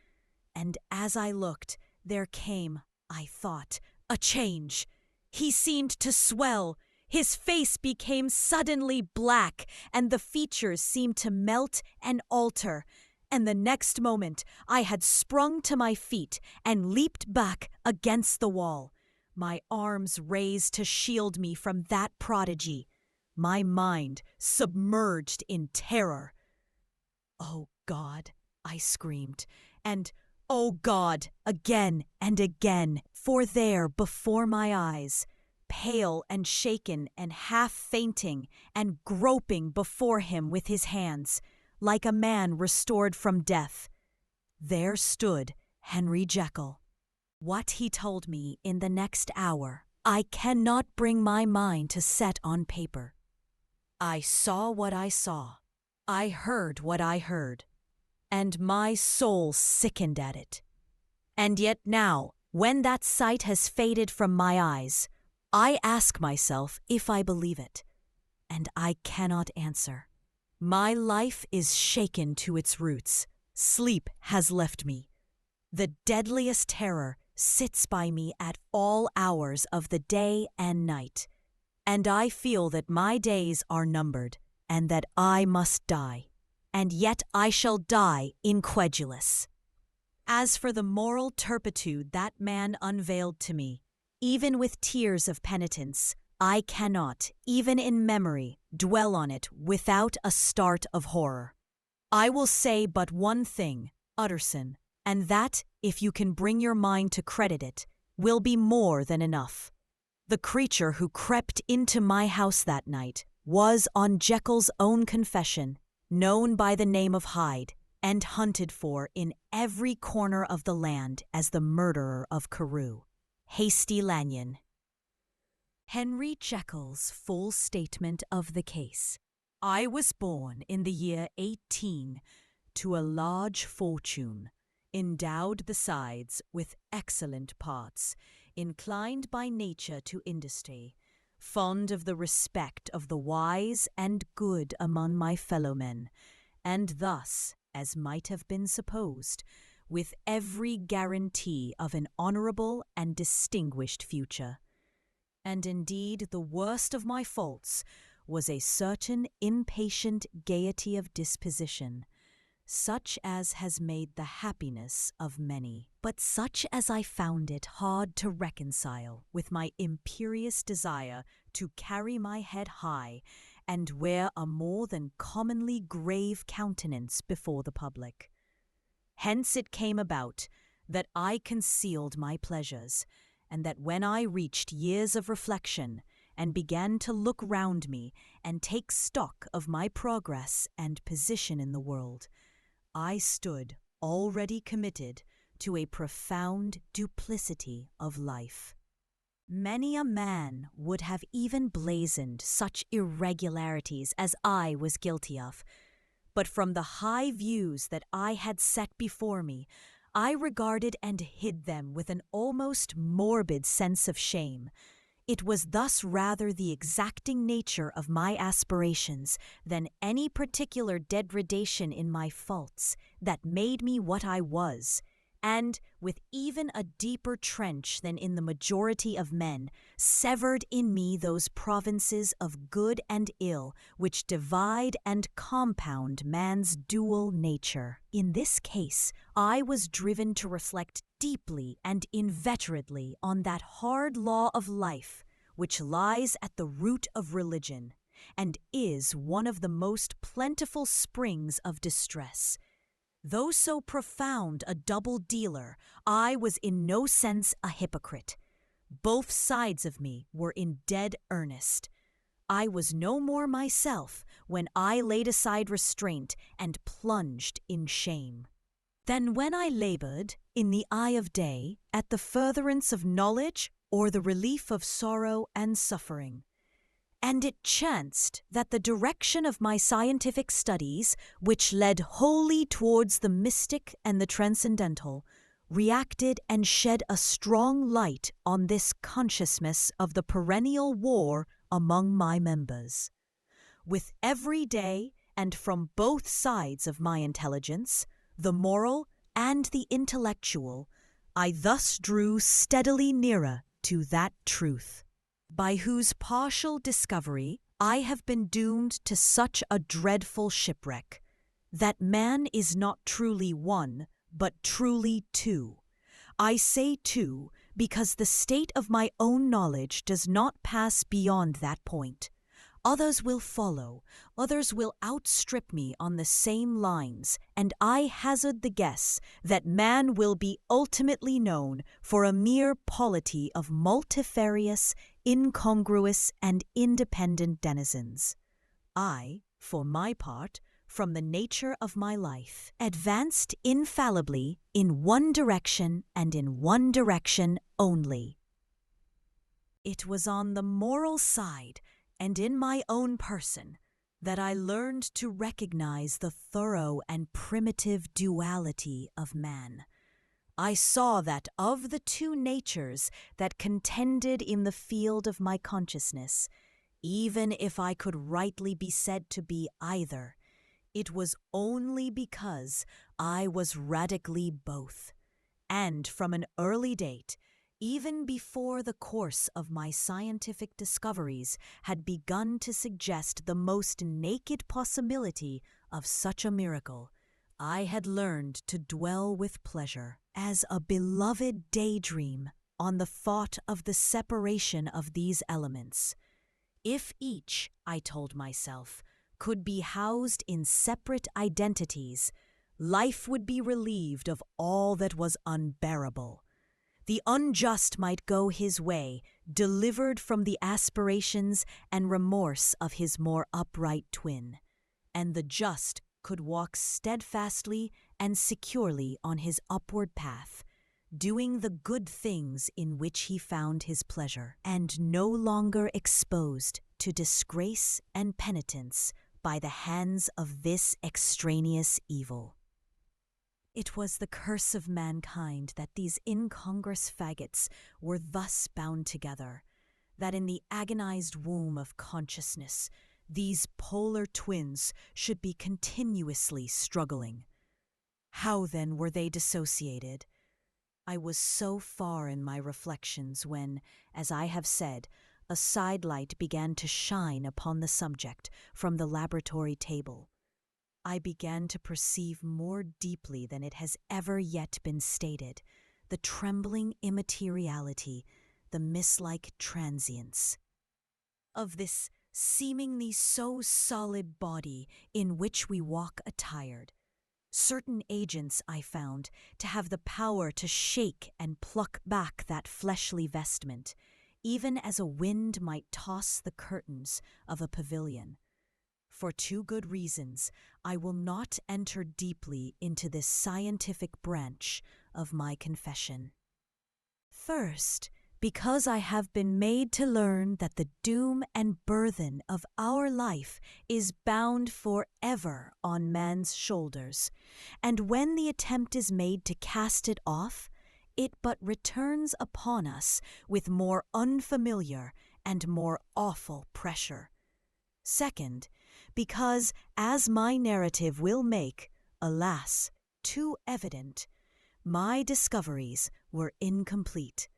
And as I looked, there came, I thought, a change. He seemed to swell. His face became suddenly black, and the features seemed to melt and alter. And the next moment I had sprung to my feet and leaped back against the wall, my arms raised to shield me from that prodigy, my mind submerged in terror. "Oh God," I screamed, and "Oh God," again and again, for there before my eyes, pale and shaken and half fainting and groping before him with his hands, like a man restored from death, there stood Henry Jekyll. What he told me in the next hour, I cannot bring my mind to set on paper. I saw what I saw. I heard what I heard. And my soul sickened at it. And yet now, when that sight has faded from my eyes, I ask myself if I believe it. And I cannot answer. My life is shaken to its roots. Sleep has left me. The deadliest terror sits by me at all hours of the day and night, and I feel that my days are numbered, and that I must die, and yet I shall die incredulous. As for the moral turpitude that man unveiled to me, even with tears of penitence, I cannot, even in memory, dwell on it without a start of horror. I will say but one thing, Utterson, and that, if you can bring your mind to credit it, will be more than enough. The creature who crept into my house that night was, on Jekyll's own confession, known by the name of Hyde, and hunted for in every corner of the land as the murderer of Carew. Hasty Lanyon. Henry Jekyll's full statement of the case. I was born in the year 18 to a large fortune, endowed besides with excellent parts, inclined by nature to industry, fond of the respect of the wise and good among my fellow-men, and thus, as might have been supposed, with every guarantee of an honourable and distinguished future. And indeed the worst of my faults was a certain impatient gaiety of disposition, such as has made the happiness of many, but such as I found it hard to reconcile with my imperious desire to carry my head high and wear a more than commonly grave countenance before the public. Hence it came about that I concealed my pleasures, and that when I reached years of reflection and began to look round me and take stock of my progress and position in the world, I stood already committed to a profound duplicity of life. Many a man would have even blazoned such irregularities as I was guilty of, but from the high views that I had set before me, I regarded and hid them with an almost morbid sense of shame. It was thus rather the exacting nature of my aspirations than any particular degradation in my faults that made me what I was, and, with even a deeper trench than in the majority of men, severed in me those provinces of good and ill which divide and compound man's dual nature. In this case, I was driven to reflect deeply and inveterately on that hard law of life which lies at the root of religion, and is one of the most plentiful springs of distress. Though so profound a double dealer, I was in no sense a hypocrite. Both sides of me were in dead earnest. I was no more myself when I laid aside restraint and plunged in shame, than when I labored, in the eye of day, at the furtherance of knowledge or the relief of sorrow and suffering. And it chanced that the direction of my scientific studies, which led wholly towards the mystic and the transcendental, reacted and shed a strong light on this consciousness of the perennial war among my members. With every day, and from both sides of my intelligence, the moral and the intellectual, I thus drew steadily nearer to that truth, by whose partial discovery I have been doomed to such a dreadful shipwreck, that man is not truly one, but truly two. I say two because the state of my own knowledge does not pass beyond that point. Others will follow, others will outstrip me on the same lines, and I hazard the guess that man will be ultimately known for a mere polity of multifarious, incongruous, and independent denizens. I, for my part, from the nature of my life, advanced infallibly in one direction and in one direction only. It was on the moral side and in my own person that I learned to recognize the thorough and primitive duality of man. I saw that of the two natures that contended in the field of my consciousness, even if I could rightly be said to be either, it was only because I was radically both, and from an early date, even before the course of my scientific discoveries had begun to suggest the most naked possibility of such a miracle, I had learned to dwell with pleasure, as a beloved daydream, on the thought of the separation of these elements. If each, I told myself, could be housed in separate identities, life would be relieved of all that was unbearable. The unjust might go his way, delivered from the aspirations and remorse of his more upright twin, and the just could walk steadfastly and securely on his upward path, doing the good things in which he found his pleasure, and no longer exposed to disgrace and penitence by the hands of this extraneous evil. It was the curse of mankind that these incongruous faggots were thus bound together, that in the agonized womb of consciousness these polar twins should be continuously struggling. How then were they dissociated? I was so far in my reflections when, as I have said, a sidelight began to shine upon the subject from the laboratory table. I began to perceive more deeply than it has ever yet been stated the trembling immateriality, the mist-like transience of this seemingly so solid body in which we walk attired. Certain agents I found to have the power to shake and pluck back that fleshly vestment, even as a wind might toss the curtains of a pavilion. For two good reasons, I will not enter deeply into this scientific branch of my confession. First, because I have been made to learn that the doom and burthen of our life is bound forever on man's shoulders, and when the attempt is made to cast it off, it but returns upon us with more unfamiliar and more awful pressure. Second, because, as my narrative will make, alas, too evident, my discoveries were incomplete.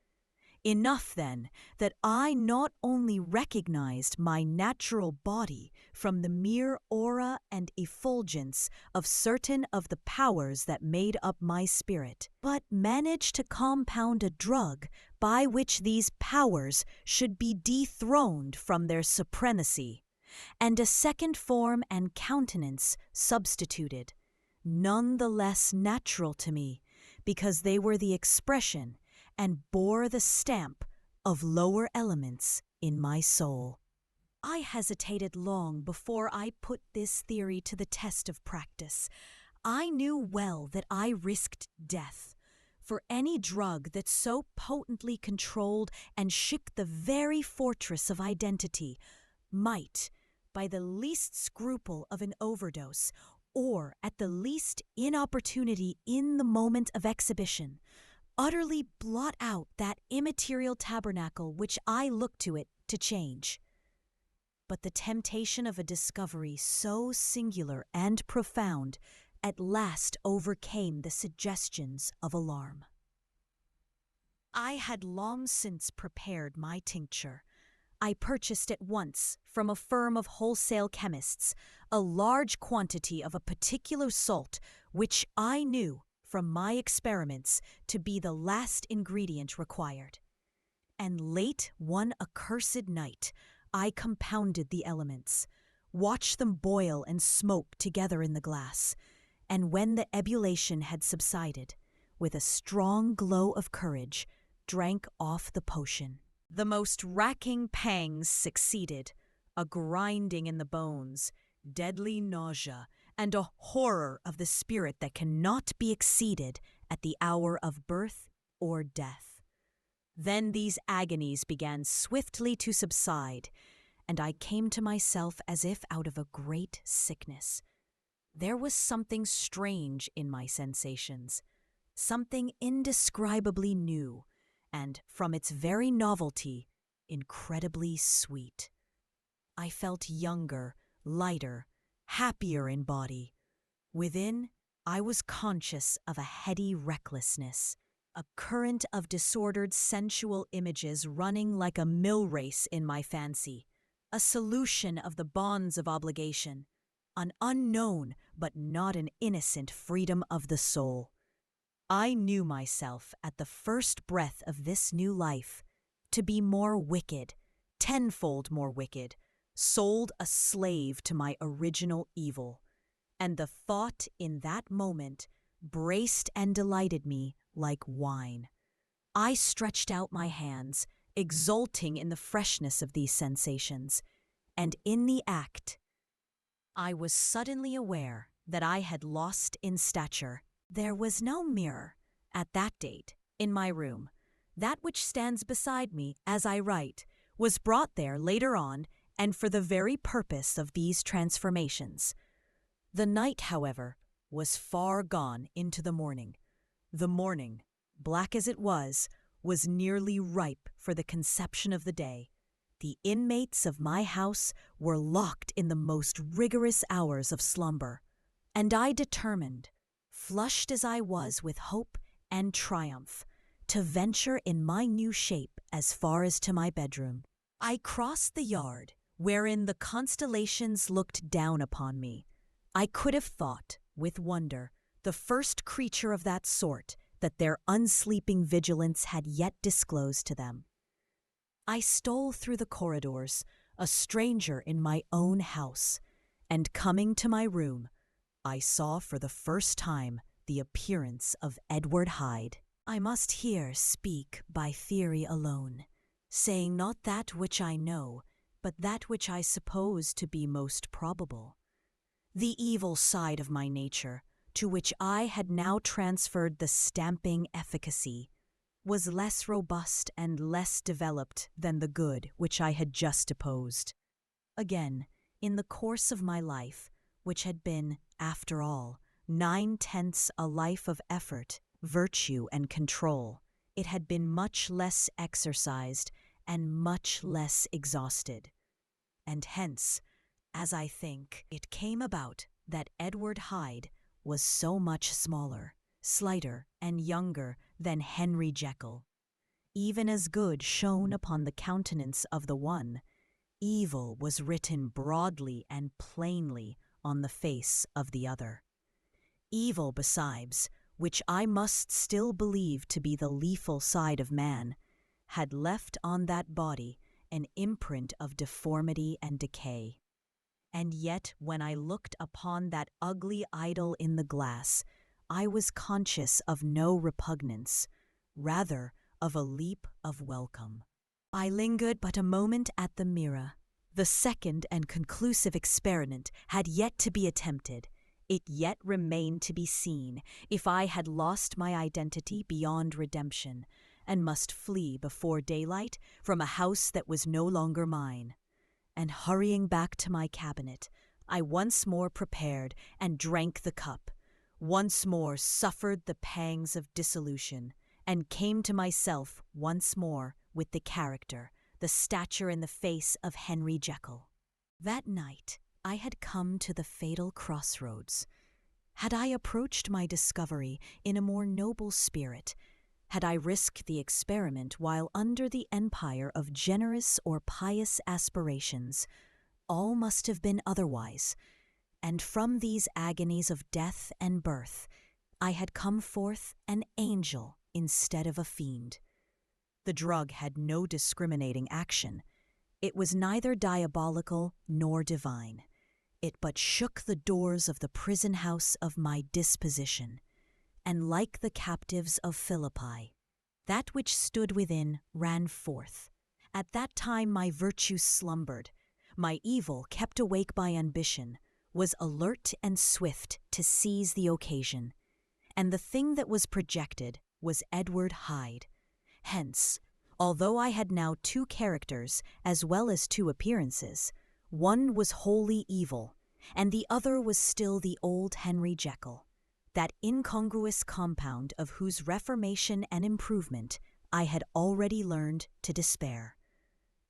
Enough, then, that I not only recognized my natural body from the mere aura and effulgence of certain of the powers that made up my spirit, but managed to compound a drug by which these powers should be dethroned from their supremacy, and a second form and countenance substituted, none the less natural to me, because they were the expression and bore the stamp of lower elements in my soul. I hesitated long before I put this theory to the test of practice. I knew well that I risked death, for any drug that so potently controlled and shook the very fortress of identity might, by the least scruple of an overdose, or at the least inopportunity in the moment of exhibition, utterly blot out that immaterial tabernacle which I look to it to change. But the temptation of a discovery so singular and profound at last overcame the suggestions of alarm. I had long since prepared my tincture. I purchased at once from a firm of wholesale chemists a large quantity of a particular salt which I knew from my experiments to be the last ingredient required. And late one accursed night I compounded the elements, watched them boil and smoke together in the glass, and when the ebullition had subsided, with a strong glow of courage, drank off the potion. The most racking pangs succeeded, a grinding in the bones, deadly nausea, and a horror of the spirit that cannot be exceeded at the hour of birth or death. Then these agonies began swiftly to subside, and I came to myself as if out of a great sickness. There was something strange in my sensations, something indescribably new, and, from its very novelty, incredibly sweet. I felt younger, lighter, happier in body. Within, I was conscious of a heady recklessness, a current of disordered sensual images running like a mill race in my fancy, a solution of the bonds of obligation, an unknown but not an innocent freedom of the soul. I knew myself at the first breath of this new life to be more wicked, tenfold more wicked, sold a slave to my original evil, and the thought in that moment braced and delighted me like wine. I stretched out my hands, exulting in the freshness of these sensations, and in the act, I was suddenly aware that I had lost in stature. There was no mirror, at that date, in my room. That which stands beside me as I write was brought there later on and for the very purpose of these transformations. The night, however, was far gone into the morning. The morning, black as it was nearly ripe for the conception of the day. The inmates of my house were locked in the most rigorous hours of slumber, and I determined, flushed as I was with hope and triumph, to venture in my new shape as far as to my bedroom. I crossed the yard, wherein the constellations looked down upon me. I could have thought, with wonder, the first creature of that sort that their unsleeping vigilance had yet disclosed to them. I stole through the corridors, a stranger in my own house, and coming to my room, I saw for the first time the appearance of Edward Hyde. I must here speak by theory alone, saying not that which I know, but that which I suppose to be most probable. The evil side of my nature, to which I had now transferred the stamping efficacy, was less robust and less developed than the good which I had just opposed. Again, in the course of my life, which had been, after all, 9/10 a life of effort, virtue, and control, it had been much less exercised and much less exhausted. And hence, as I think, it came about that Edward Hyde was so much smaller, slighter, and younger than Henry Jekyll. Even as good shone upon the countenance of the one, evil was written broadly and plainly on the face of the other. Evil, besides, which I must still believe to be the lethal side of man, had left on that body an imprint of deformity and decay. And yet, when I looked upon that ugly idol in the glass, I was conscious of no repugnance, rather of a leap of welcome. I lingered but a moment at the mirror. The second and conclusive experiment had yet to be attempted. It yet remained to be seen if I had lost my identity beyond redemption, and must flee before daylight from a house that was no longer mine. And hurrying back to my cabinet, I once more prepared and drank the cup, once more suffered the pangs of dissolution, and came to myself once more with the character, the stature and the face of Henry Jekyll. That night I had come to the fatal crossroads. Had I approached my discovery in a more noble spirit, had I risked the experiment while under the empire of generous or pious aspirations, all must have been otherwise, and from these agonies of death and birth, I had come forth an angel instead of a fiend. The drug had no discriminating action. It was neither diabolical nor divine. It but shook the doors of the prison house of my disposition, and like the captives of Philippi, that which stood within ran forth. At that time my virtue slumbered, my evil, kept awake by ambition, was alert and swift to seize the occasion, and the thing that was projected was Edward Hyde. Hence, although I had now two characters as well as two appearances, one was wholly evil, and the other was still the old Henry Jekyll, that incongruous compound of whose reformation and improvement I had already learned to despair.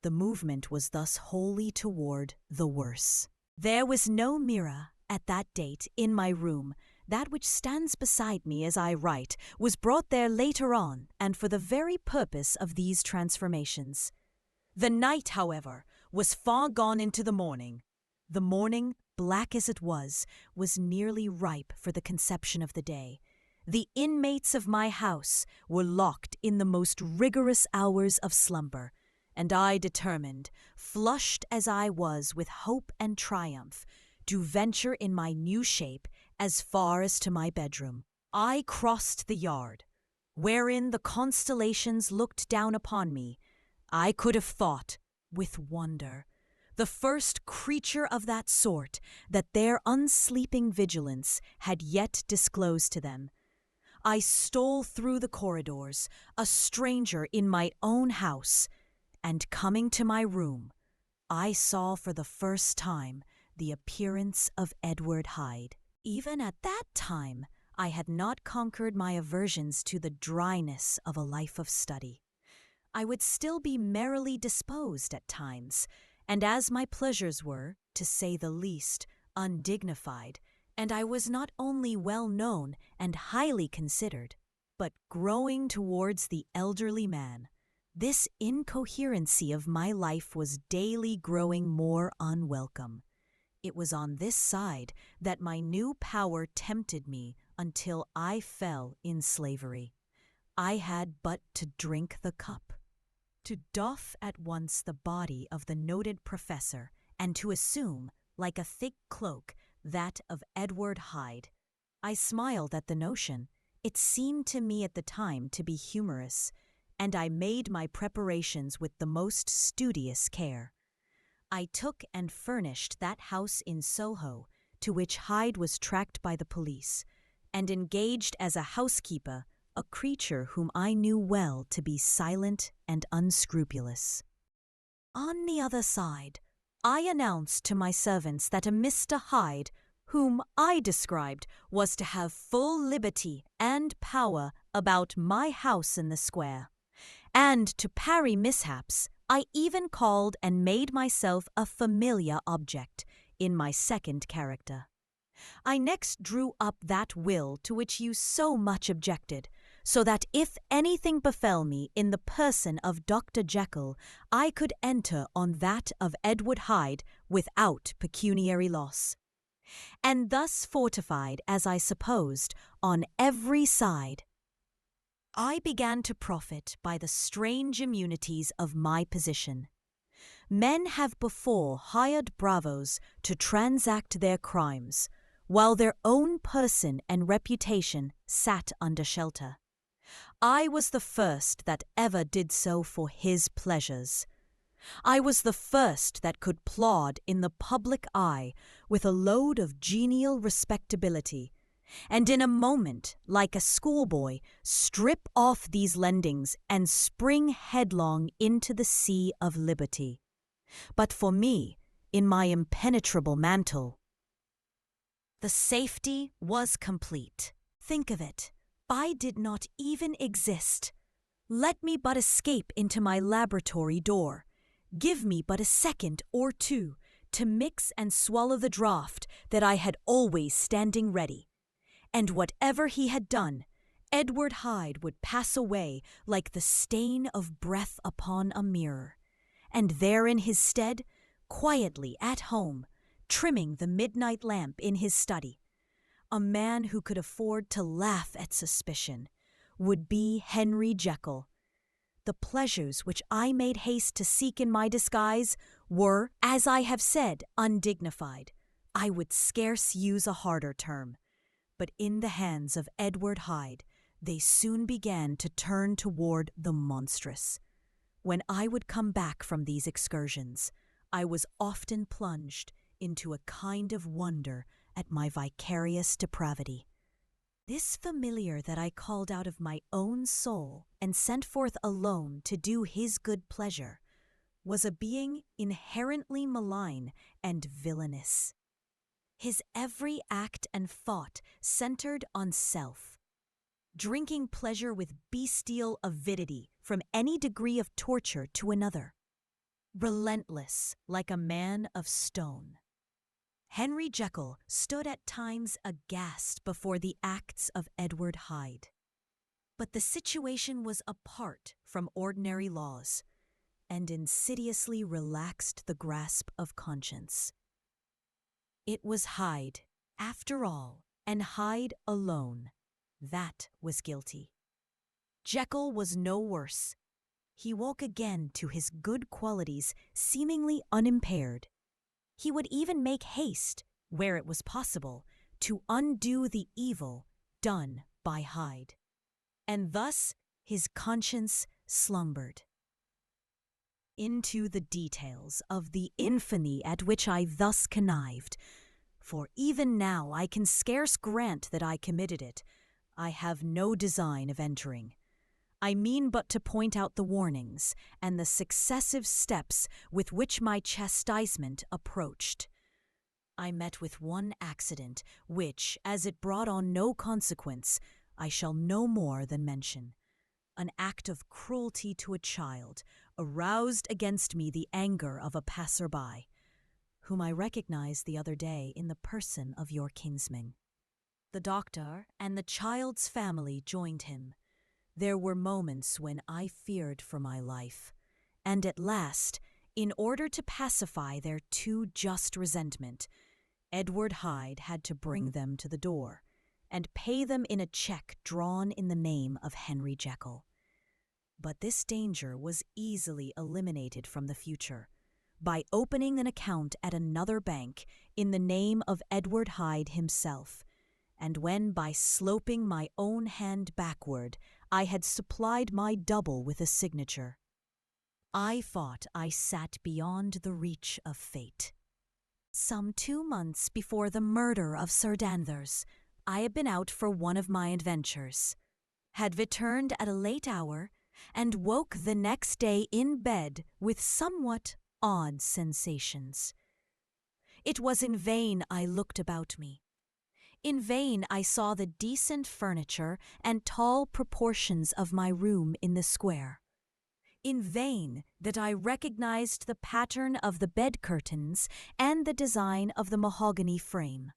The movement was thus wholly toward the worse. There was no mirror at that date in my room. That which stands beside me as I write was brought there later on, and for the very purpose of these transformations. The night, however, was far gone into the morning. The morning, black as it was nearly ripe for the conception of the day. The inmates of my house were locked in the most rigorous hours of slumber, and I determined, flushed as I was with hope and triumph, to venture in my new shape as far as to my bedroom. I crossed the yard, wherein the constellations looked down upon me. I could have thought, with wonder, the first creature of that sort that their unsleeping vigilance had yet disclosed to them. I stole through the corridors, a stranger in my own house, and coming to my room, I saw for the first time the appearance of Edward Hyde. Even at that time, I had not conquered my aversions to the dryness of a life of study. I would still be merrily disposed at times, and as my pleasures were, to say the least, undignified, and I was not only well known and highly considered, but growing towards the elderly man, this incoherency of my life was daily growing more unwelcome. It was on this side that my new power tempted me until I fell in slavery. I had but to drink the cup, to doff at once the body of the noted professor, and to assume, like a thick cloak, that of Edward Hyde. I smiled at the notion. It seemed to me at the time to be humorous, and I made my preparations with the most studious care. I took and furnished that house in Soho to which Hyde was tracked by the police, and engaged as a housekeeper a creature whom I knew well to be silent and unscrupulous. On the other side, I announced to my servants that a Mr. Hyde, whom I described, was to have full liberty and power about my house in the square, and to parry mishaps, I even called and made myself a familiar object in my second character. I next drew up that will to which you so much objected, so that if anything befell me in the person of Dr. Jekyll, I could enter on that of Edward Hyde without pecuniary loss. And thus fortified, as I supposed, on every side, I began to profit by the strange immunities of my position. Men have before hired bravos to transact their crimes, while their own person and reputation sat under shelter. I was the first that ever did so for his pleasures. I was the first that could plod in the public eye with a load of genial respectability, and in a moment, like a schoolboy, strip off these lendings and spring headlong into the sea of liberty. But for me, in my impenetrable mantle, The safety was complete. Think of it. I did not even exist. Let me but escape into my laboratory door. Give me but a second or two to mix and swallow the draught that I had always standing ready. And whatever he had done, Edward Hyde would pass away like the stain of breath upon a mirror. And there in his stead, quietly at home, trimming the midnight lamp in his study, a man who could afford to laugh at suspicion, would be Henry Jekyll. The pleasures which I made haste to seek in my disguise were, as I have said, undignified. I would scarce use a harder term. But in the hands of Edward Hyde, they soon began to turn toward the monstrous. When I would come back from these excursions, I was often plunged into a kind of wonder at my vicarious depravity. This familiar that I called out of my own soul and sent forth alone to do his good pleasure was a being inherently malign and villainous. His every act and thought centered on self, drinking pleasure with bestial avidity from any degree of torture to another, relentless like a man of stone. Henry Jekyll stood at times aghast before the acts of Edward Hyde. But the situation was apart from ordinary laws, and insidiously relaxed the grasp of conscience. It was Hyde, after all, and Hyde alone, that was guilty. Jekyll was no worse. He woke again to his good qualities seemingly unimpaired. He would even make haste, where it was possible, to undo the evil done by Hyde. And thus his conscience slumbered. Into the details of the infamy at which I thus connived, for even now I can scarce grant that I committed it, I have no design of entering. I mean but to point out the warnings and the successive steps with which my chastisement approached. I met with one accident which, as it brought on no consequence, I shall no more than mention. An act of cruelty to a child aroused against me the anger of a passer-by, whom I recognized the other day in the person of your kinsman. The doctor and the child's family joined him. There were moments when I feared for my life, and at last, in order to pacify their too just resentment, Edward Hyde had to bring them to the door, and pay them in a check drawn in the name of Henry Jekyll. But this danger was easily eliminated from the future, by opening an account at another bank in the name of Edward Hyde himself, and when by sloping my own hand backward I had supplied my double with a signature, I thought I sat beyond the reach of fate. Some 2 months before the murder of Sir Danvers, I had been out for one of my adventures, had returned at a late hour, and woke the next day in bed with somewhat odd sensations. It was in vain I looked about me. In vain I saw the decent furniture and tall proportions of my room in the square. In vain that I recognized the pattern of the bed curtains and the design of the mahogany frame.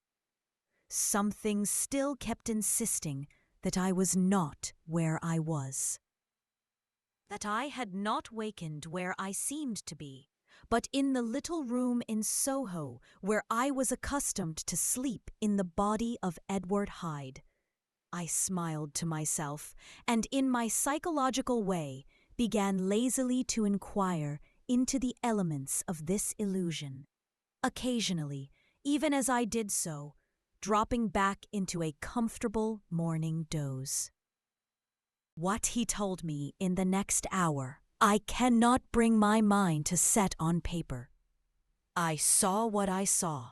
Something still kept insisting that I was not where I was. That I had not wakened where I seemed to be, but in the little room in Soho where I was accustomed to sleep in the body of Edward Hyde. I smiled to myself, and in my psychological way began lazily to inquire into the elements of this illusion, occasionally, even as I did so, dropping back into a comfortable morning doze. What he told me in the next hour, I cannot bring my mind to set on paper. I saw what I saw,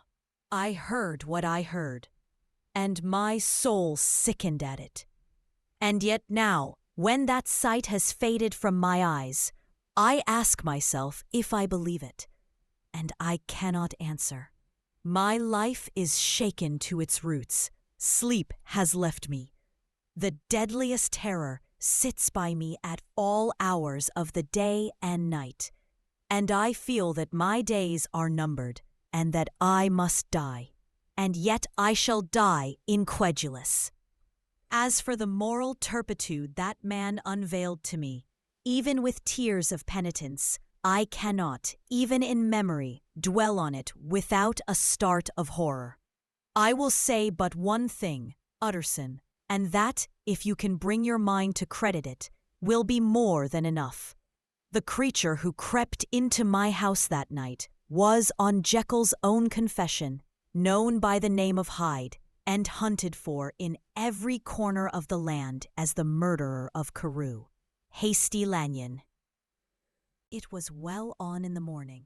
I heard what I heard, and my soul sickened at it. And yet now, when that sight has faded from my eyes, I ask myself if I believe it, and I cannot answer. My life is shaken to its roots. Sleep has left me. The deadliest terror sits by me at all hours of the day and night, and I feel that my days are numbered, and that I must die, and yet I shall die incredulous. As for the moral turpitude that man unveiled to me, even with tears of penitence, I cannot, even in memory, dwell on it without a start of horror. I will say but one thing, Utterson, and that, if you can bring your mind to credit it, will be more than enough. The creature who crept into my house that night was, on Jekyll's own confession, known by the name of Hyde, and hunted for in every corner of the land as the murderer of Carew, Hasty Lanyon. It was well on in the morning.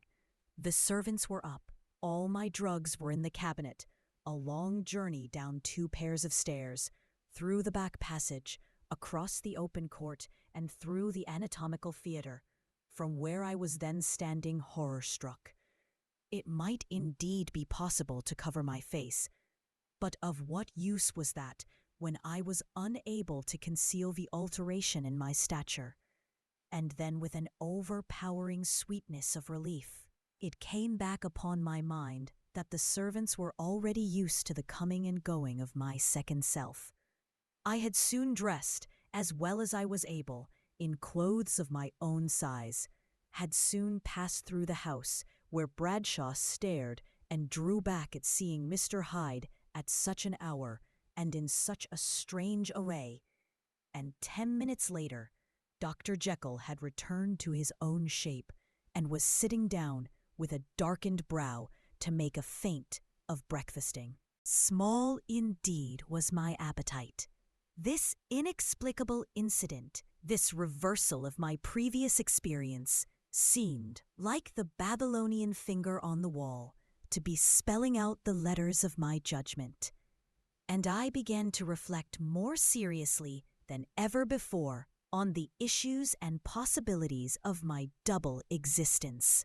The servants were up. All my drugs were in the cabinet. A long journey down 2 pairs of stairs, through the back passage, across the open court, and through the anatomical theatre, from where I was then standing horror-struck. It might indeed be possible to cover my face, but of what use was that when I was unable to conceal the alteration in my stature? And then with an overpowering sweetness of relief, it came back upon my mind that the servants were already used to the coming and going of my second self. I had soon dressed, as well as I was able, in clothes of my own size, had soon passed through the house, where Bradshaw stared and drew back at seeing Mr. Hyde at such an hour and in such a strange array, and 10 minutes later, Dr. Jekyll had returned to his own shape and was sitting down with a darkened brow to make a feint of breakfasting. Small indeed was my appetite. This inexplicable incident, this reversal of my previous experience, seemed, like the Babylonian finger on the wall, to be spelling out the letters of my judgment. And I began to reflect more seriously than ever before on the issues and possibilities of my double existence.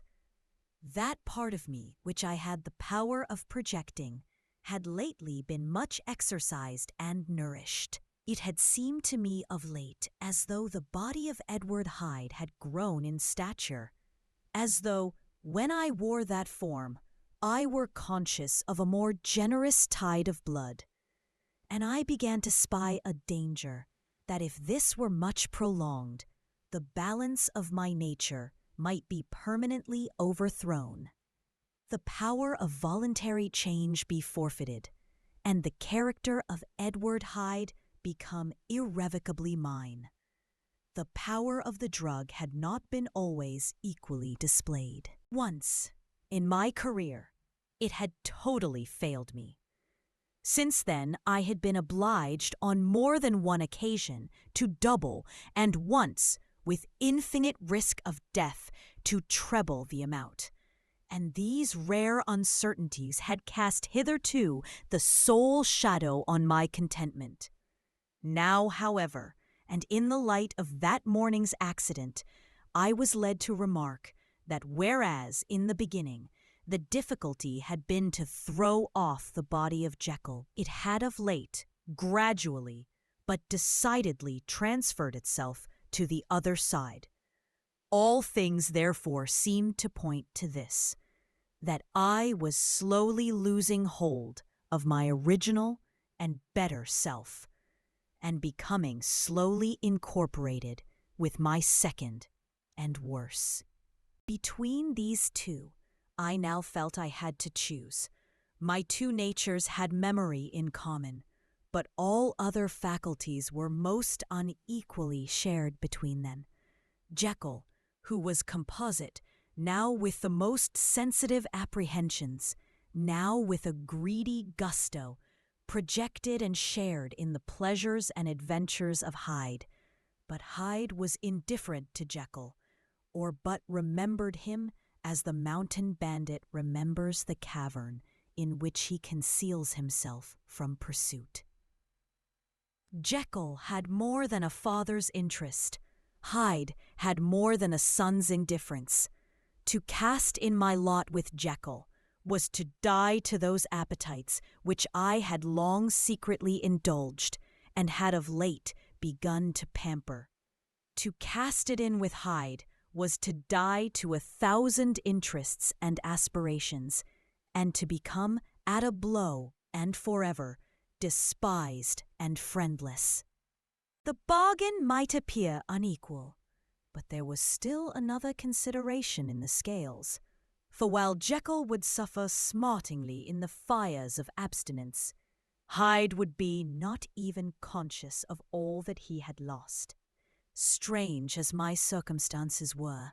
That part of me which I had the power of projecting had lately been much exercised and nourished. It had seemed to me of late as though the body of Edward Hyde had grown in stature, as though, when I wore that form, I were conscious of a more generous tide of blood. And I began to spy a danger that if this were much prolonged, the balance of my nature might be permanently overthrown, the power of voluntary change be forfeited, and the character of Edward Hyde become irrevocably mine. The power of the drug had not been always equally displayed. Once, in my career, it had totally failed me. Since then, I had been obliged on more than one occasion to double, and once, with infinite risk of death, to treble the amount. And these rare uncertainties had cast hitherto the sole shadow on my contentment. Now, however, and in the light of that morning's accident, I was led to remark that whereas, in the beginning, the difficulty had been to throw off the body of Jekyll, it had of late, gradually, but decidedly transferred itself to the other side. All things therefore seemed to point to this, that I was slowly losing hold of my original and better self, and becoming slowly incorporated with my second and worse. Between these two, I now felt I had to choose. My two natures had memory in common, but all other faculties were most unequally shared between them. Jekyll, who was composite, now with the most sensitive apprehensions, now with a greedy gusto, projected and shared in the pleasures and adventures of Hyde. But Hyde was indifferent to Jekyll, or but remembered him as the mountain bandit remembers the cavern in which he conceals himself from pursuit. Jekyll had more than a father's interest. Hyde had more than a son's indifference. To cast in my lot with Jekyll was to die to those appetites which I had long secretly indulged and had of late begun to pamper. To cast it in with Hyde was to die to 1,000 interests and aspirations, and to become, at a blow and forever, despised and friendless. The bargain might appear unequal, but there was still another consideration in the scales. For while Jekyll would suffer smartingly in the fires of abstinence, Hyde would be not even conscious of all that he had lost. Strange as my circumstances were,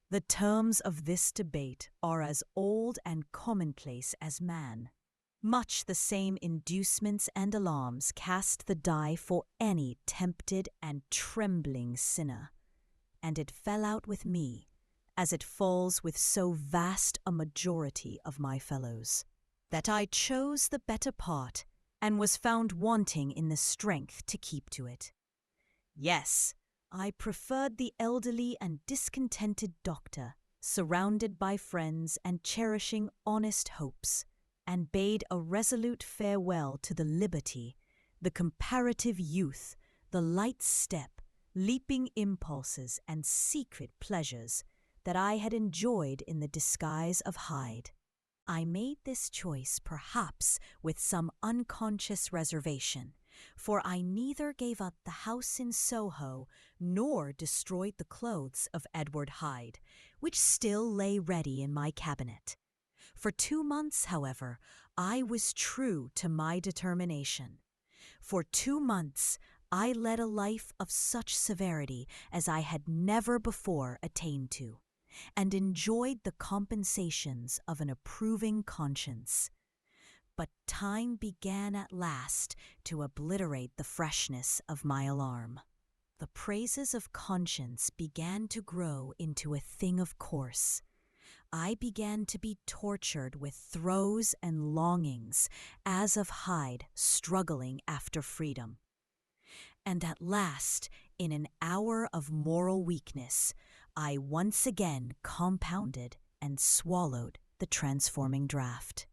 the terms of this debate are as old and commonplace as man. Much the same inducements and alarms cast the die for any tempted and trembling sinner, and it fell out with me, as it falls with so vast a majority of my fellows, that I chose the better part, and was found wanting in the strength to keep to it. Yes, I preferred the elderly and discontented doctor, surrounded by friends and cherishing honest hopes, and bade a resolute farewell to the liberty, the comparative youth, the light step, leaping impulses, and secret pleasures that I had enjoyed in the disguise of Hyde. I made this choice perhaps with some unconscious reservation, for I neither gave up the house in Soho nor destroyed the clothes of Edward Hyde, which still lay ready in my cabinet. For 2 months, however, I was true to my determination. For 2 months I led a life of such severity as I had never before attained to, and enjoyed the compensations of an approving conscience. But time began at last to obliterate the freshness of my alarm. The praises of conscience began to grow into a thing of course. I began to be tortured with throes and longings, as of Hyde struggling after freedom. And at last, in an hour of moral weakness, I once again compounded and swallowed the transforming draught.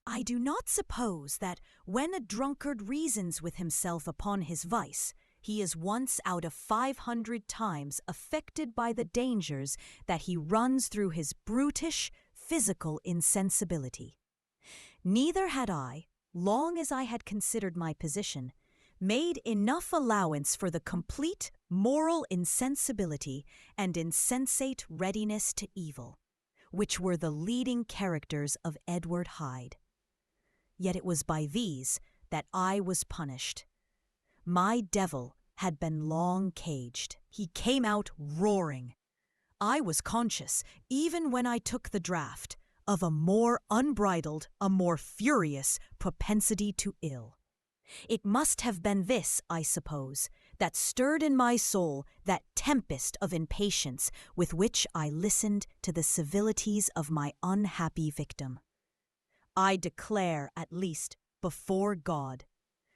I do not suppose that when a drunkard reasons with himself upon his vice, he is once out of 500 times affected by the dangers that he runs through his brutish, physical insensibility. Neither had I, long as I had considered my position, made enough allowance for the complete moral insensibility and insensate readiness to evil, which were the leading characters of Edward Hyde. Yet it was by these that I was punished. My devil had been long caged. He came out roaring. I was conscious, even when I took the draught, of a more unbridled, a more furious propensity to ill. It must have been this, I suppose, that stirred in my soul that tempest of impatience with which I listened to the civilities of my unhappy victim. I declare, at least, before God,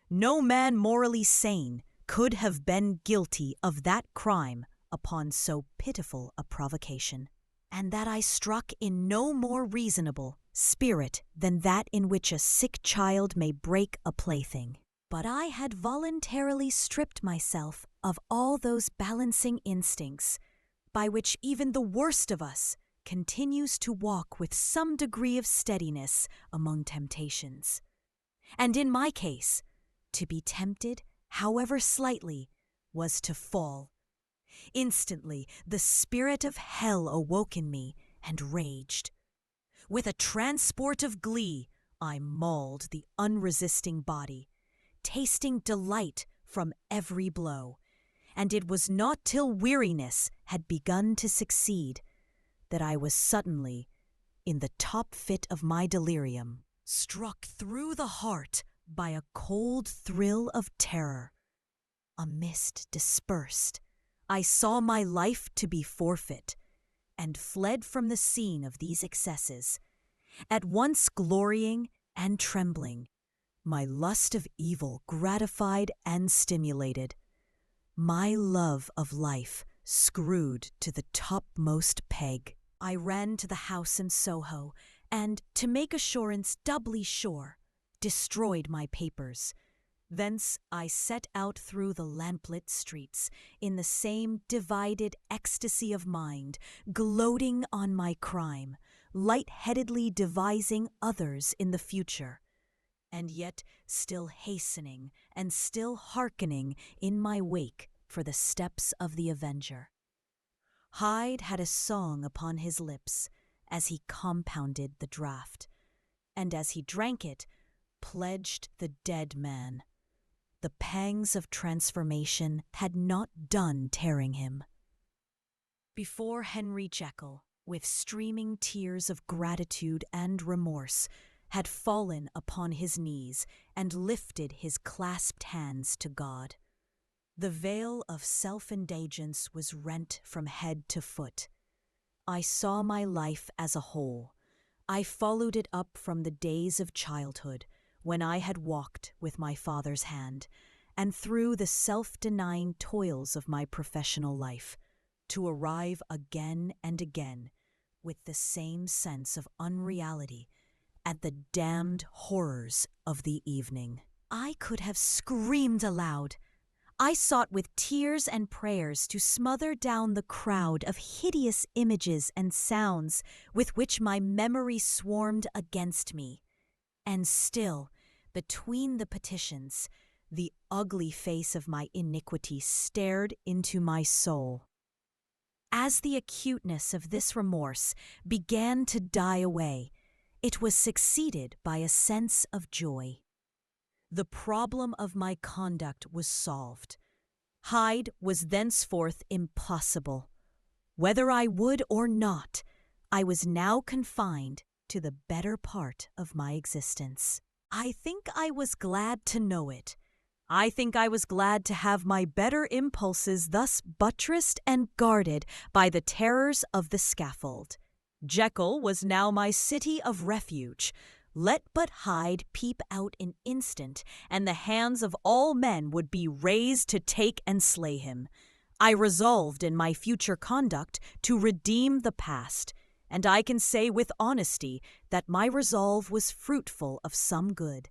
no man morally sane could have been guilty of that crime upon so pitiful a provocation, and that I struck in no more reasonable spirit than that in which a sick child may break a plaything. But I had voluntarily stripped myself of all those balancing instincts by which even the worst of us continues to walk with some degree of steadiness among temptations. And in my case, to be tempted, however slightly, was to fall. Instantly, the spirit of hell awoke in me and raged. With a transport of glee, I mauled the unresisting body, tasting delight from every blow, and it was not till weariness had begun to succeed that I was suddenly, in the top fit of my delirium, struck through the heart by a cold thrill of terror. A mist dispersed. I saw my life to be forfeit, and fled from the scene of these excesses, at once glorying and trembling, my lust of evil gratified and stimulated, my love of life screwed to the topmost peg. I ran to the house in Soho, and, to make assurance doubly sure, destroyed my papers. Thence I set out through the lamplit streets, in the same divided ecstasy of mind, gloating on my crime, light-headedly devising others in the future, and yet still hastening and still hearkening in my wake for the steps of the avenger. Hyde had a song upon his lips as he compounded the draught, and as he drank it, pledged the dead man. The pangs of transformation had not done tearing him. Before Henry Jekyll, with streaming tears of gratitude and remorse, had fallen upon his knees and lifted his clasped hands to God. The veil of self-indulgence was rent from head to foot. I saw my life as a whole. I followed it up from the days of childhood, when I had walked with my father's hand, and through the self-denying toils of my professional life, to arrive again and again, with the same sense of unreality, at the damned horrors of the evening. I could have screamed aloud. I sought with tears and prayers to smother down the crowd of hideous images and sounds with which my memory swarmed against me. And still, between the petitions, the ugly face of my iniquity stared into my soul. As the acuteness of this remorse began to die away, it was succeeded by a sense of joy. The problem of my conduct was solved. Hyde was thenceforth impossible. Whether I would or not, I was now confined to the better part of my existence. I think I was glad to know it. I think I was glad to have my better impulses thus buttressed and guarded by the terrors of the scaffold. Jekyll was now my city of refuge. Let but Hyde peep out an instant, and the hands of all men would be raised to take and slay him. I resolved in my future conduct to redeem the past, and I can say with honesty that my resolve was fruitful of some good.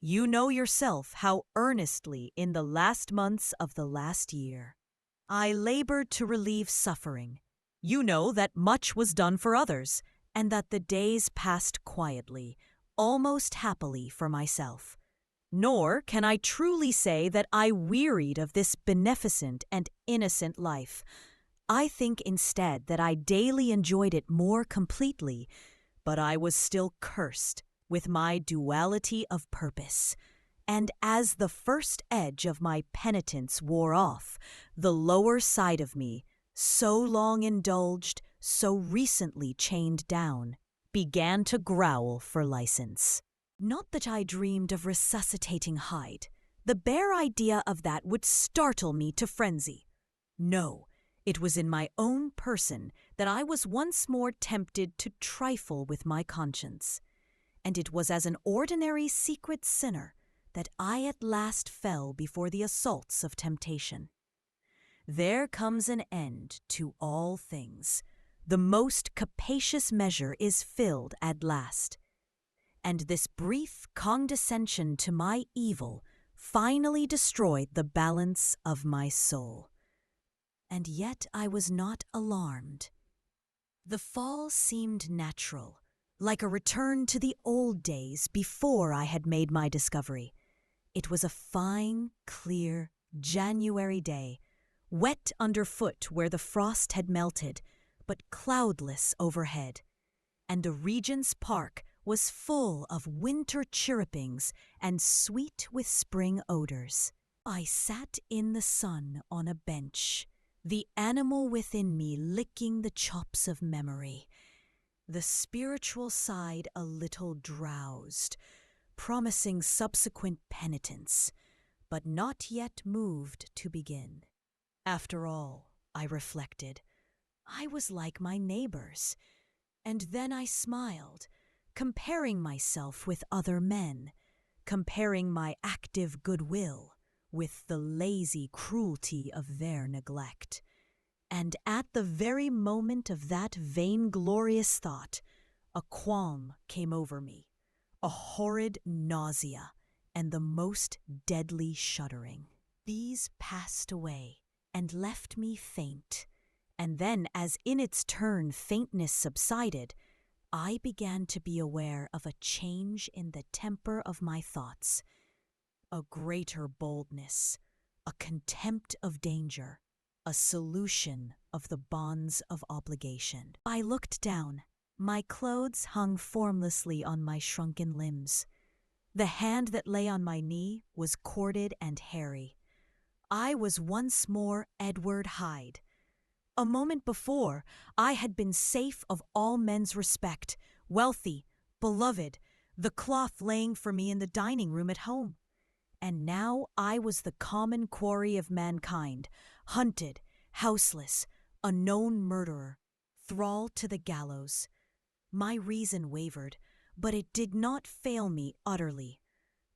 You know yourself how earnestly in the last months of the last year I labored to relieve suffering. You know that much was done for others, and that the days passed quietly, almost happily for myself. Nor can I truly say that I wearied of this beneficent and innocent life. I think instead that I daily enjoyed it more completely, but I was still cursed with my duality of purpose. And as the first edge of my penitence wore off, the lower side of me, so long indulged, so recently chained down, began to growl for license. Not that I dreamed of resuscitating Hyde. The bare idea of that would startle me to frenzy. No, it was in my own person that I was once more tempted to trifle with my conscience. And it was as an ordinary secret sinner that I at last fell before the assaults of temptation. There comes an end to all things. The most capacious measure is filled at last. And this brief condescension to my evil finally destroyed the balance of my soul. And yet I was not alarmed. The fall seemed natural, like a return to the old days before I had made my discovery. It was a fine, clear, January day, wet underfoot where the frost had melted, but cloudless overhead, and the Regent's Park was full of winter chirrupings and sweet with spring odors. I sat in the sun on a bench, the animal within me licking the chops of memory. The spiritual side a little drowsed, promising subsequent penitence, but not yet moved to begin. After all, I reflected, I was like my neighbors, and then I smiled, comparing myself with other men, comparing my active goodwill with the lazy cruelty of their neglect. And at the very moment of that vainglorious thought, a qualm came over me, a horrid nausea, and the most deadly shuddering. These passed away and left me faint, and then, as in its turn faintness subsided, I began to be aware of a change in the temper of my thoughts, a greater boldness, a contempt of danger, a solution of the bonds of obligation. I looked down. My clothes hung formlessly on my shrunken limbs. The hand that lay on my knee was corded and hairy. I was once more Edward Hyde. A moment before, I had been safe of all men's respect, wealthy, beloved, the cloth laying for me in the dining room at home. And now I was the common quarry of mankind, hunted, houseless, a known murderer, thrall to the gallows. My reason wavered, but it did not fail me utterly.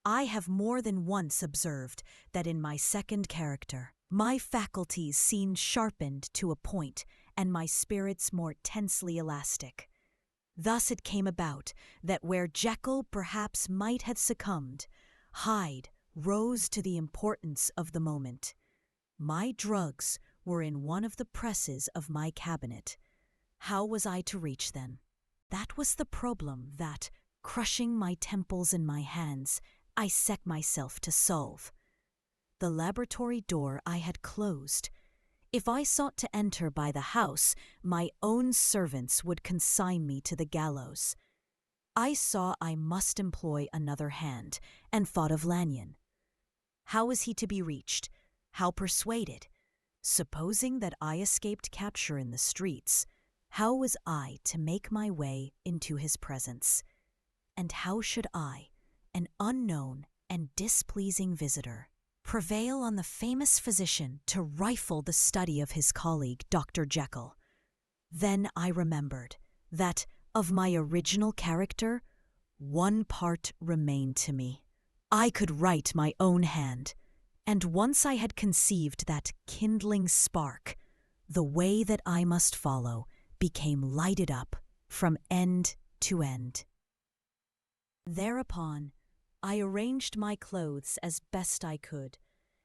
I have more than once observed that in my second character, my faculties seemed sharpened to a point and my spirits more tensely elastic. Thus it came about that where Jekyll perhaps might have succumbed, Hyde rose to the importance of the moment. My drugs were in one of the presses of my cabinet. How was I to reach them? That was the problem that, crushing my temples in my hands, I set myself to solve. The laboratory door I had closed. If I sought to enter by the house, my own servants would consign me to the gallows. I saw I must employ another hand, and thought of Lanyon. How was he to be reached? How persuaded? Supposing that I escaped capture in the streets, how was I to make my way into his presence? And how should I, an unknown and displeasing visitor, prevail on the famous physician to rifle the study of his colleague, Dr. Jekyll? Then I remembered that, of my original character, one part remained to me. I could write my own hand, and once I had conceived that kindling spark, the way that I must follow became lighted up from end to end. Thereupon, I arranged my clothes as best I could,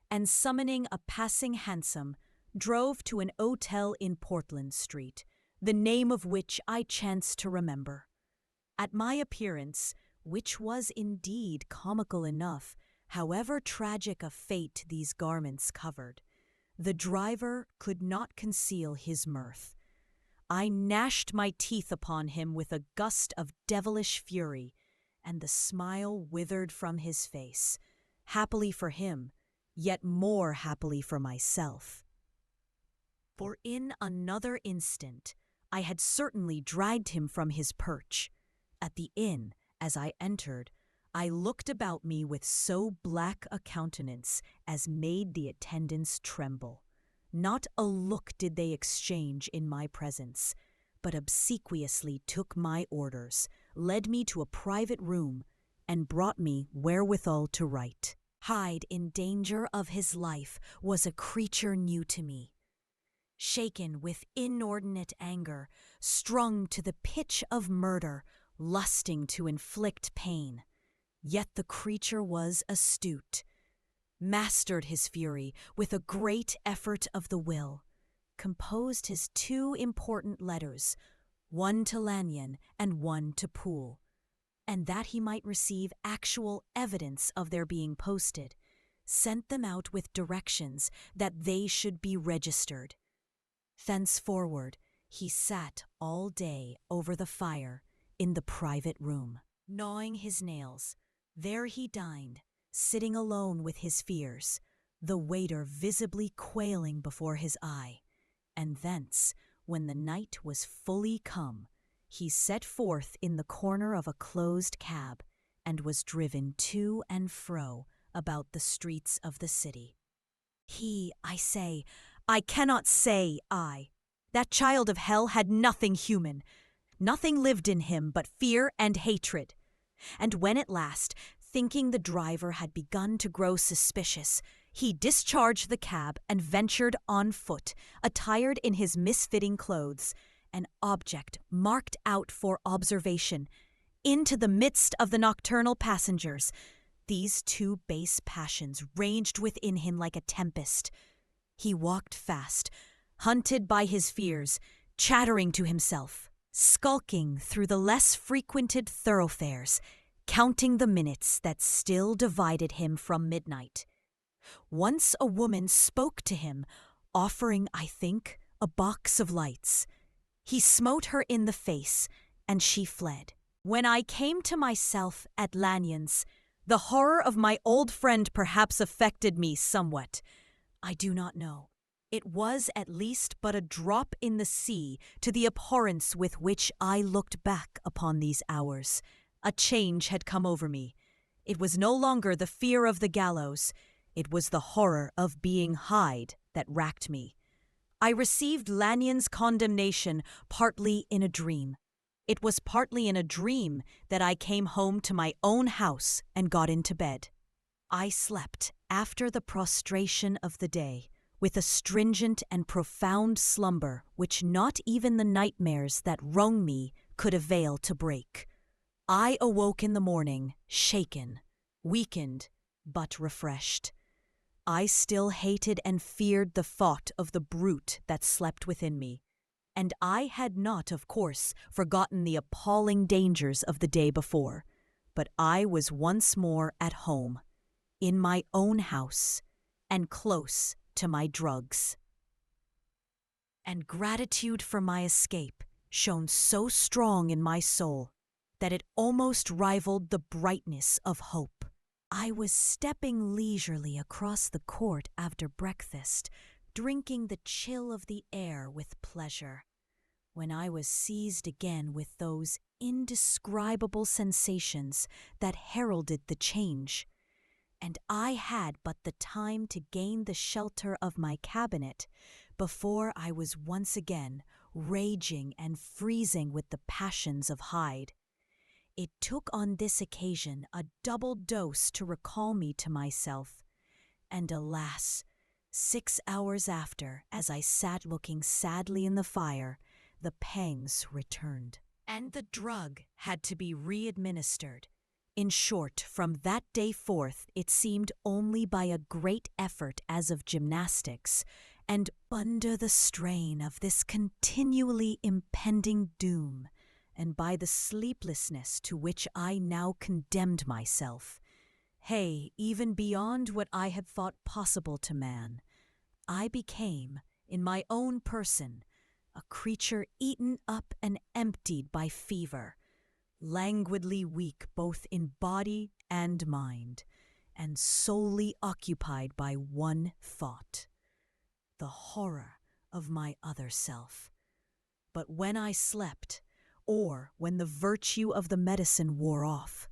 and summoning a passing hansom, drove to an hotel in Portland Street, the name of which I chanced to remember. At my appearance, which was indeed comical enough, however tragic a fate these garments covered, the driver could not conceal his mirth. I gnashed my teeth upon him with a gust of devilish fury, and the smile withered from his face, happily for him, yet more happily for myself. For in another instant I had certainly dragged him from his perch. At the inn, as I entered, I looked about me with so black a countenance as made the attendants tremble. Not a look did they exchange in my presence, but obsequiously took my orders, led me to a private room, and brought me wherewithal to write. Hyde, in danger of his life, was a creature new to me. Shaken with inordinate anger, strung to the pitch of murder, lusting to inflict pain. Yet the creature was astute, mastered his fury with a great effort of the will, composed his two important letters, one to Lanyon and one to Poole, and that he might receive actual evidence of their being posted, sent them out with directions that they should be registered. Thenceforward, he sat all day over the fire in the private room, gnawing his nails. There he dined, sitting alone with his fears, the waiter visibly quailing before his eye. And thence, when the night was fully come, he set forth in the corner of a closed cab, and was driven to and fro about the streets of the city. He, I cannot say I. That child of hell had nothing human. Nothing lived in him but fear and hatred. And when at last, thinking the driver had begun to grow suspicious, he discharged the cab and ventured on foot, attired in his misfitting clothes, an object marked out for observation, into the midst of the nocturnal passengers. These two base passions raged within him like a tempest. He walked fast, hunted by his fears, chattering to himself, skulking through the less frequented thoroughfares, counting the minutes that still divided him from midnight. Once a woman spoke to him, offering, I think, a box of lights. He smote her in the face, and she fled. When I came to myself at Lanyon's, the horror of my old friend perhaps affected me somewhat. I do not know. It was at least but a drop in the sea to the abhorrence with which I looked back upon these hours. A change had come over me. It was no longer the fear of the gallows. It was the horror of being Hyde that racked me. I received Lanyon's condemnation partly in a dream. It was partly in a dream that I came home to my own house and got into bed. I slept after the prostration of the day, with a stringent and profound slumber which not even the nightmares that wrung me could avail to break. I awoke in the morning, shaken, weakened, but refreshed. I still hated and feared the thought of the brute that slept within me, and I had not, of course, forgotten the appalling dangers of the day before, but I was once more at home, in my own house, and close to my drugs. And gratitude for my escape shone so strong in my soul that it almost rivaled the brightness of hope. I was stepping leisurely across the court after breakfast, drinking the chill of the air with pleasure, when I was seized again with those indescribable sensations that heralded the change, and I had but the time to gain the shelter of my cabinet before I was once again raging and freezing with the passions of Hyde. It took on this occasion a double dose to recall me to myself, and alas, 6 hours after, as I sat looking sadly in the fire, the pangs returned, and the drug had to be re-administered. In short, from that day forth, it seemed only by a great effort as of gymnastics, and under the strain of this continually impending doom, and by the sleeplessness to which I now condemned myself, even beyond what I had thought possible to man, I became, in my own person, a creature eaten up and emptied by fever, languidly weak both in body and mind, and solely occupied by one thought, the horror of my other self. But when I slept, or when the virtue of the medicine wore off,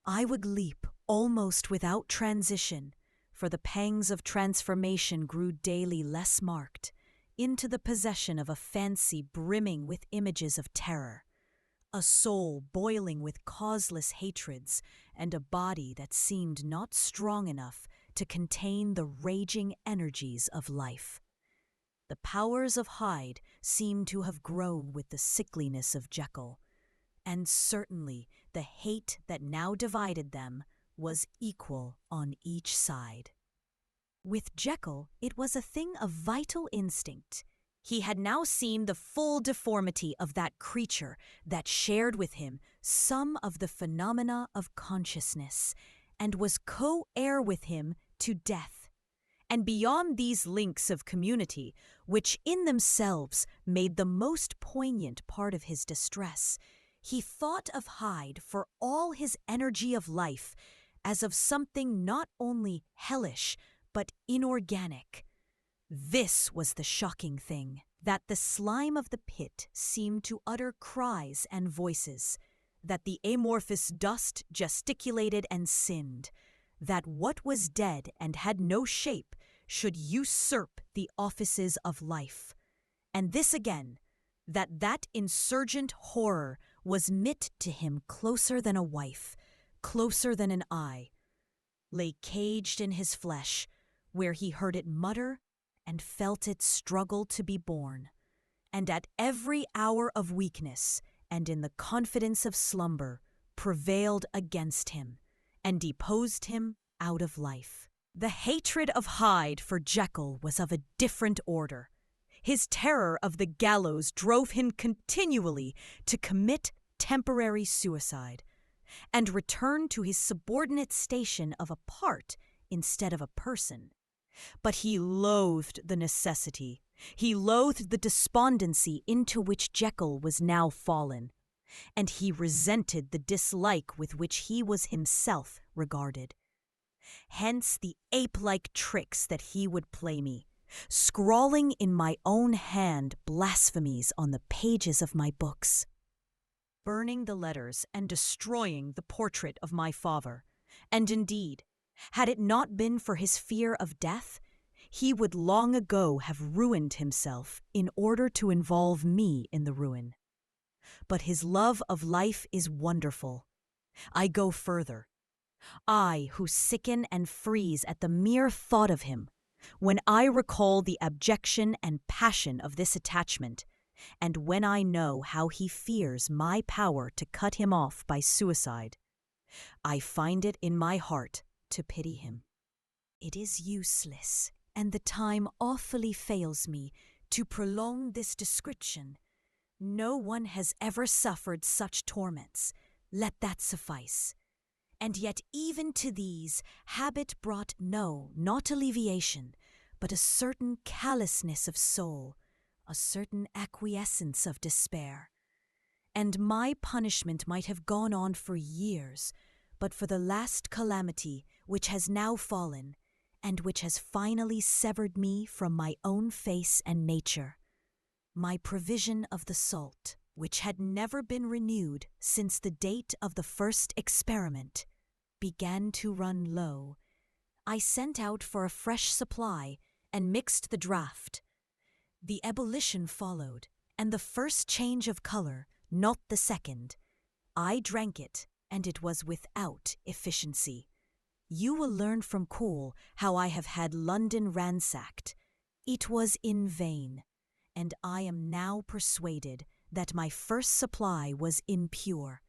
I would leap almost without transition, for the pangs of transformation grew daily less marked, into the possession of a fancy brimming with images of terror, a soul boiling with causeless hatreds, and a body that seemed not strong enough to contain the raging energies of life. The powers of Hyde seemed to have grown with the sickliness of Jekyll, and certainly the hate that now divided them was equal on each side. With Jekyll, it was a thing of vital instinct. He had now seen the full deformity of that creature that shared with him some of the phenomena of consciousness, and was co-heir with him to death. And beyond these links of community, which in themselves made the most poignant part of his distress, he thought of Hyde for all his energy of life as of something not only hellish, but inorganic. This was the shocking thing, that the slime of the pit seemed to utter cries and voices, that the amorphous dust gesticulated and sinned, that what was dead and had no shape should usurp the offices of life. And this again, that insurgent horror was knit to him closer than a wife, closer than an eye, lay caged in his flesh, where he heard it mutter and felt it struggle to be born, and at every hour of weakness, and in the confidence of slumber, prevailed against him, and deposed him out of life. The hatred of Hyde for Jekyll was of a different order. His terror of the gallows drove him continually to commit temporary suicide, and return to his subordinate station of a part instead of a person. But he loathed the necessity, he loathed the despondency into which Jekyll was now fallen, and he resented the dislike with which he was himself regarded. Hence the ape-like tricks that he would play me, scrawling in my own hand blasphemies on the pages of my books, burning the letters and destroying the portrait of my father. And indeed, had it not been for his fear of death, he would long ago have ruined himself in order to involve me in the ruin. But his love of life is wonderful. I go further. I, who sicken and freeze at the mere thought of him, when I recall the abjection and passion of this attachment, and when I know how he fears my power to cut him off by suicide, I find it in my heart to pity him. It is useless, and the time awfully fails me to prolong this description. No one has ever suffered such torments. Let that suffice. And yet even to these, habit brought not alleviation, but a certain callousness of soul, a certain acquiescence of despair. And my punishment might have gone on for years, but for the last calamity which has now fallen, and which has finally severed me from my own face and nature. My provision of the salt, which had never been renewed since the date of the first experiment, began to run low. I sent out for a fresh supply and mixed the draught. The ebullition followed, and the first change of color, not the second. I drank it, and it was without efficiency. You will learn from Carew how I have had London ransacked. It was in vain, and I am now persuaded that my first supply was impure,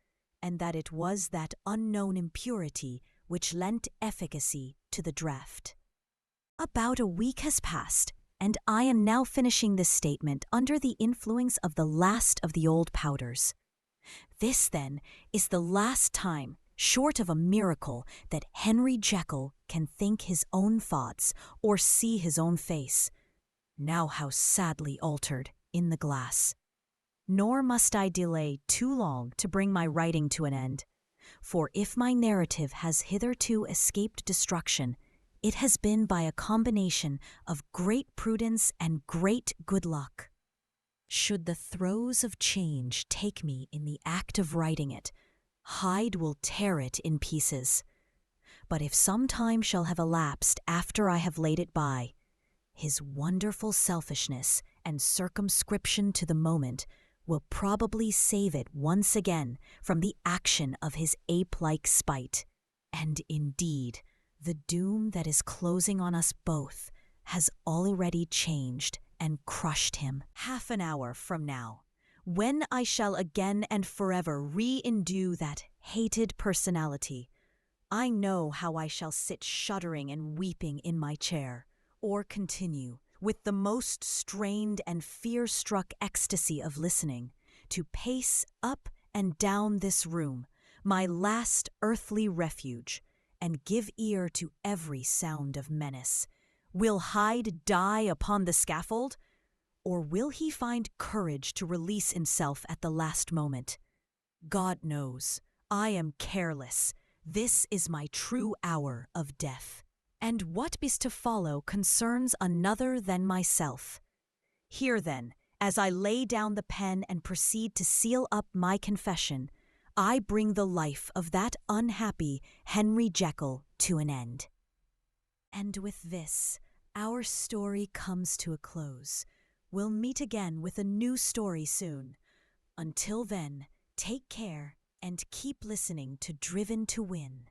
and that it was that unknown impurity which lent efficacy to the draught. About a week has passed, and I am now finishing this statement under the influence of the last of the old powders. This, then, is the last time, short of a miracle, that Henry Jekyll can think his own thoughts or see his own face, now how sadly altered, in the glass. Nor must I delay too long to bring my writing to an end, for if my narrative has hitherto escaped destruction, it has been by a combination of great prudence and great good luck. Should the throes of change take me in the act of writing it, Hyde will tear it in pieces. But if some time shall have elapsed after I have laid it by, his wonderful selfishness and circumscription to the moment will probably save it once again from the action of his ape-like spite. And indeed, the doom that is closing on us both has already changed and crushed him. Half an hour from now, when I shall again and forever re-endue that hated personality, I know how I shall sit shuddering and weeping in my chair, or continue, with the most strained and fear-struck ecstasy of listening, to pace up and down this room, my last earthly refuge, and give ear to every sound of menace. Will Hyde die upon the scaffold? Or will he find courage to release himself at the last moment? God knows, I am careless. This is my true hour of death. And what is to follow concerns another than myself. Here then, as I lay down the pen and proceed to seal up my confession, I bring the life of that unhappy Henry Jekyll to an end. And with this, our story comes to a close. We'll meet again with a new story soon. Until then, take care and keep listening to Driven to Win.